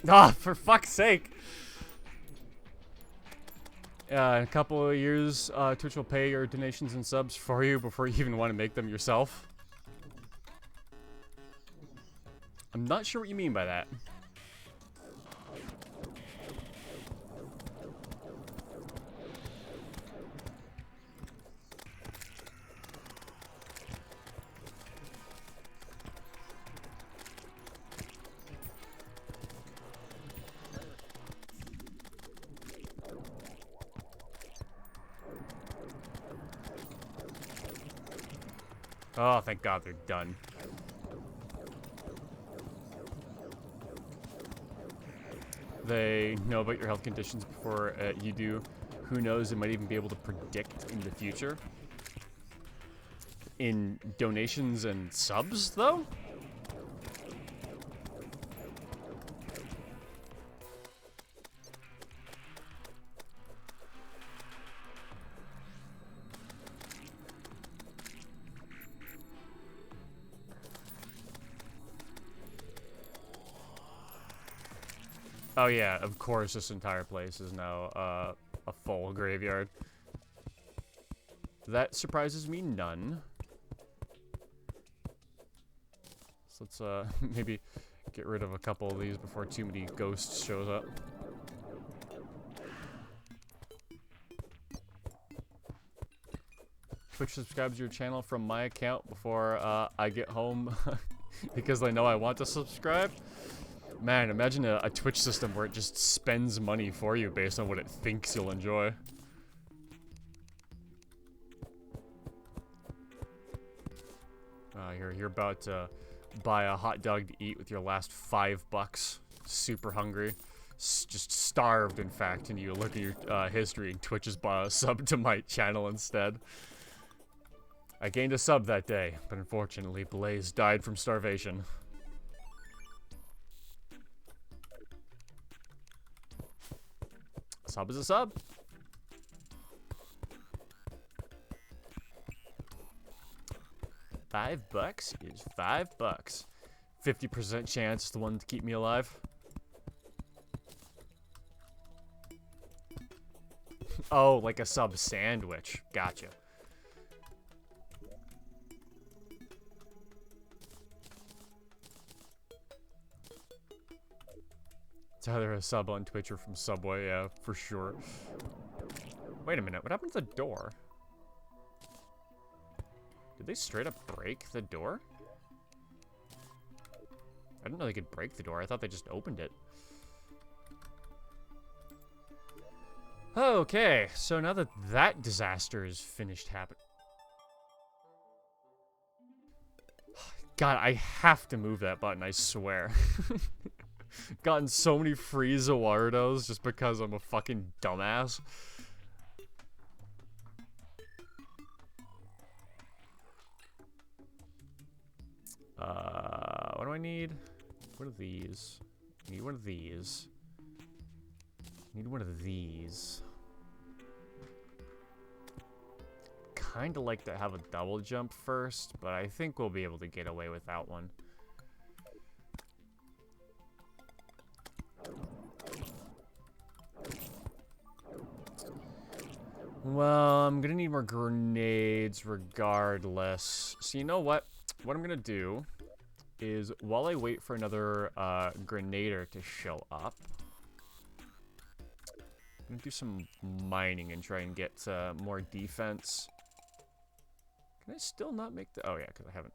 Ow. For fuck's sake. In a couple of years, Twitch will pay your donations and subs for you before you even want to make them yourself. I'm not sure what you mean by that. Oh, thank God they're done. They know about your health conditions before you do. Who knows, it might even be able to predict in the future. In donations and subs, though? Oh yeah, of course this entire place is now a full graveyard. That surprises me none. So let's maybe get rid of a couple of these before too many ghosts shows up. Twitch subscribes to your channel from my account before I get home because they know I want to subscribe. Man, imagine a Twitch system where it just spends money for you based on what it thinks you'll enjoy. You're about to buy a hot dog to eat with your last $5. Super hungry. just starved, in fact, and you look at your history and Twitch is sub to my channel instead. I gained a sub that day, but unfortunately Blaze died from starvation. Sub is a sub. $5 is $5. 50% chance the one to keep me alive. Oh, like a sub sandwich. Gotcha. It's either a sub on Twitch or from Subway, yeah, for sure. Wait a minute, what happened to the door? Did they straight up break the door? I didn't know they could break the door. I thought they just opened it. Okay, so now that that disaster is finished happening. God, I have to move that button, I swear. Gotten so many free Zawardos just because I'm a fucking dumbass. What do I need? What are these? I need one of these. I need one of these. Kinda like to have a double jump first, but I think we'll be able to get away without one. Well, I'm gonna need more grenades regardless. So you know what? What I'm gonna do is, while I wait for another grenader to show up, I'm gonna do some mining and try and get more defense. Can I still not make the... Oh yeah, because I haven't.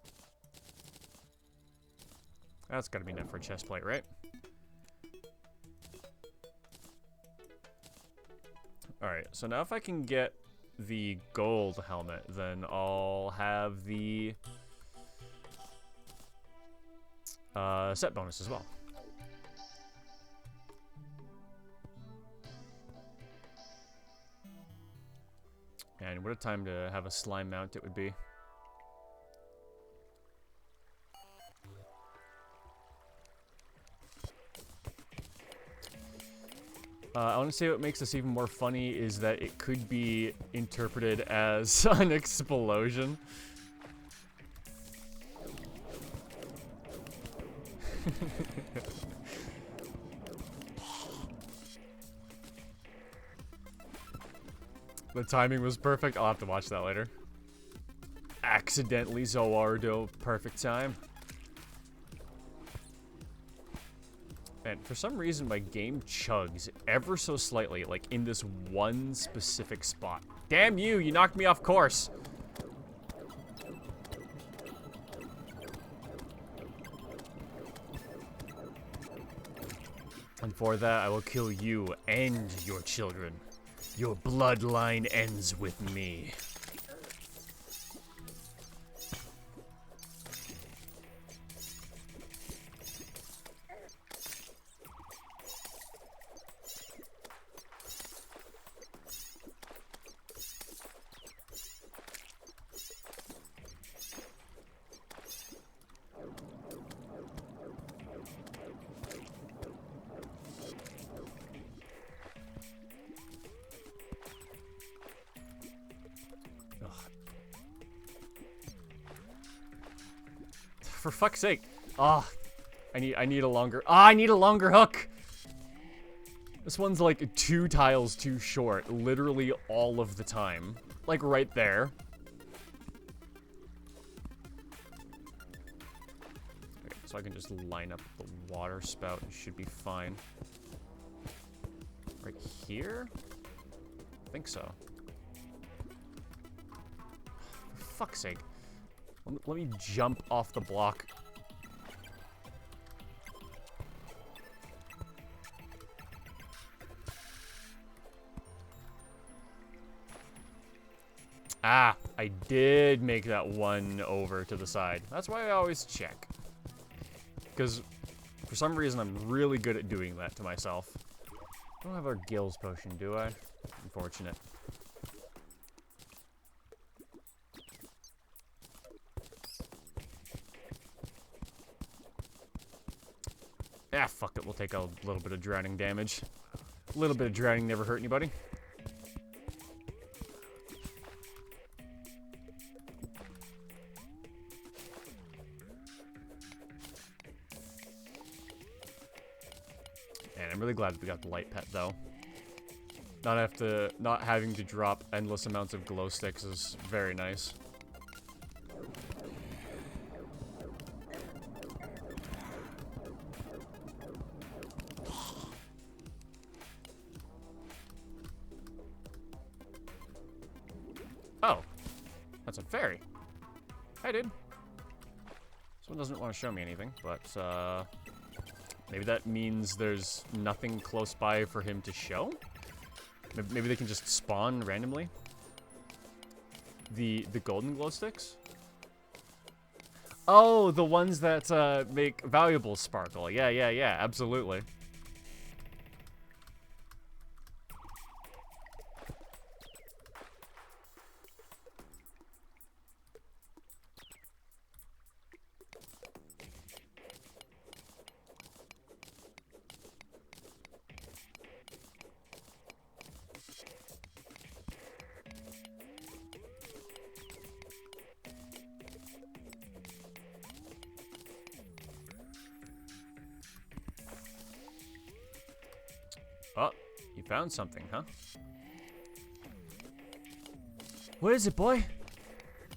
That's gotta be enough for a chest plate, right? Alright, so now if I can get the gold helmet, then I'll have the set bonus as well. And what a time to have a slime mount it would be. I want to say what makes this even more funny is that it could be interpreted as an explosion. The timing was perfect. I'll have to watch that later. Accidentally Zoardo, perfect time. And for some reason, my game chugs ever so slightly, like in this one specific spot. Damn you, you knocked me off course. And for that, I will kill you and your children. Your bloodline ends with me. For fuck's sake. Ah, I need a longer... I need a longer hook! This one's like 2 tiles too short, literally all of the time. Like right there. Okay, so I can just line up the water spout and should be fine. Right here? I think so. For fuck's sake. Let me jump off the block. Ah, I did make that one over to the side. That's why I always check. Because for some reason I'm really good at doing that to myself. I don't have our gills potion, do I? Unfortunate. Ah, fuck it. We'll take a little bit of drowning damage. A little bit of drowning never hurt anybody. And I'm really glad that we got the light pet, though. Not having to drop endless amounts of glow sticks is very nice. Oh, that's a fairy. Hi, dude. Someone doesn't want to show me anything, but maybe that means there's nothing close by for him to show. Maybe they can just spawn randomly. The golden glow sticks. Oh, the ones that make valuables sparkle. Yeah, absolutely. Oh, you found something, huh? What is it, boy?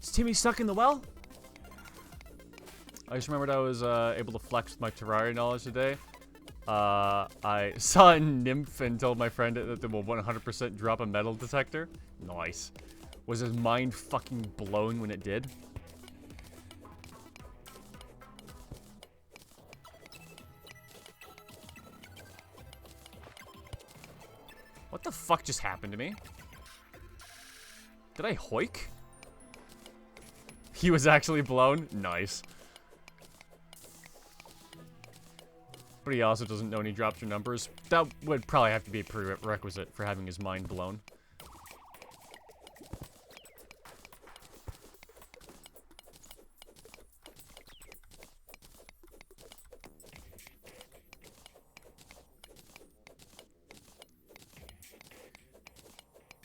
Is Timmy stuck in the well? I just remembered I was able to flex my Terraria knowledge today. I saw a nymph and told my friend that they will 100% drop a metal detector. Nice. Was his mind fucking blown when it did? What the fuck just happened to me? Did I hoik? He was actually blown? Nice. But he also doesn't know when he drops your numbers. That would probably have to be a prerequisite for having his mind blown.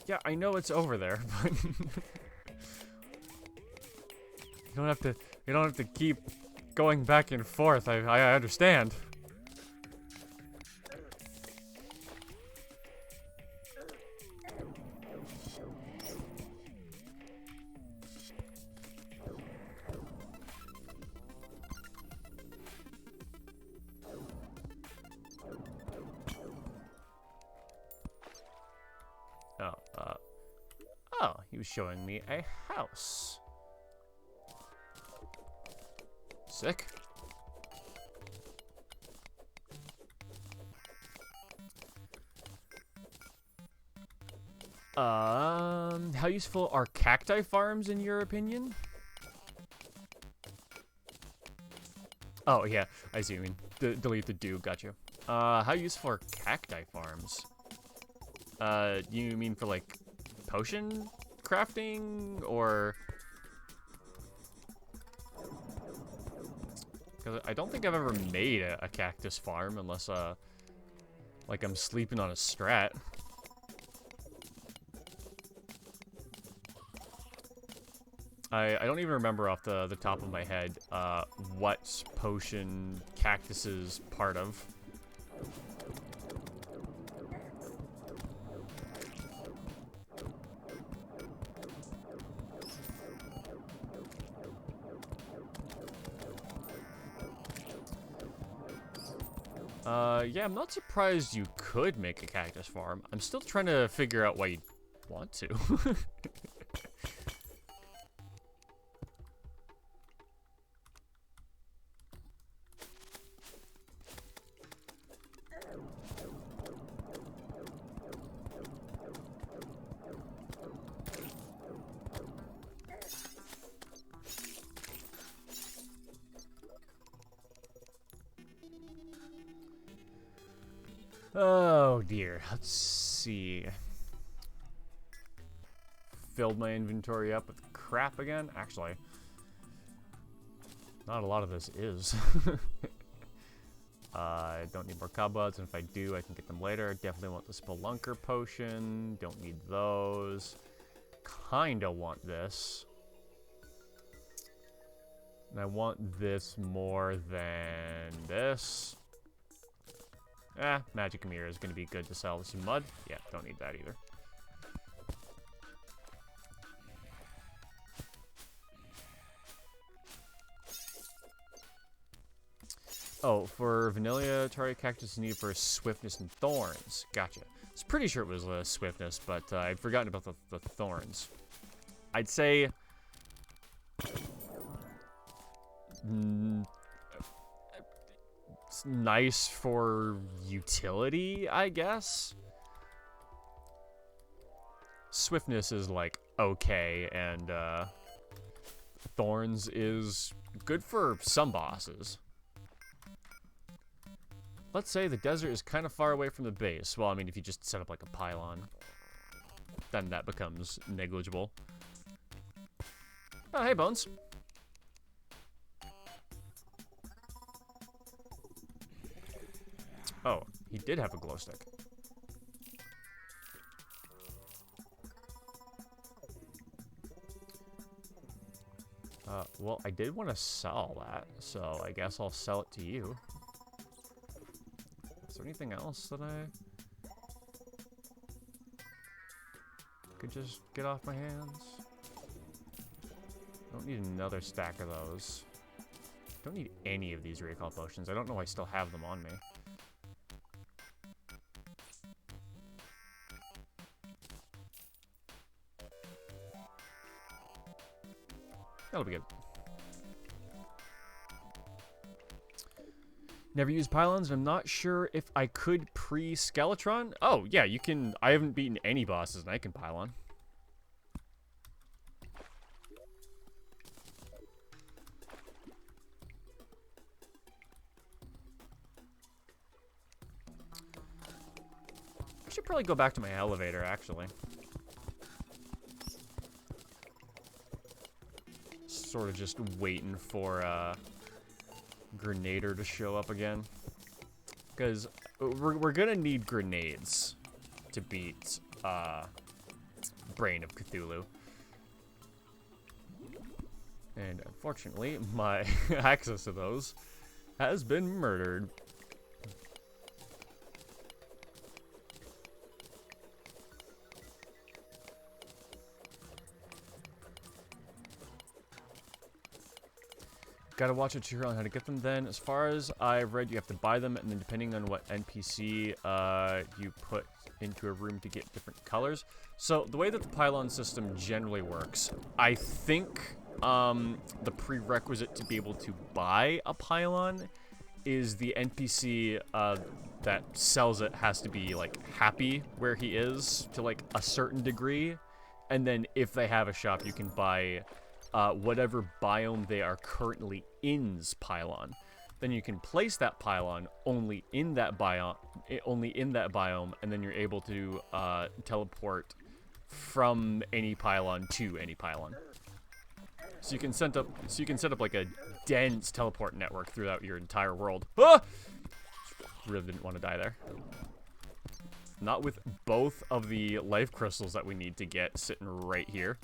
Yeah, I know it's over there, but you don't have to keep going back and forth. I understand. Oh, he was showing me a house. Sick. How useful are cacti farms in your opinion? Oh, yeah, I see what you mean. Delete the do, gotcha. How useful are cacti farms? You mean for, like, potion crafting, or... Because I don't think I've ever made a cactus farm, unless, like I'm sleeping on a strat. I don't even remember off the top of my head, what potion cactus is part of. Yeah, I'm not surprised you could make a cactus farm. I'm still trying to figure out why you'd want to. Oh dear. Let's see. Filled my inventory up with crap again. Actually, not a lot of this is. I don't need more cobwebs, and if I do, I can get them later. Definitely want the Spelunker potion. Don't need those. Kinda want this. And I want this more than this. Magic mirror is going to be good to sell. Some mud? Yeah, don't need that either. Oh, for vanilla, Terraria cactus is needed for swiftness and thorns. Gotcha. I was pretty sure it was swiftness, but I'd forgotten about the thorns. I'd say... it's nice for utility, I guess. Swiftness is, like, okay, and thorns is good for some bosses. Let's say the desert is kind of far away from the base. Well, I mean, if you just set up like a pylon, then that becomes negligible. Oh, hey, Bones. Oh, he did have a glow stick. Well, I did want to sell that, so I guess I'll sell it to you. Is there anything else that I could just get off my hands? Don't need another stack of those. Don't need any of these recall potions. I don't know I still have them on me. That'll be good. Never used pylons, and I'm not sure if I could pre-Skeletron. Oh, yeah, you can... I haven't beaten any bosses, and I can pylon. I should probably go back to my elevator, actually. Sort of just waiting for, Grenader to show up again, because we're gonna need grenades to beat Brain of Cthulhu, and unfortunately my access to those has been murdered. Gotta watch a tutorial on how to get them then. As far as I've read, you have to buy them, and then depending on what NPC you put into a room to get different colors. So the way that the pylon system generally works, I think the prerequisite to be able to buy a pylon is the NPC that sells it has to be like happy where he is to like a certain degree. And then if they have a shop, you can buy whatever biome they are currently in's pylon. Then you can place that pylon only in that biome, and then you're able to teleport from any pylon to any pylon. So you can set up like a dense teleport network throughout your entire world. Ah! Really didn't want to die there. Not with both of the life crystals that we need to get sitting right here.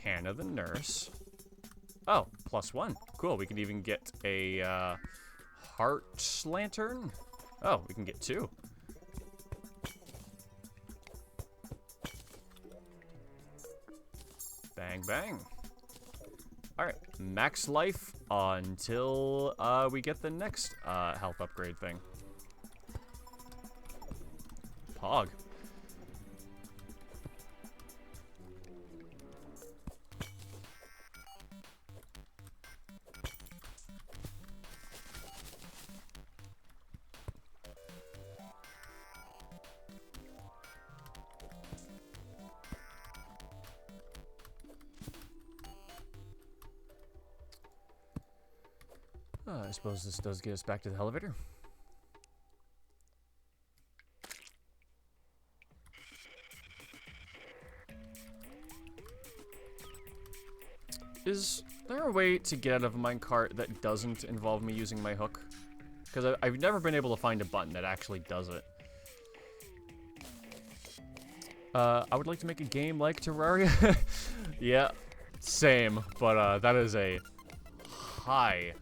Hannah the nurse. Oh, +1. Cool. We can even get a heart lantern. Oh, we can get 2. Bang, bang. Alright, max life until we get the next health upgrade thing. Pog. I suppose this does get us back to the elevator. Is there a way to get out of a minecart that doesn't involve me using my hook? Because I've never been able to find a button that actually does it. I would like to make a game like Terraria. Yeah, same. But that is a high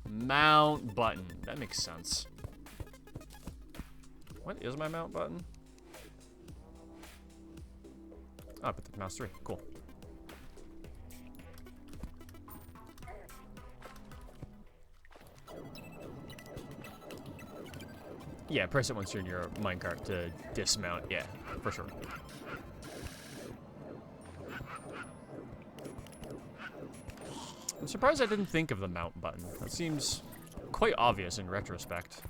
mount button. That makes sense. What is my mount button? Oh, I put the mouse 3. Cool. Yeah, press it once you're in your minecart to dismount. Yeah, for sure. I'm surprised I didn't think of the mount button. That seems quite obvious in retrospect.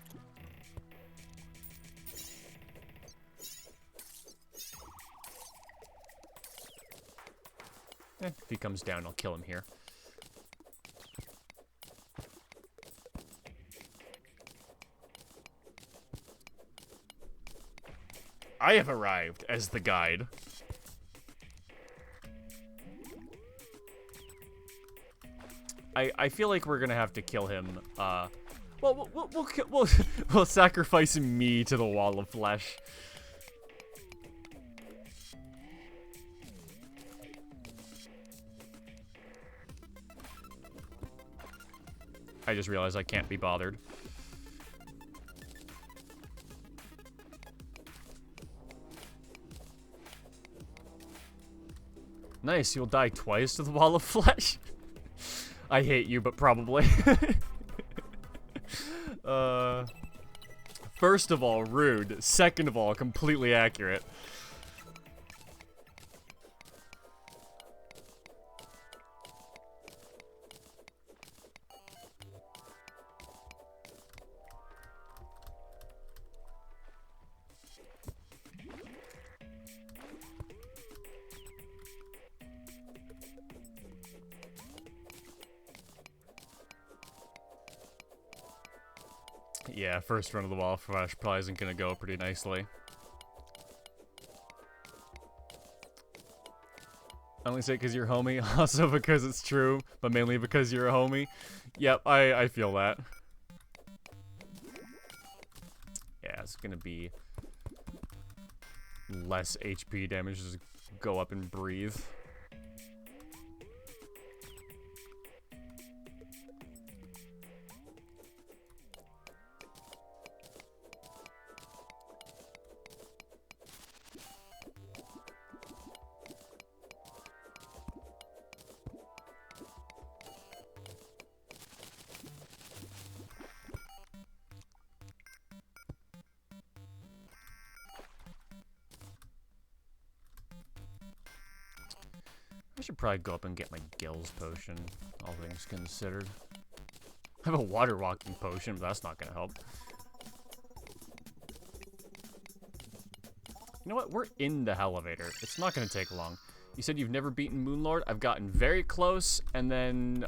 If he comes down, I'll kill him here. I have arrived as the guide. I feel like we're gonna have to kill him. Well, we'll sacrifice me to the wall of flesh. I just realized I can't be bothered. Nice, you'll die twice to the wall of flesh. I hate you, but probably. First of all, rude. Second of all, completely accurate. Yeah, first run of the wall flash probably isn't gonna go pretty nicely. I only say it because you're a homie, also because it's true, but mainly because you're a homie. Yep, I feel that. Yeah, it's gonna be less HP damage, just go up and breathe. I should probably go up and get my gills potion, all things considered. I have a water walking potion, but that's not gonna help. You know what? We're in the elevator. It's not gonna take long. You said you've never beaten Moonlord. I've gotten very close, and then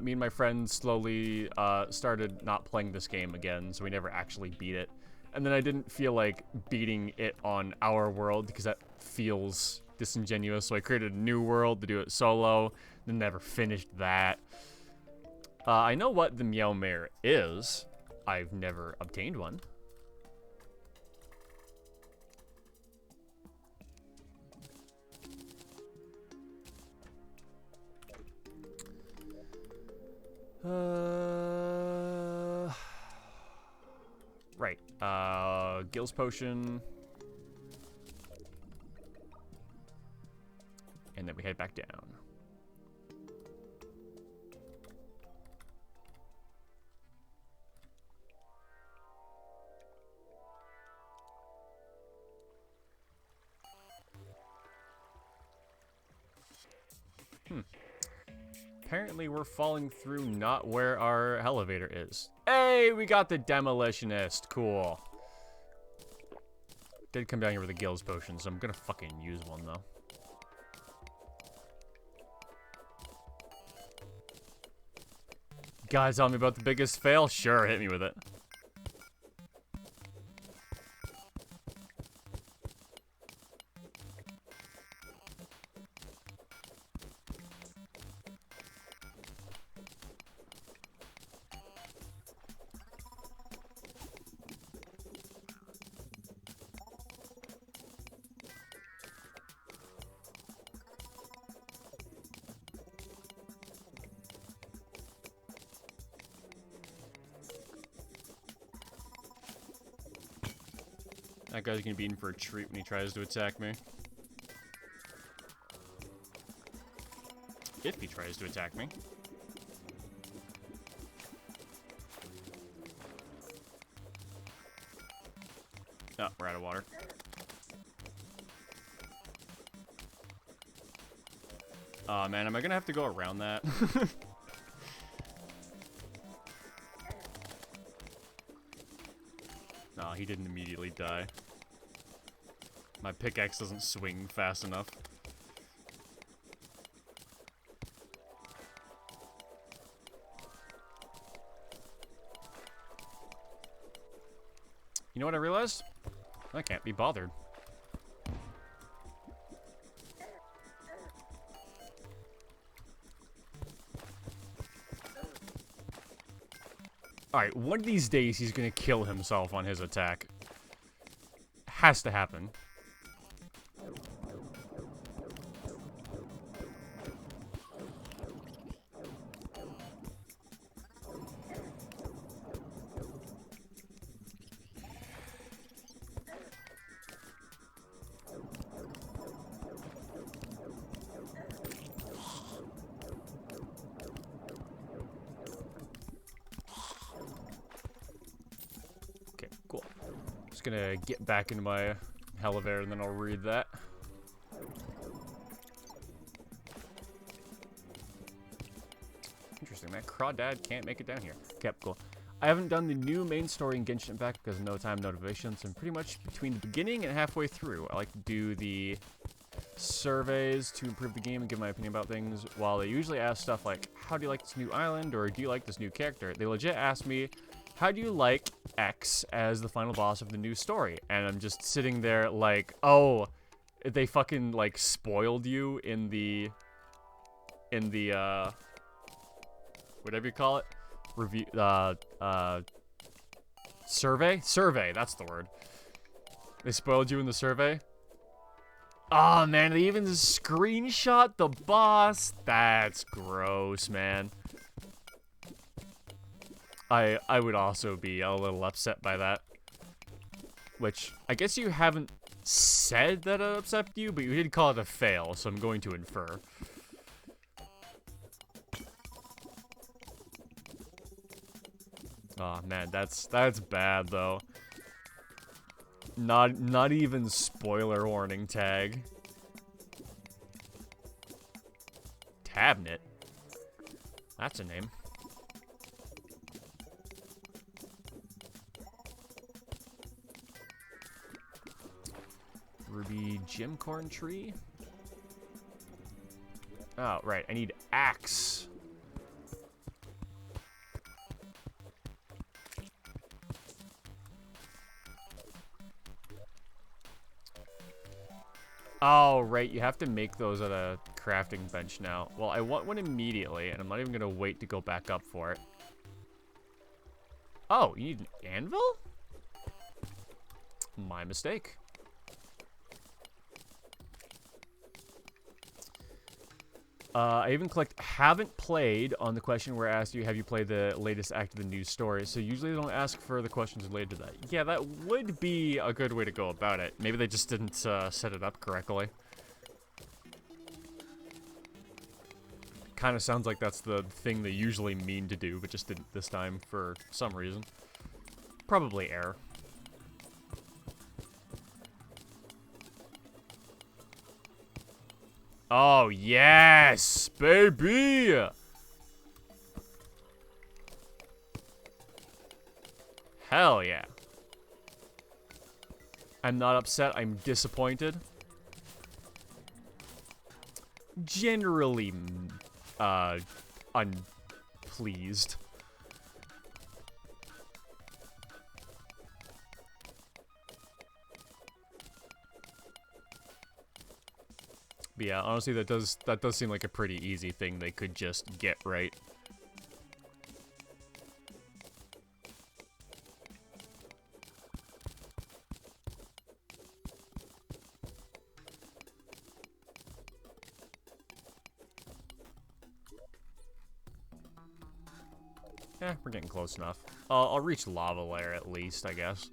me and my friend slowly started not playing this game again, so we never actually beat it. And then I didn't feel like beating it on our world, because that feels disingenuous, so I created a new world to do it solo, then never finished that. I know what the Meow Mare is. I've never obtained one. Right. Gills potion. And then we head back down. Apparently we're falling through not where our elevator is. Hey, we got the demolitionist. Cool. Did come down here with a gills potion, so I'm gonna fucking use one though. Guys, tell me about the biggest fail? Sure, hit me with it. That guy's gonna be in for a treat when he tries to attack me. If he tries to attack me. Oh, we're out of water. Oh man, am I gonna have to go around that? No, he didn't immediately die. My pickaxe doesn't swing fast enough. You know what I realized? I can't be bothered. Alright, one of these days he's gonna kill himself on his attack. Has to happen. Okay, cool. Just gonna get back into my hell of air and then I'll read that. Interesting, that crawdad can't make it down here. Okay, cool. I haven't done the new main story in Genshin Impact because of no time notifications. I'm pretty much between the beginning and halfway through. I like to do the surveys to improve the game and give my opinion about things, while they usually ask stuff like, how do you like this new island, or do you like this new character? They legit ask me, how do you like X as the final boss of the new story? And I'm just sitting there like, oh, they fucking like spoiled you in the whatever you call it, review, survey, that's the word. They spoiled you in the survey. Oh man, they even screenshot the boss. That's gross, man. I would also be a little upset by that. Which, I guess you haven't said that it upset you, but you did call it a fail, so I'm going to infer. Oh man, that's bad though. Not even spoiler warning tag. Tabnet. That's a name. Ruby gemcorn tree. Oh, right. I need axe. Oh, right. You have to make those at a crafting bench now. Well, I want one immediately, and I'm not even going to wait to go back up for it. Oh, you need an anvil? My mistake. I even clicked haven't played on the question where I asked you, have you played the latest act of the news story? So usually they don't ask for the questions related to that. Yeah, that would be a good way to go about it. Maybe they just didn't set it up correctly. Kind of sounds like that's the thing they usually mean to do, but just didn't this time for some reason. Probably error. Oh, yes, baby! Hell yeah. I'm not upset, I'm disappointed. Generally, unpleased. But yeah, honestly, that does seem like a pretty easy thing they could just get right. Yeah, we're getting close enough. I'll reach lava layer at least, I guess.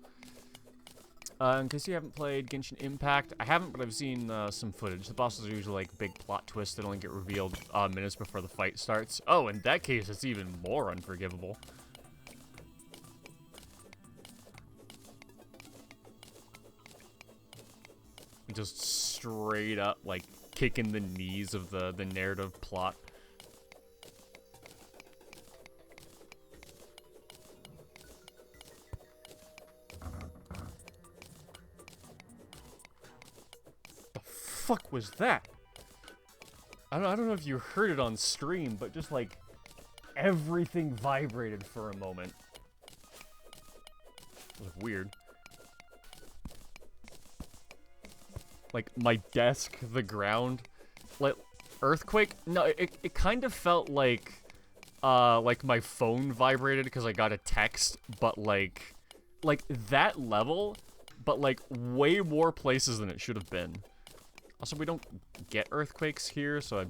In case you haven't played Genshin Impact, I haven't, but I've seen some footage. The bosses are usually like big plot twists that only get revealed minutes before the fight starts. Oh, in that case, it's even more unforgivable. Just straight up, like, kicking the knees of the narrative plot. Fuck was that? I don't know if you heard it on stream, but just like everything vibrated for a moment. It was weird. Like my desk, the ground, like earthquake. No, it kind of felt like my phone vibrated because I got a text, but like that level, but like way more places than it should have been. Also, we don't get earthquakes here, so I'm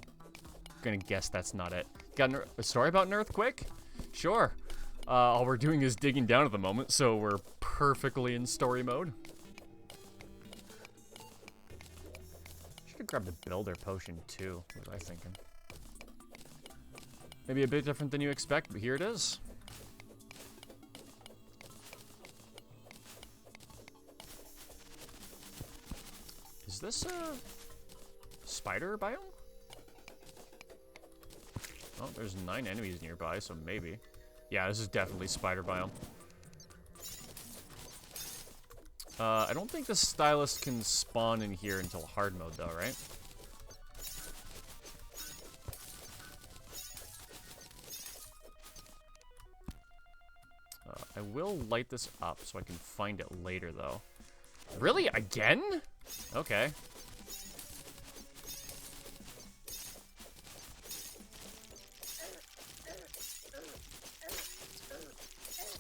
gonna guess that's not it. Got a story about an earthquake? Sure. All we're doing is digging down at the moment, so we're perfectly in story mode. Should have grabbed the builder potion too. What was I thinking? Maybe a bit different than you expect, but here it is. Is this a spider biome? Oh, there's 9 enemies nearby, so maybe. Yeah, this is definitely spider biome. I don't think the stylus can spawn in here until hard mode, though, right? I will light this up so I can find it later, though. Really? Again? Okay.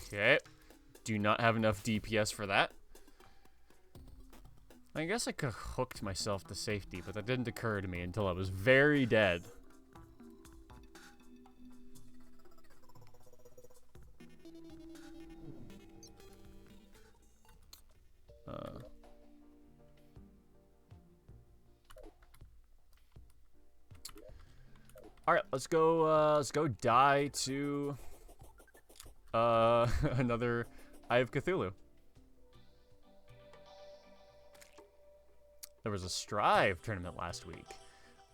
Okay. Do not have enough DPS for that. I guess I could have hooked myself to safety, but that didn't occur to me until I was very dead. Alright, let's go die to another Eye of Cthulhu. There was a Strive tournament last week.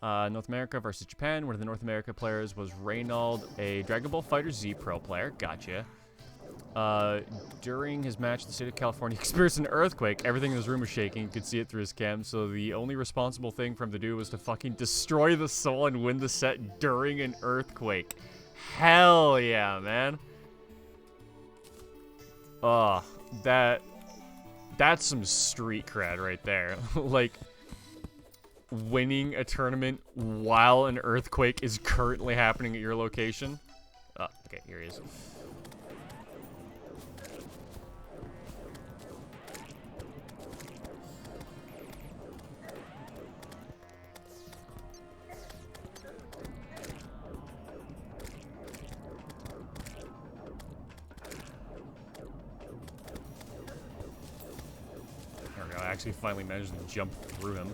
North America versus Japan. One of the North America players was Reynald, a Dragon Ball FighterZ pro player. Gotcha. During his match, the state of California experienced an earthquake. Everything in his room was shaking. You could see it through his cam. So the only responsible thing for him to do was to fucking destroy the soul and win the set during an earthquake. Hell yeah, man. Oh, that's some street cred right there. Like, winning a tournament while an earthquake is currently happening at your location. Oh, okay, here he is. There we go, I actually finally managed to jump through him.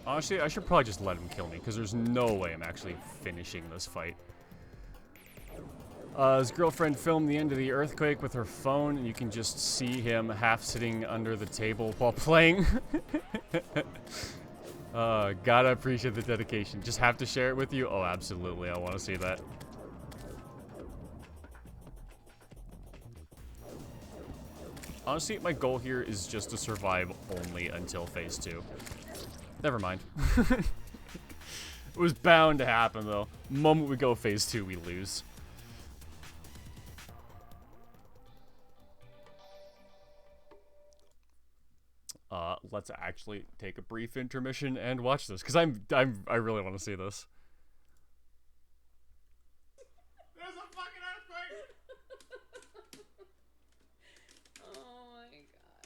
Honestly, I should probably just let him kill me, because there's no way I'm actually finishing this fight. His girlfriend filmed the end of the earthquake with her phone, and you can just see him half sitting under the table while playing. Gotta appreciate the dedication. Just have to share it with you? Oh, absolutely. I want to see that. Honestly, my goal here is just to survive only until phase 2. Never mind. It was bound to happen, though. The moment we go phase 2, we lose. let's actually take a brief intermission and watch this, because I really want to see this. There's a fucking earthquake! Oh my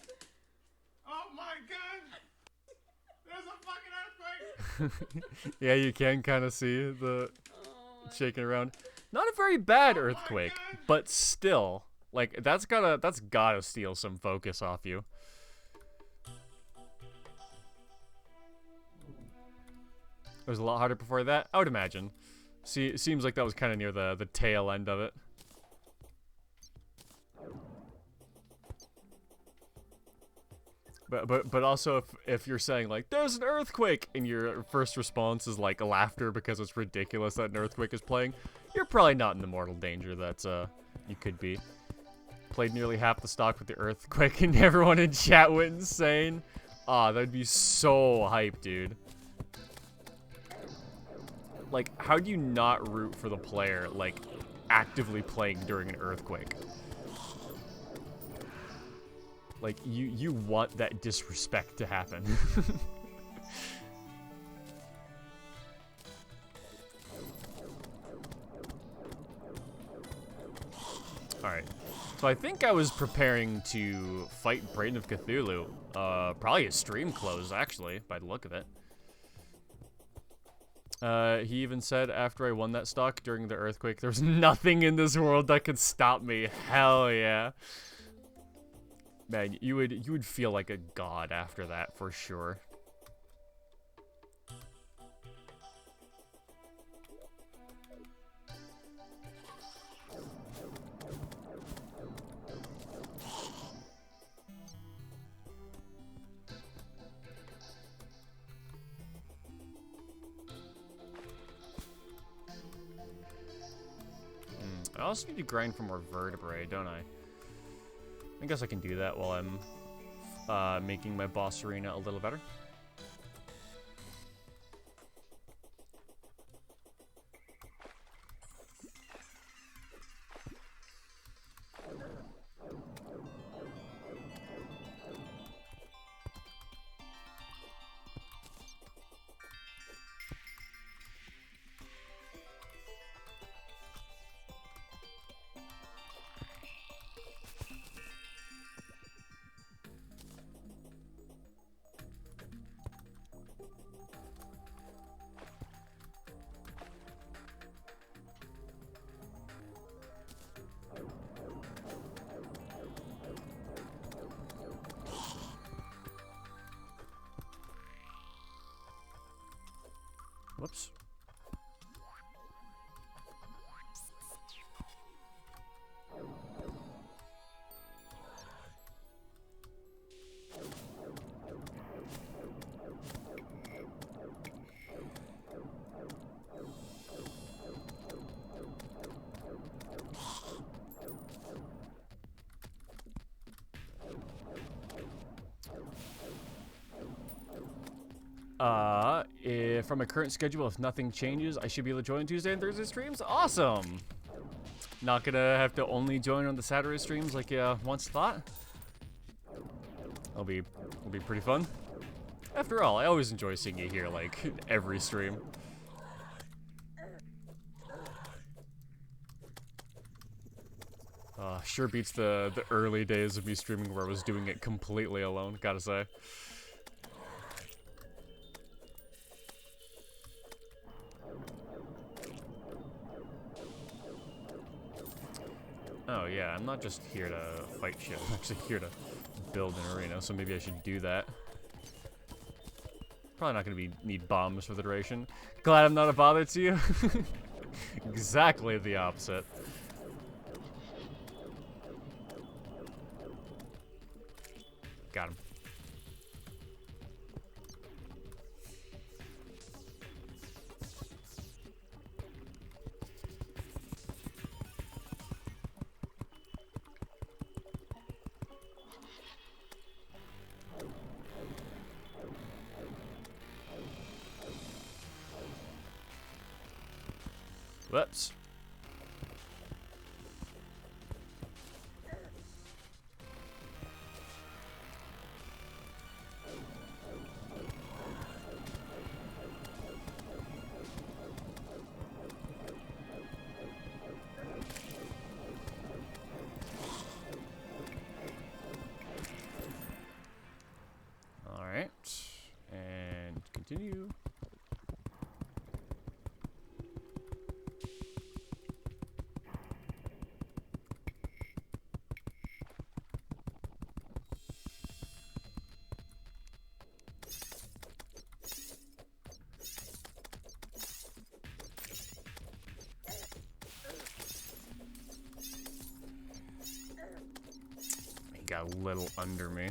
god. Oh my god! There's a fucking earthquake! Yeah, you can kind of see the Oh my shaking around. Not a very bad Oh my earthquake, God. but still, like that's gotta steal some focus off you. It was a lot harder before that, I would imagine. See, it seems like that was kind of near the tail end of it. But also if you're saying like there's an earthquake and your first response is like laughter because it's ridiculous that an earthquake is playing, you're probably not in the mortal danger that you could be. Played nearly half the stock with the earthquake and everyone in chat went insane. Ah, that'd be so hype, dude. Like, how do you not root for the player, like, actively playing during an earthquake? Like, you want that disrespect to happen. Alright. So I think I was preparing to fight Brain of Cthulhu. Probably a stream close, actually, by the look of it. He even said after I won that stock during the earthquake, there's nothing in this world that could stop me. Hell yeah. Man, you would feel like a god after that for sure. I also need to grind for more vertebrae, don't I? I guess I can do that while I'm making my boss arena a little better. Whoops. From my current schedule, if nothing changes, I should be able to join Tuesday and Thursday streams. Awesome! Not gonna have to only join on the Saturday streams like you once thought. It'll be pretty fun. After all, I always enjoy seeing you here, like, every stream. Sure beats the early days of me streaming where I was doing it completely alone, gotta say. Oh yeah, I'm not just here to fight shit, I'm actually here to build an arena, so maybe I should do that. Probably not gonna need bombs for the duration. Glad I'm not a bother to you. Exactly the opposite. Got him. Whoops. a little under me.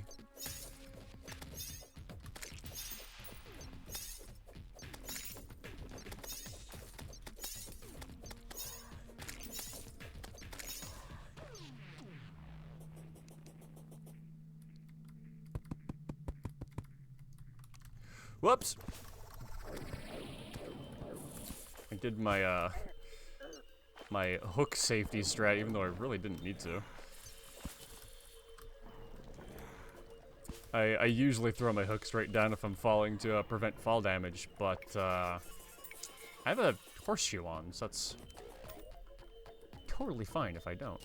Whoops! I did my, my hook safety strat, even though I really didn't need to. I usually throw my hook straight down if I'm falling to prevent fall damage, but I have a horseshoe on, so that's totally fine if I don't.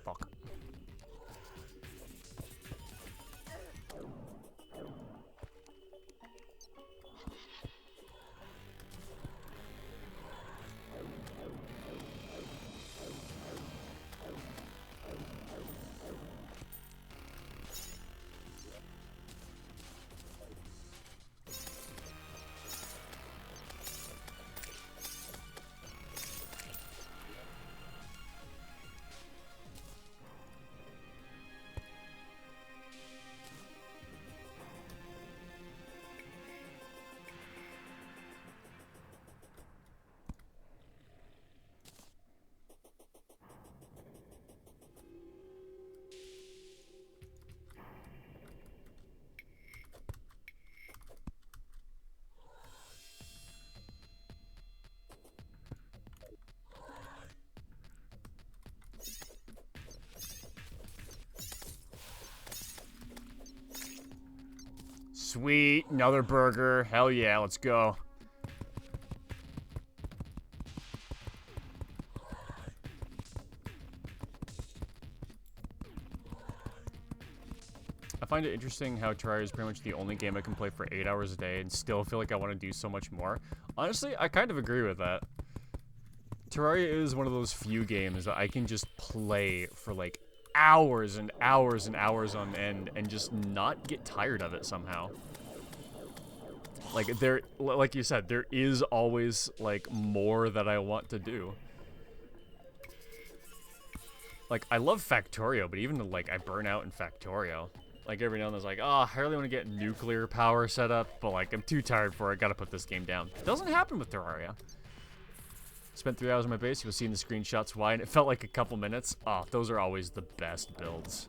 Fuck. Sweet, another burger. Hell yeah, let's go. I find it interesting how Terraria is pretty much the only game I can play for 8 hours a day and still feel like I want to do so much more. Honestly, I kind of agree with that. Terraria is one of those few games that I can just play for like hours and hours and hours on end and just not get tired of it somehow. Like like you said, there is always like more that I want to do. Like I love Factorio, but even like I burn out in Factorio. Like every now and then, it's like, oh, I really want to get nuclear power set up, but like I'm too tired for it. Gotta put this game down. Doesn't happen with Terraria. Spent 3 hours on my base. You'll see in the screenshots why, and it felt like a couple minutes. Oh, those are always the best builds.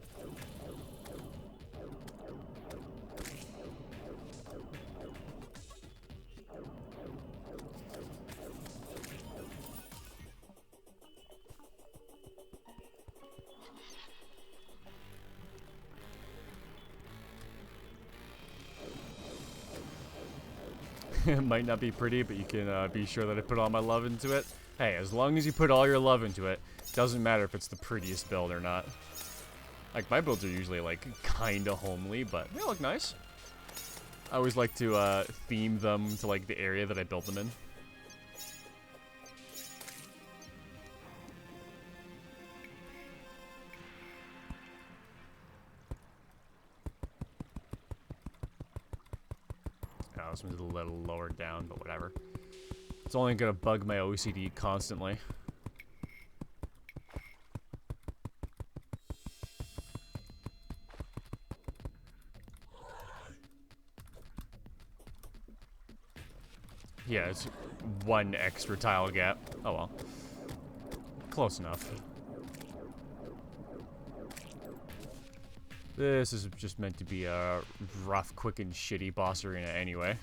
It might not be pretty, but you can be sure that I put all my love into it. Hey, as long as you put all your love into it, doesn't matter if it's the prettiest build or not. Like, my builds are usually, like, kinda homely, but they look nice. I always like to theme them to, like, the area that I built them in. Oh, this one's a little lower down, but whatever. It's only gonna bug my OCD constantly. Yeah, it's one extra tile gap. Oh well. Close enough. This is just meant to be a rough, quick, and shitty boss arena anyway.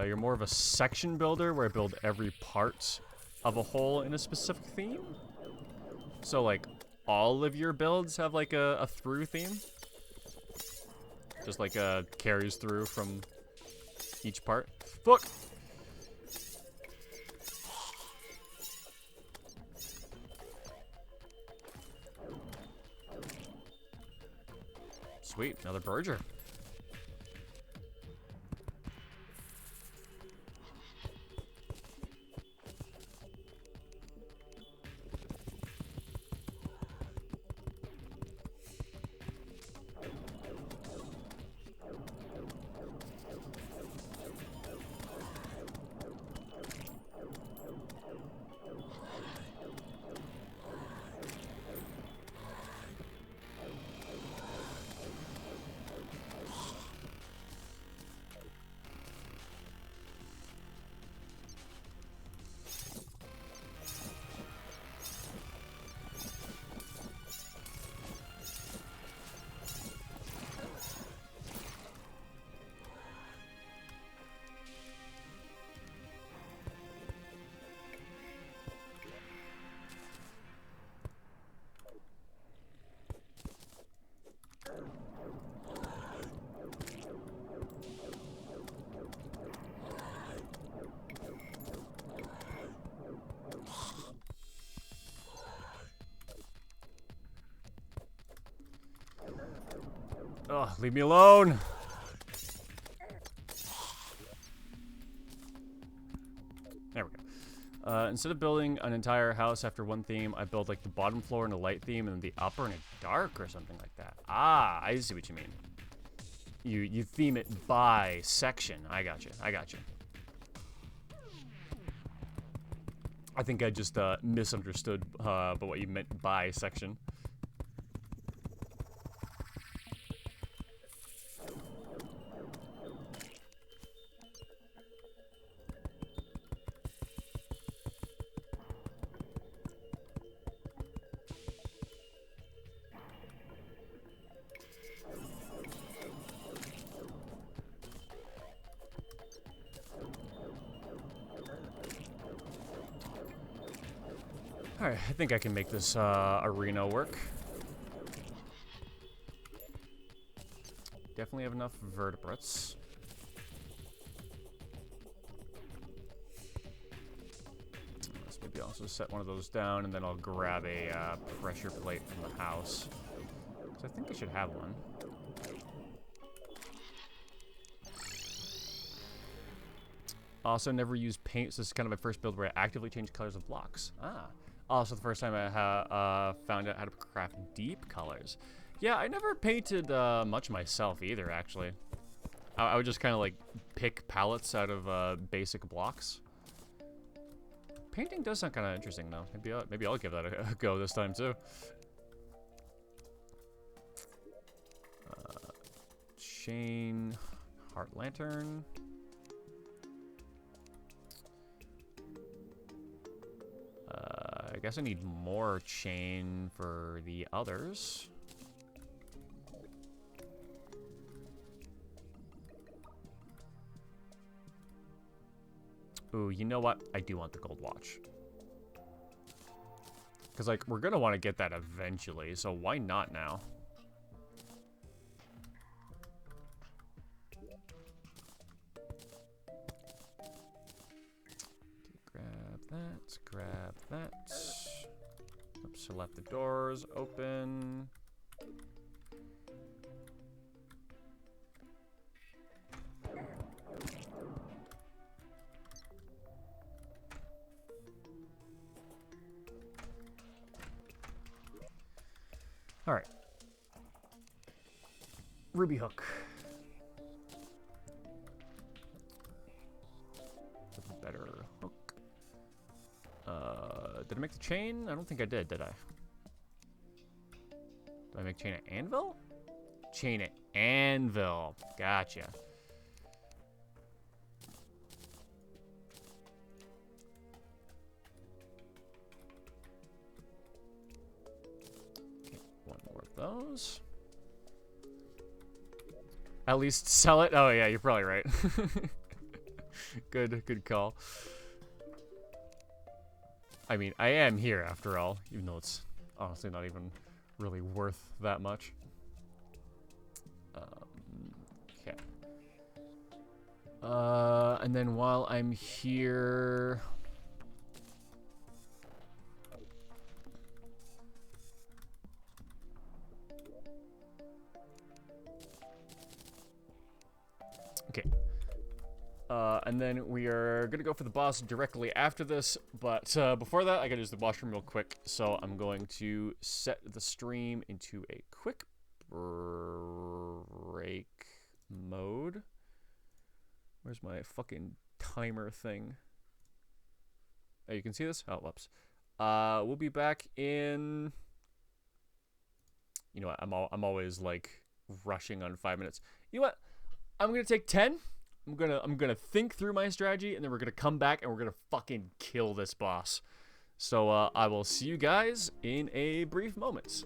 You're more of a section builder where I build every part of a whole in a specific theme. So, like, all of your builds have, like, a through theme. Just, like, carries through from each part. Fuck! sweet. Another Berger. Oh, leave me alone. There we go. Instead of building an entire house after one theme, I build like the bottom floor in a light theme and the upper in a dark or something like that. Ah, I see what you mean. You theme it by section. I got you. I got you. I think I just misunderstood but what you meant by section. Alright, I think I can make this arena work. Definitely have enough vertebrates. Let's maybe also set one of those down, and then I'll grab a pressure plate from the house. So I think I should have one. Also, never use paint, so this is kind of my first build where I actively change colors of blocks. Ah. Also, the first time I found out how to craft deep colors. Yeah, I never painted much myself either, actually. I would just kind of like pick palettes out of basic blocks. Painting does sound kind of interesting, though. Maybe I'll give that a go this time too. Chain, heart lantern. I guess I need more chain for the others. Ooh, you know what? I do want the gold watch. Because, like, we're going to want to get that eventually, so why not now? Grab that, grab that. Oops, so left the doors open. All right. Ruby hook. Better hook. Did I make the chain? I don't think I did I? Did I make chain at anvil? Chain at anvil. Gotcha. Okay, one more of those. At least sell it. Oh yeah, you're probably right. Good call. I mean, I am here after all, even though it's honestly not even really worth that much. Okay. And then while I'm here... And then we are gonna go for the boss directly after this, but before that, I gotta use the washroom real quick. So I'm going to set the stream into a quick break mode. Where's my fucking timer thing? Oh, you can see this? Oh, whoops. We'll be back in. You know what? I'm always like rushing on 5 minutes. You know what? I'm gonna take 10. I'm gonna think through my strategy, and then we're gonna come back and we're gonna fucking kill this boss. So I will see you guys in a brief moment.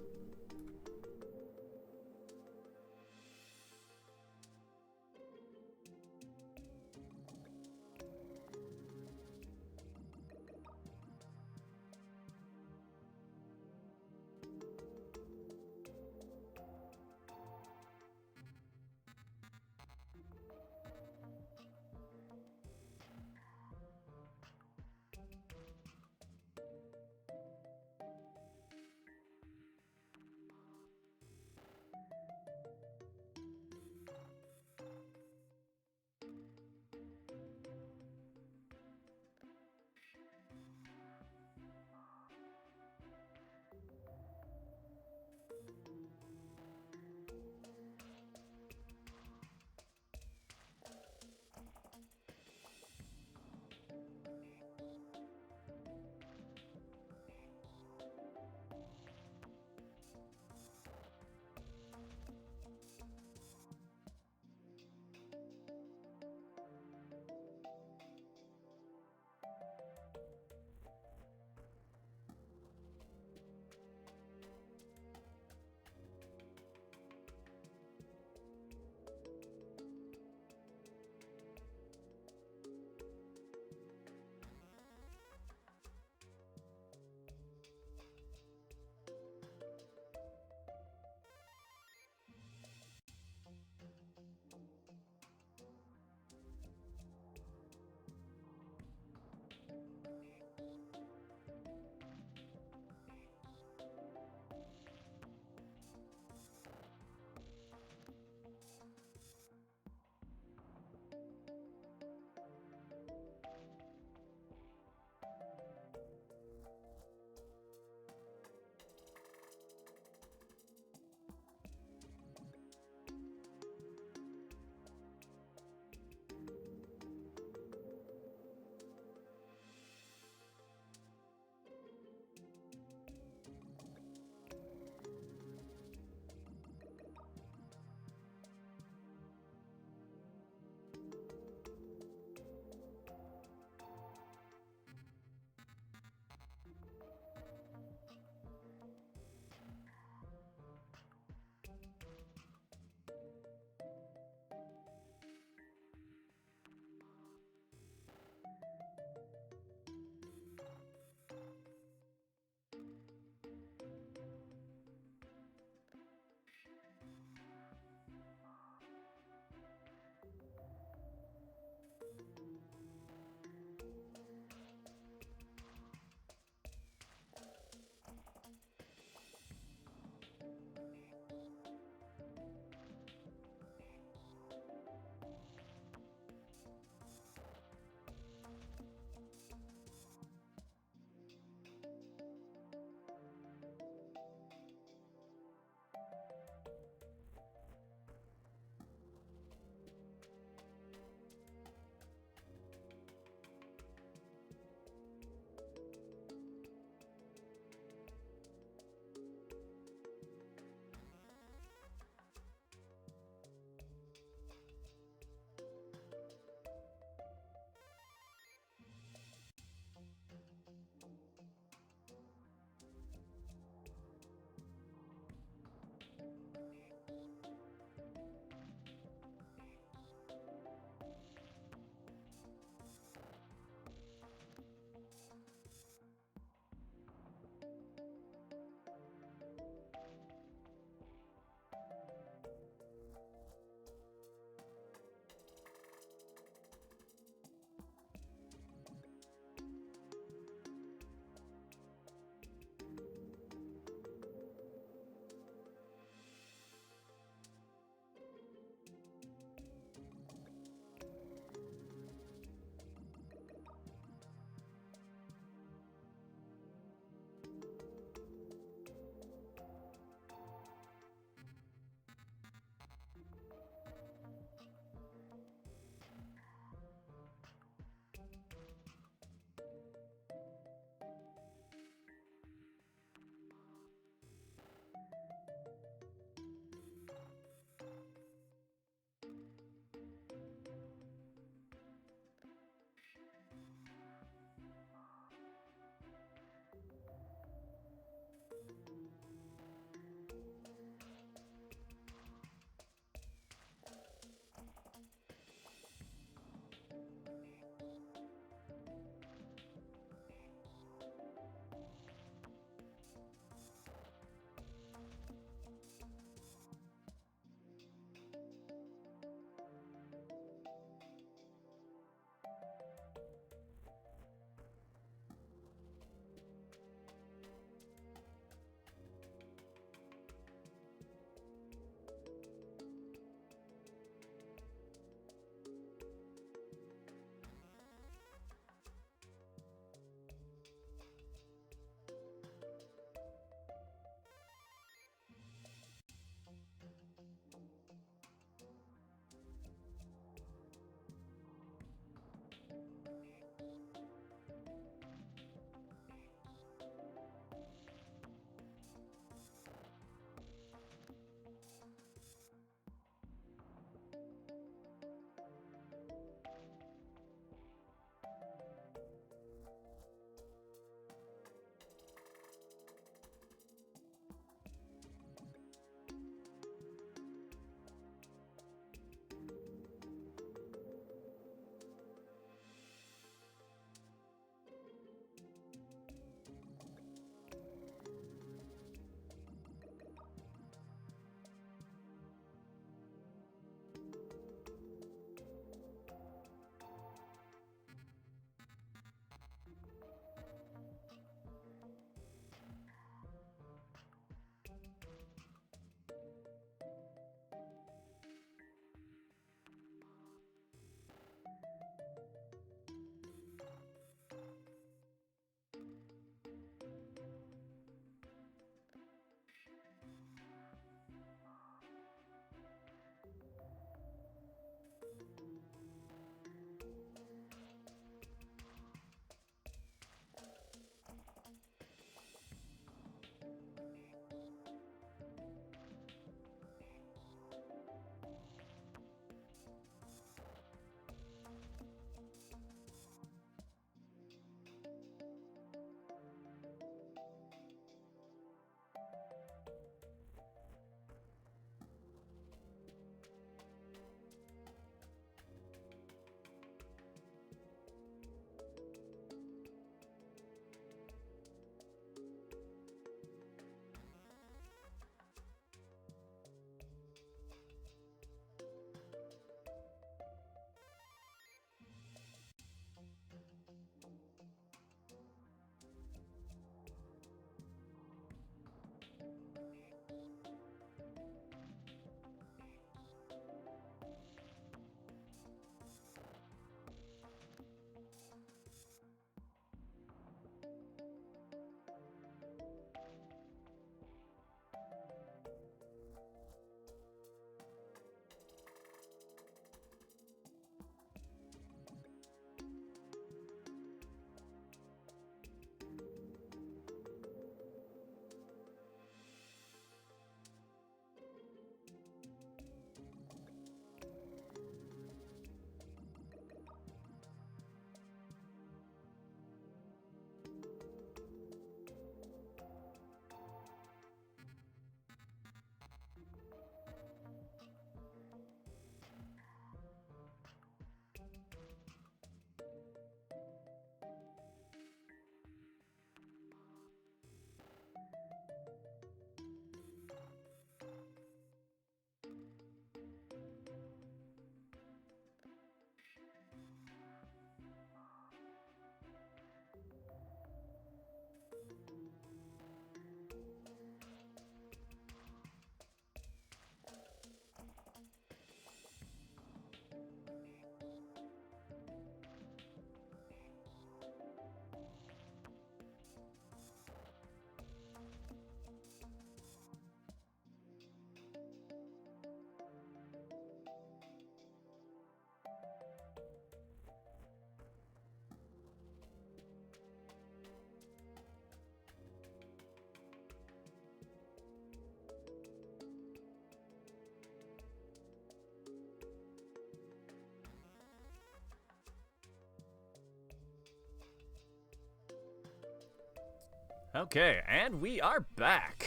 Okay, and we are back.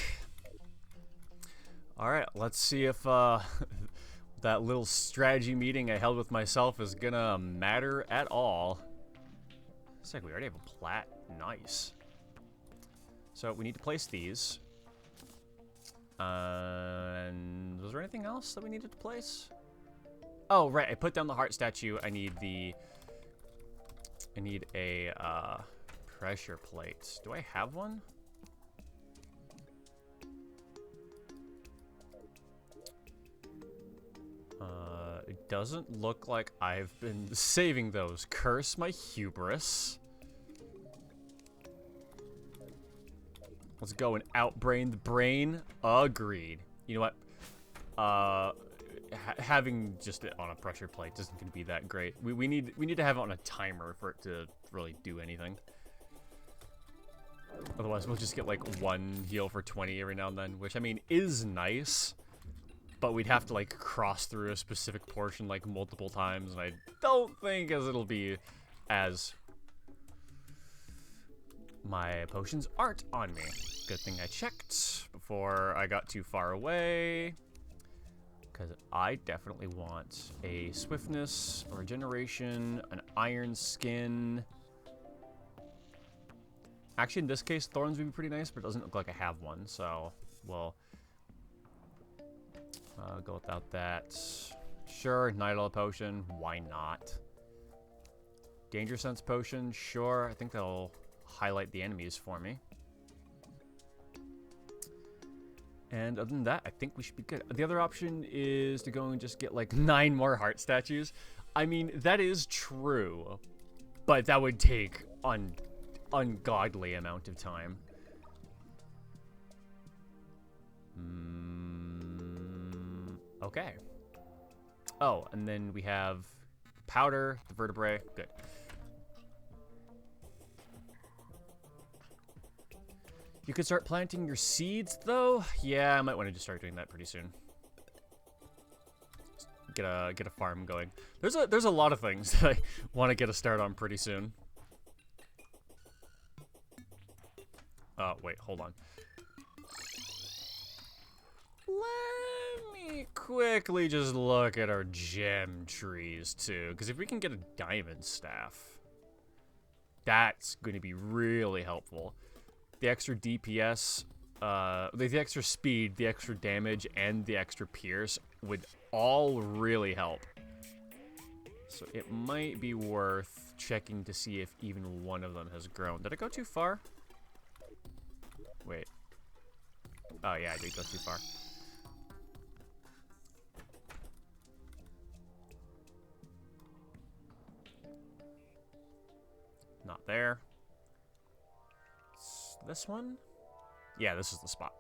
All right, let's see if that little strategy meeting I held with myself is gonna matter at all. It's like we already have a plat. Nice. So we need to place these. And was there anything else that we needed to place? Oh, right. I put down the heart statue. I need a pressure plate. Do I have one? It doesn't look like I've been saving those. Curse my hubris. Let's go and outbrain the brain. Agreed. You know what? Having just it on a pressure plate isn't going to be that great. We need to have it on a timer for it to really do anything. Otherwise, we'll just get like one heal for 20 every now and then, which I mean is nice. But we'd have to like cross through a specific portion like multiple times, and I don't think it'll be as my potions aren't on me. Good thing I checked before I got too far away, because I definitely want a swiftness, a regeneration, an iron skin. Actually, in this case, thorns would be pretty nice, but it doesn't look like I have one, so we'll go without that. Sure, Night Owl potion, why not? Danger Sense potion, sure. I think that'll highlight the enemies for me. And other than that, I think we should be good. The other option is to go and just get like 9 more heart statues. I mean, that is true, but that would take ungodly amount of time. Okay. Oh, and then we have powder, the vertebrae. Good. You could start planting your seeds, though. Yeah, I might want to just start doing that pretty soon. Get a farm going. There's a lot of things that I want to get a start on pretty soon. Wait, hold on. Let me quickly just look at our gem trees too, because if we can get a diamond staff, that's going to be really helpful. The extra DPS, the extra speed, the extra damage, and the extra pierce would all really help. So it might be worth checking to see if even one of them has grown. Did I go too far? Wait. Oh yeah, I did go too far. Not there. It's this one? Yeah, this is the spot.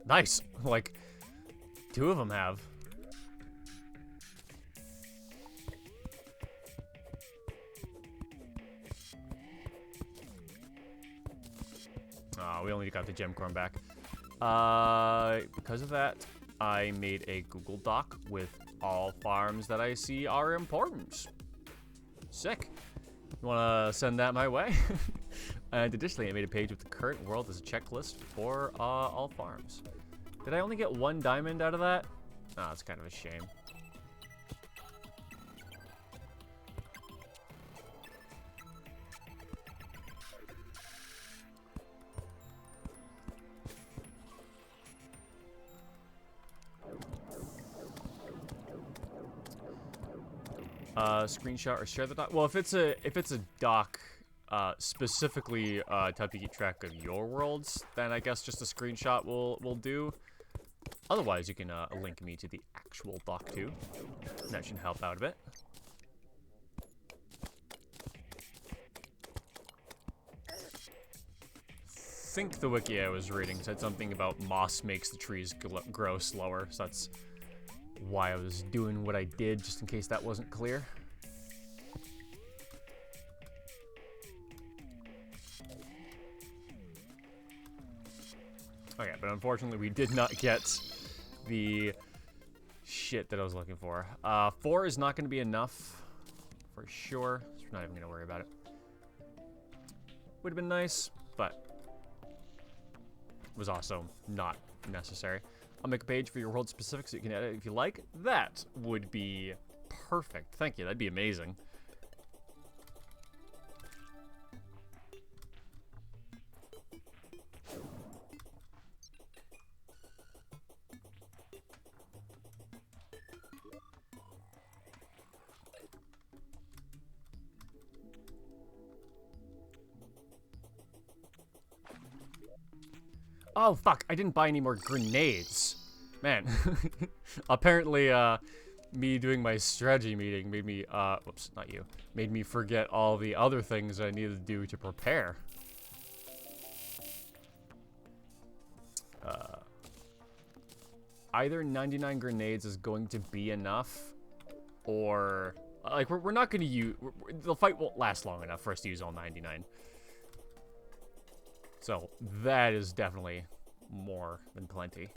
Nice. Like, 2 of them have. We only got the gem corn back. Because of that, I made a Google Doc with all farms that I see are important. Sick. You want to send that my way? And additionally, I made a page with the current world as a checklist for all farms. Did I only get 1 diamond out of that? Oh, that's kind of a shame. Screenshot or share the doc. Well, if it's a doc specifically to help you keep track of your worlds, then I guess just a screenshot will do. Otherwise, you can link me to the actual doc too. That should help out a bit. I think the wiki I was reading said something about moss makes the trees grow slower, so that's why I was doing what I did, just in case that wasn't clear. Okay, but unfortunately we did not get the shit that I was looking for. 4 is not going to be enough for sure. So we're not even going to worry about it. Would have been nice, but was also not necessary. I'll make a page for your world specific so you can edit if you like. That would be perfect. Thank you. That'd be amazing. Oh, fuck. I didn't buy any more grenades. Man. Apparently, me doing my strategy meeting made me, whoops, not you. Made me forget all the other things I needed to do to prepare. Either 99 grenades is going to be enough, or, like, we're not going to use... the fight won't last long enough for us to use all 99. So, that is definitely more than plenty.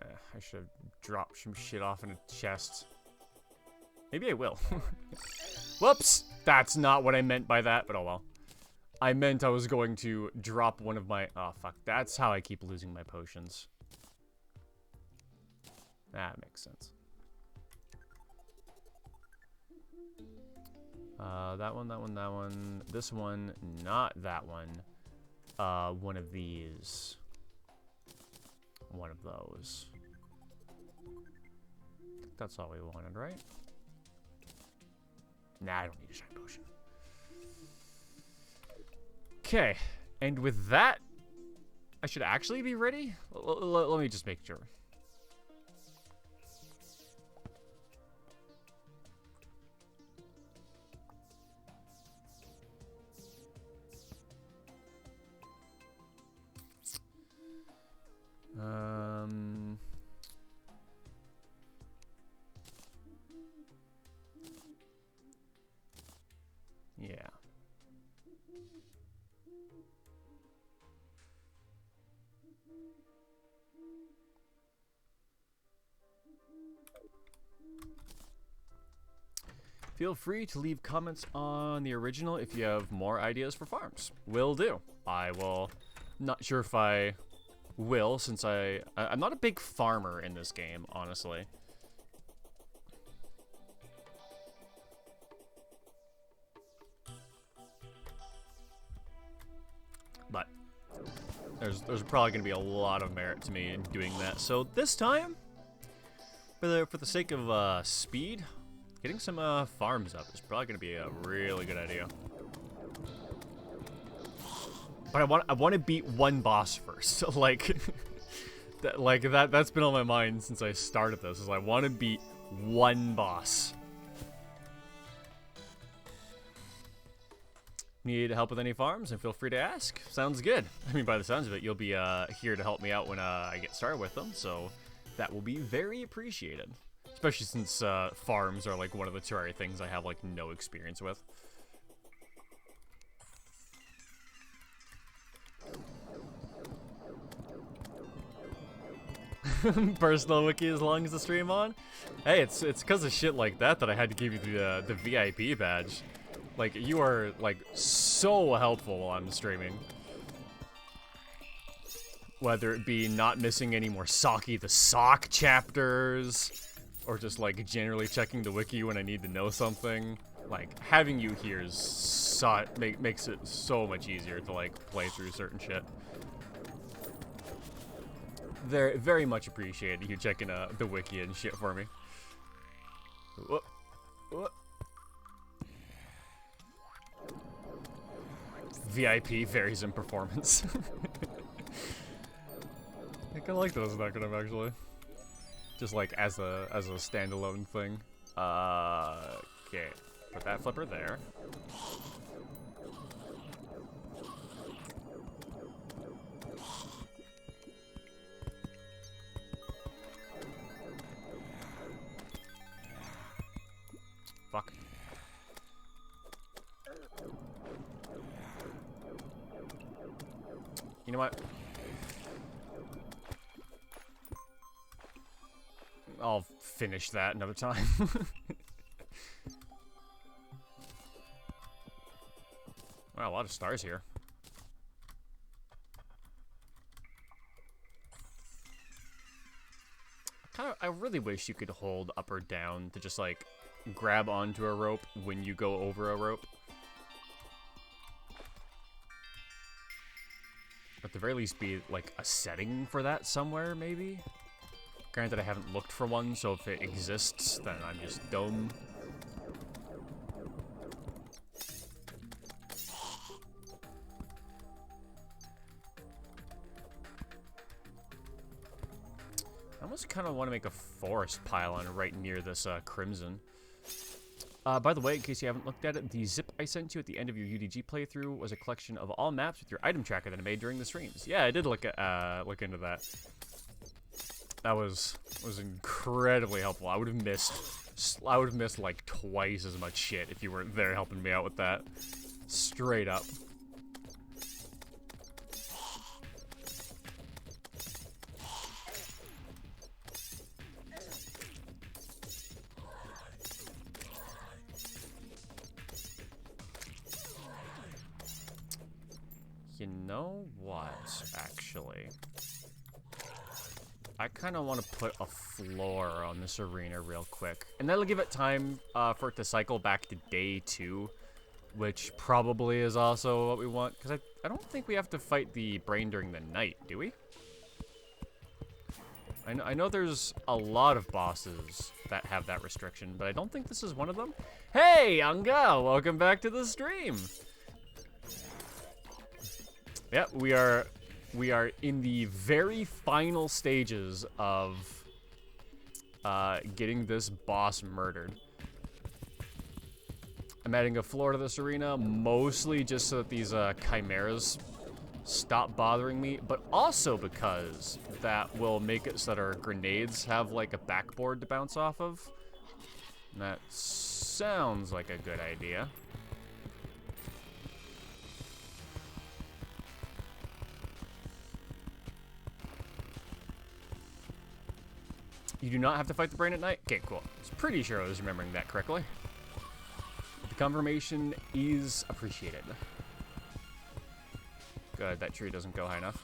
I should have dropped some shit off in a chest. Maybe I will. Whoops! That's not what I meant by that, but oh well. I meant I was going to drop one of my... oh, fuck. That's how I keep losing my potions. That makes sense. That one, that one, that one. This one, not that one. One of these. One of those. I think that's all we wanted, right? Nah, I don't need a shine potion. Okay, and with that, I should actually be ready? Let me just make sure. Yeah. Feel free to leave comments on the original if you have more ideas for farms. Will do. I will. Not sure if I will, since I'm not a big farmer in this game, honestly. But there's probably going to be a lot of merit to me in doing that. So this time, for the sake of speed, getting some farms up is probably going to be a really good idea. But I want to beat one boss first. like that's been on my mind since I started this. Is I want to beat one boss. Need help with any farms? And feel free to ask. Sounds good. I mean, by the sounds of it, you'll be here to help me out when I get started with them. So that will be very appreciated. Especially since farms are like one of the Terraria things I have like no experience with. Personal wiki as long as the stream on. Hey, it's because of shit like that I had to give you the VIP badge. Like, you are like so helpful while I'm streaming. Whether it be not missing any more Saki the Sock chapters, or just like generally checking the wiki when I need to know something. Like, having you here is makes it so much easier to like play through certain shit. Very, very much appreciated you checking the wiki and shit for me. Whoop. Whoop. VIP varies in performance. I kinda like that as an acronym, actually. Just like as a standalone thing. Okay. Put that flipper there. Fuck. You know what? I'll finish that another time. Wow, a lot of stars here. I really wish you could hold up or down to just, like, grab onto a rope when you go over a rope. At the very least be, like, a setting for that somewhere, maybe? Granted, I haven't looked for one, so if it exists, then I'm just dumb. I almost kind of want to make a forest pylon right near this crimson. By the way, in case you haven't looked at it, the zip I sent you at the end of your UDG playthrough was a collection of all maps with your item tracker that I made during the streams. Yeah, I did look into that. That was incredibly helpful. I would have missed like twice as much shit if you weren't there helping me out with that. Straight up. You know what, actually? I kind of want to put a floor on this arena real quick. And that'll give it time for it to cycle back to day 2, which probably is also what we want. Because I don't think we have to fight the brain during the night, do we? I know there's a lot of bosses that have that restriction, but I don't think this is one of them. Hey, Anga! Welcome back to the stream! Yeah, we are in the very final stages of getting this boss murdered. I'm adding a floor to this arena, mostly just so that these chimeras stop bothering me, but also because that will make it so that our grenades have like a backboard to bounce off of. And that sounds like a good idea. You do not have to fight the brain at night? Okay, cool. I was pretty sure I was remembering that correctly. The confirmation is appreciated. Good, that tree doesn't go high enough.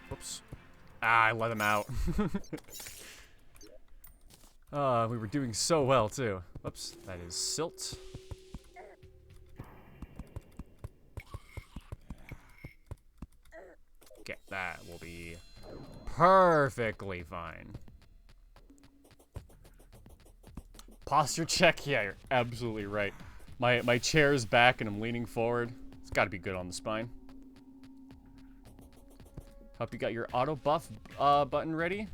Whoops. Ah, I let him out. We were doing so well, too. Whoops, that is silt. Okay, that will be perfectly fine. Posture check? Yeah, you're absolutely right. My chair's back and I'm leaning forward. It's got to be good on the spine. Hope you got your auto buff button ready.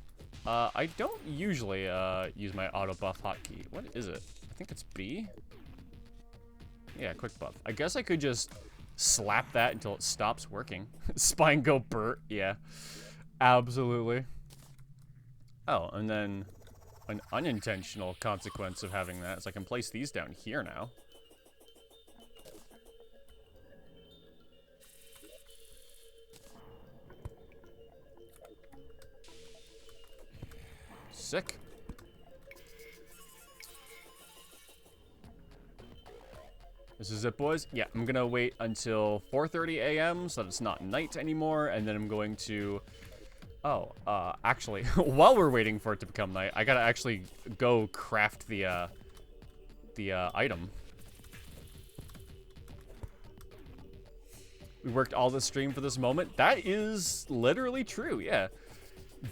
I don't usually use my auto buff hotkey. What is it? I think it's B. Yeah, quick buff. I guess I could just slap that until it stops working. Spine go Bert. Yeah, absolutely. Oh, and then an unintentional consequence of having that is I can place these down here now. Sick. This is it, boys. Yeah, I'm gonna wait until 4:30 a.m. so that it's not night anymore, and then I'm going to... Oh, actually, while we're waiting for it to become night, I gotta actually go craft the item. We worked all this stream for this moment. That is literally true, yeah.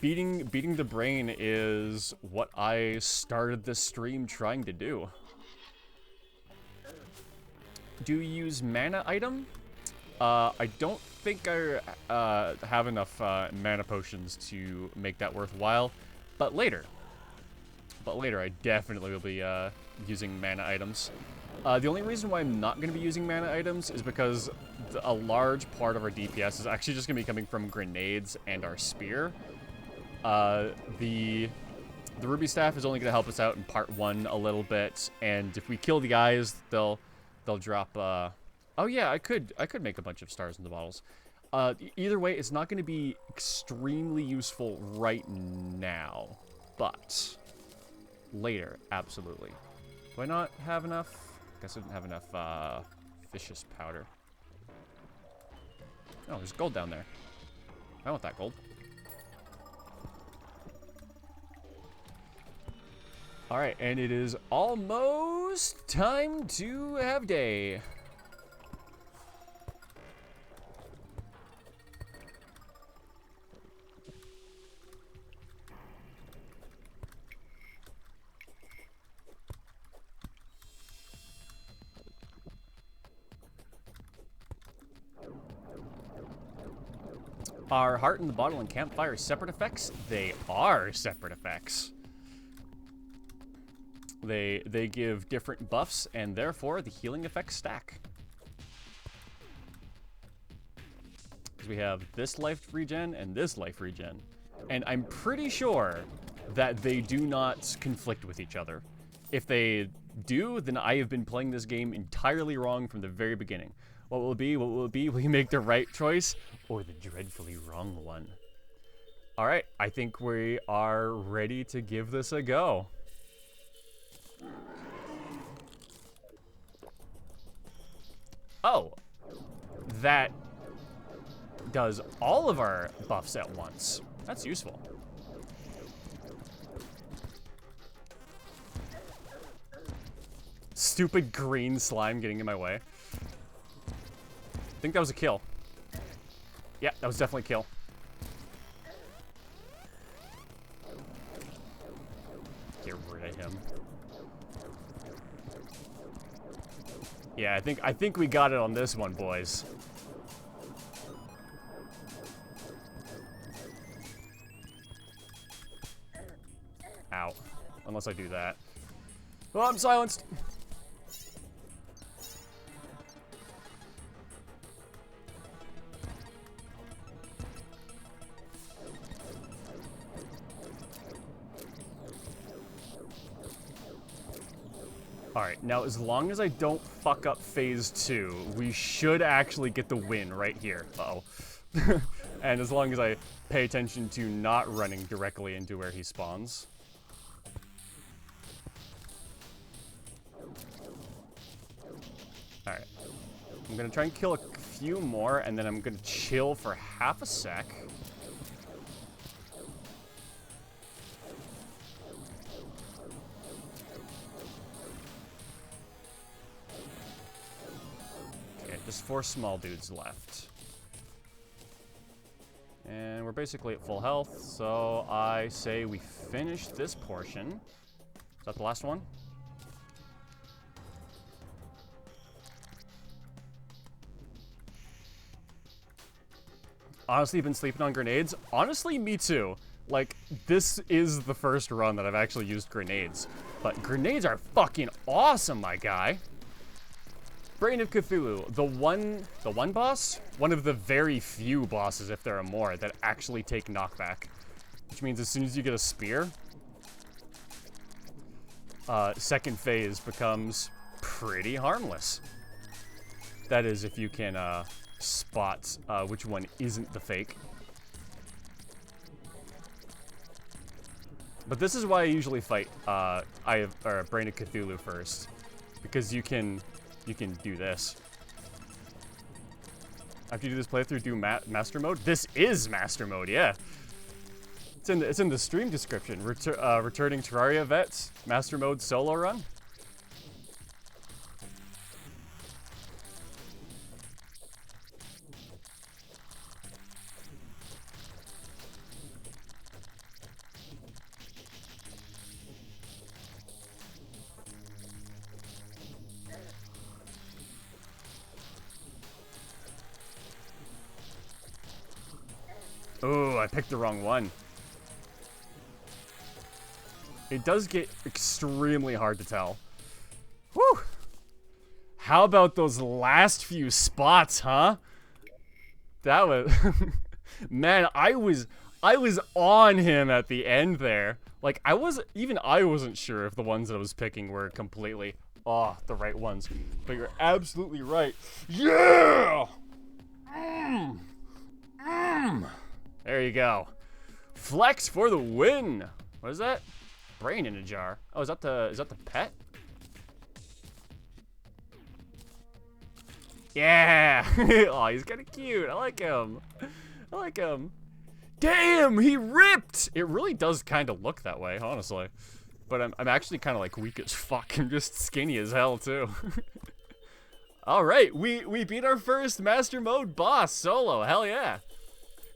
Beating the brain is what I started this stream trying to do. Do you use mana item? I don't think I have enough mana potions to make that worthwhile, but later. I definitely will be using mana items. The only reason why I'm not going to be using mana items is because a large part of our DPS is actually just going to be coming from grenades and our spear. The The ruby staff is only going to help us out in part 1 a little bit, and if we kill the eyes, they'll drop. Oh yeah, I could make a bunch of stars in the bottles. Either way, it's not going to be extremely useful right now, but later, absolutely. Do I not have enough? Guess I didn't have enough fishes powder. Oh, there's gold down there. I want that gold. Alright, and it is almost time to have day. Are Heart in the Bottle and Campfire separate effects? They are separate effects. They give different buffs, and therefore the healing effects stack. Because we have this life regen and this life regen. And I'm pretty sure that they do not conflict with each other. If they do, then I have been playing this game entirely wrong from the very beginning. What will it be? What will it be? Will you make the right choice or the dreadfully wrong one? All right, I think we are ready to give this a go. Oh, that does all of our buffs at once. That's useful. Stupid green slime getting in my way. I think that was a kill. Yeah, that was definitely a kill. Get rid of him. Yeah, I think we got it on this one, boys. Ow. Unless I do that. Oh, I'm silenced. Alright, now as long as I don't fuck up phase 2, we should actually get the win right here. Uh-oh. And as long as I pay attention to not running directly into where he spawns. Alright. I'm gonna try and kill a few more, and then I'm gonna chill for half a sec. Just 4 small dudes left. And we're basically at full health, so I say we finish this portion. Is that the last one? Honestly, been sleeping on grenades? Honestly, me too. Like, this is the first run that I've actually used grenades. But grenades are fucking awesome, my guy. Brain of Cthulhu, the one boss, one of the very few bosses, if there are more, that actually take knockback. Which means as soon as you get a spear, second phase becomes pretty harmless. That is, if you can spot which one isn't the fake. But this is why I usually fight Brain of Cthulhu first, because you can do this. After you do this playthrough, do master mode. This is master mode, yeah. It's in the stream description. Returning Terraria vets, master mode solo run. Oh, I picked the wrong one. It does get extremely hard to tell. Whew! How about those last few spots, huh? That was... Man, I was on him at the end there. Like, I wasn't sure if the ones that I was picking were completely, the right ones. But you're absolutely right. Yeah! There you go. Flex for the win. What is that? Brain in a jar. Oh, is that the pet? Yeah. Oh, he's kind of cute. I like him. I like him. Damn, he ripped. It really does kind of look that way, honestly. But I'm actually kind of like weak as fuck. I'm just skinny as hell too. All right, we beat our first master mode boss solo. Hell yeah.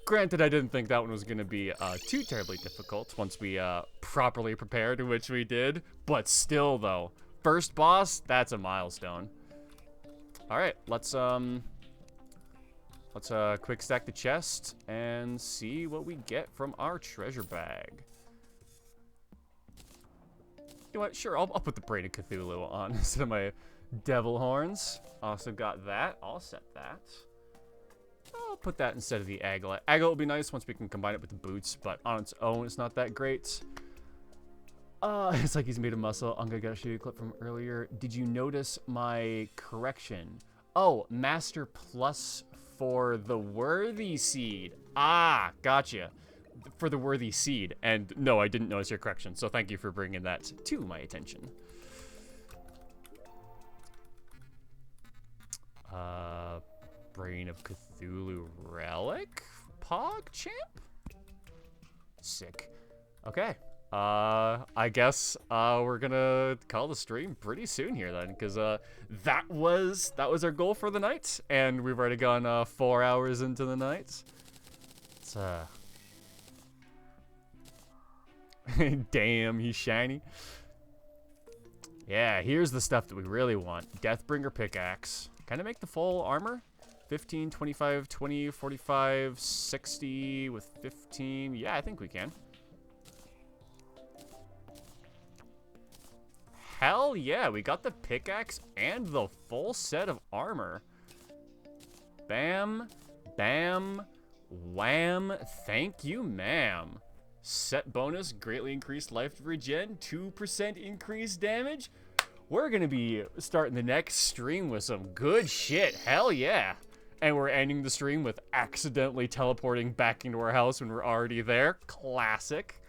Granted, I didn't think that one was going to be too terribly difficult once we properly prepared, which we did. But still, though, first boss, that's a milestone. All right, let's quick stack the chest and see what we get from our treasure bag. You know what? Sure, I'll put the Brain of Cthulhu on instead of my devil horns. Also got that. I'll set that. I'll put that instead of the aglet. Aglet will be nice once we can combine it with the boots, but on its own, it's not that great. It's like he's made of muscle. I'm gonna show you a clip from earlier. Did you notice my correction? Oh, Master Plus for the Worthy Seed. Ah, gotcha. For the Worthy Seed. And no, I didn't notice your correction, so thank you for bringing that to my attention. Brain of Cthulhu Relic? PogChamp? Sick. Okay. I guess we're gonna call the stream pretty soon here then, because that was our goal for the night, and we've already gone 4 hours into the night. It's damn, he's shiny. Yeah, here's the stuff that we really want. Deathbringer pickaxe. Can I make the full armor? 15, 25, 20, 45, 60 with 15. Yeah, I think we can. Hell yeah, we got the pickaxe and the full set of armor. Bam, bam, wham, thank you, ma'am. Set bonus, greatly increased life regen, 2% increased damage. We're gonna be starting the next stream with some good shit, hell yeah. And we're ending the stream with accidentally teleporting back into our house when we're already there. Classic.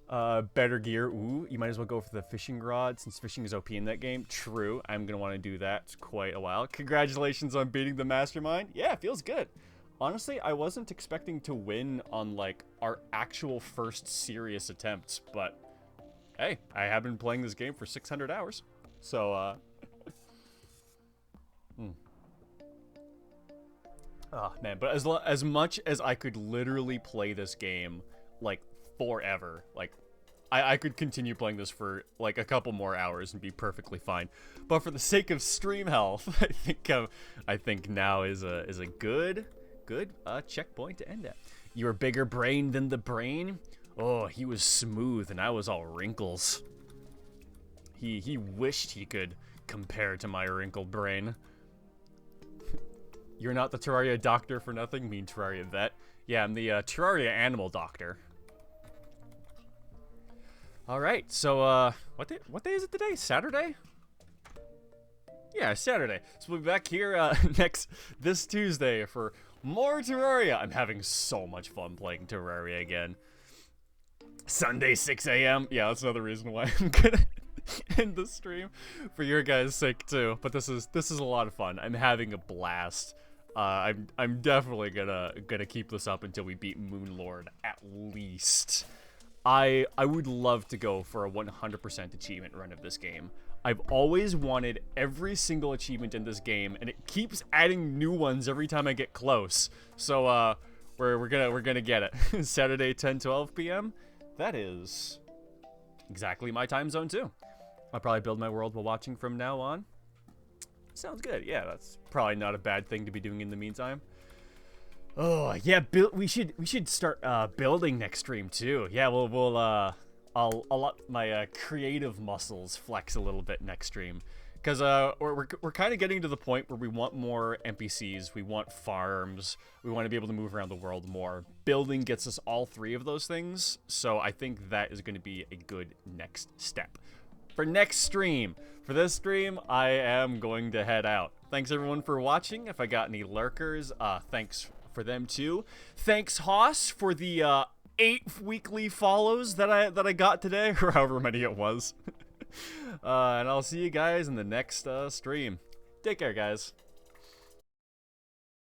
Better gear. Ooh, you might as well go for the fishing rod since fishing is OP in that game. True. I'm going to want to do that quite a while. Congratulations on beating the mastermind. Yeah, feels good. Honestly, I wasn't expecting to win on, like, our actual first serious attempts, but hey, I have been playing this game for 600 hours. So, Oh, man, but as much as I could literally play this game, like, forever, like, I could continue playing this for, like, a couple more hours and be perfectly fine. But for the sake of stream health, I think now is a good checkpoint to end at. You're bigger brain than the brain? Oh, he was smooth and I was all wrinkles. He wished he could compare to my wrinkled brain. You're not the Terraria doctor for nothing, mean Terraria vet. Yeah, I'm the Terraria animal doctor. Alright, so, what day is it today? Saturday? Yeah, Saturday. So we'll be back here this Tuesday for more Terraria. I'm having so much fun playing Terraria again. Sunday, 6 a.m. Yeah, that's another reason why I'm gonna end the stream for your guys' sake too. But this is a lot of fun. I'm having a blast. I'm definitely gonna keep this up until we beat Moonlord at least. I would love to go for a 100% achievement run of this game. I've always wanted every single achievement in this game, and it keeps adding new ones every time I get close. So we're gonna get it. Saturday, 10-12 p.m. That is exactly my time zone too. I'll probably build my world while watching from now on. Sounds good. Yeah, that's probably not a bad thing to be doing in the meantime. Oh yeah, we should start building next stream too. Yeah, I'll let my creative muscles flex a little bit next stream, Because we're kind of getting to the point where we want more NPCs, we want farms, we want to be able to move around the world more. Building gets us all three of those things, so I think that is going to be a good next step. For next stream, for this stream, I am going to head out. Thanks everyone for watching. If I got any lurkers, thanks for them too. Thanks Haas for the 8 weekly follows that I got today, or however many it was. And I'll see you guys in the next stream. Take care, guys.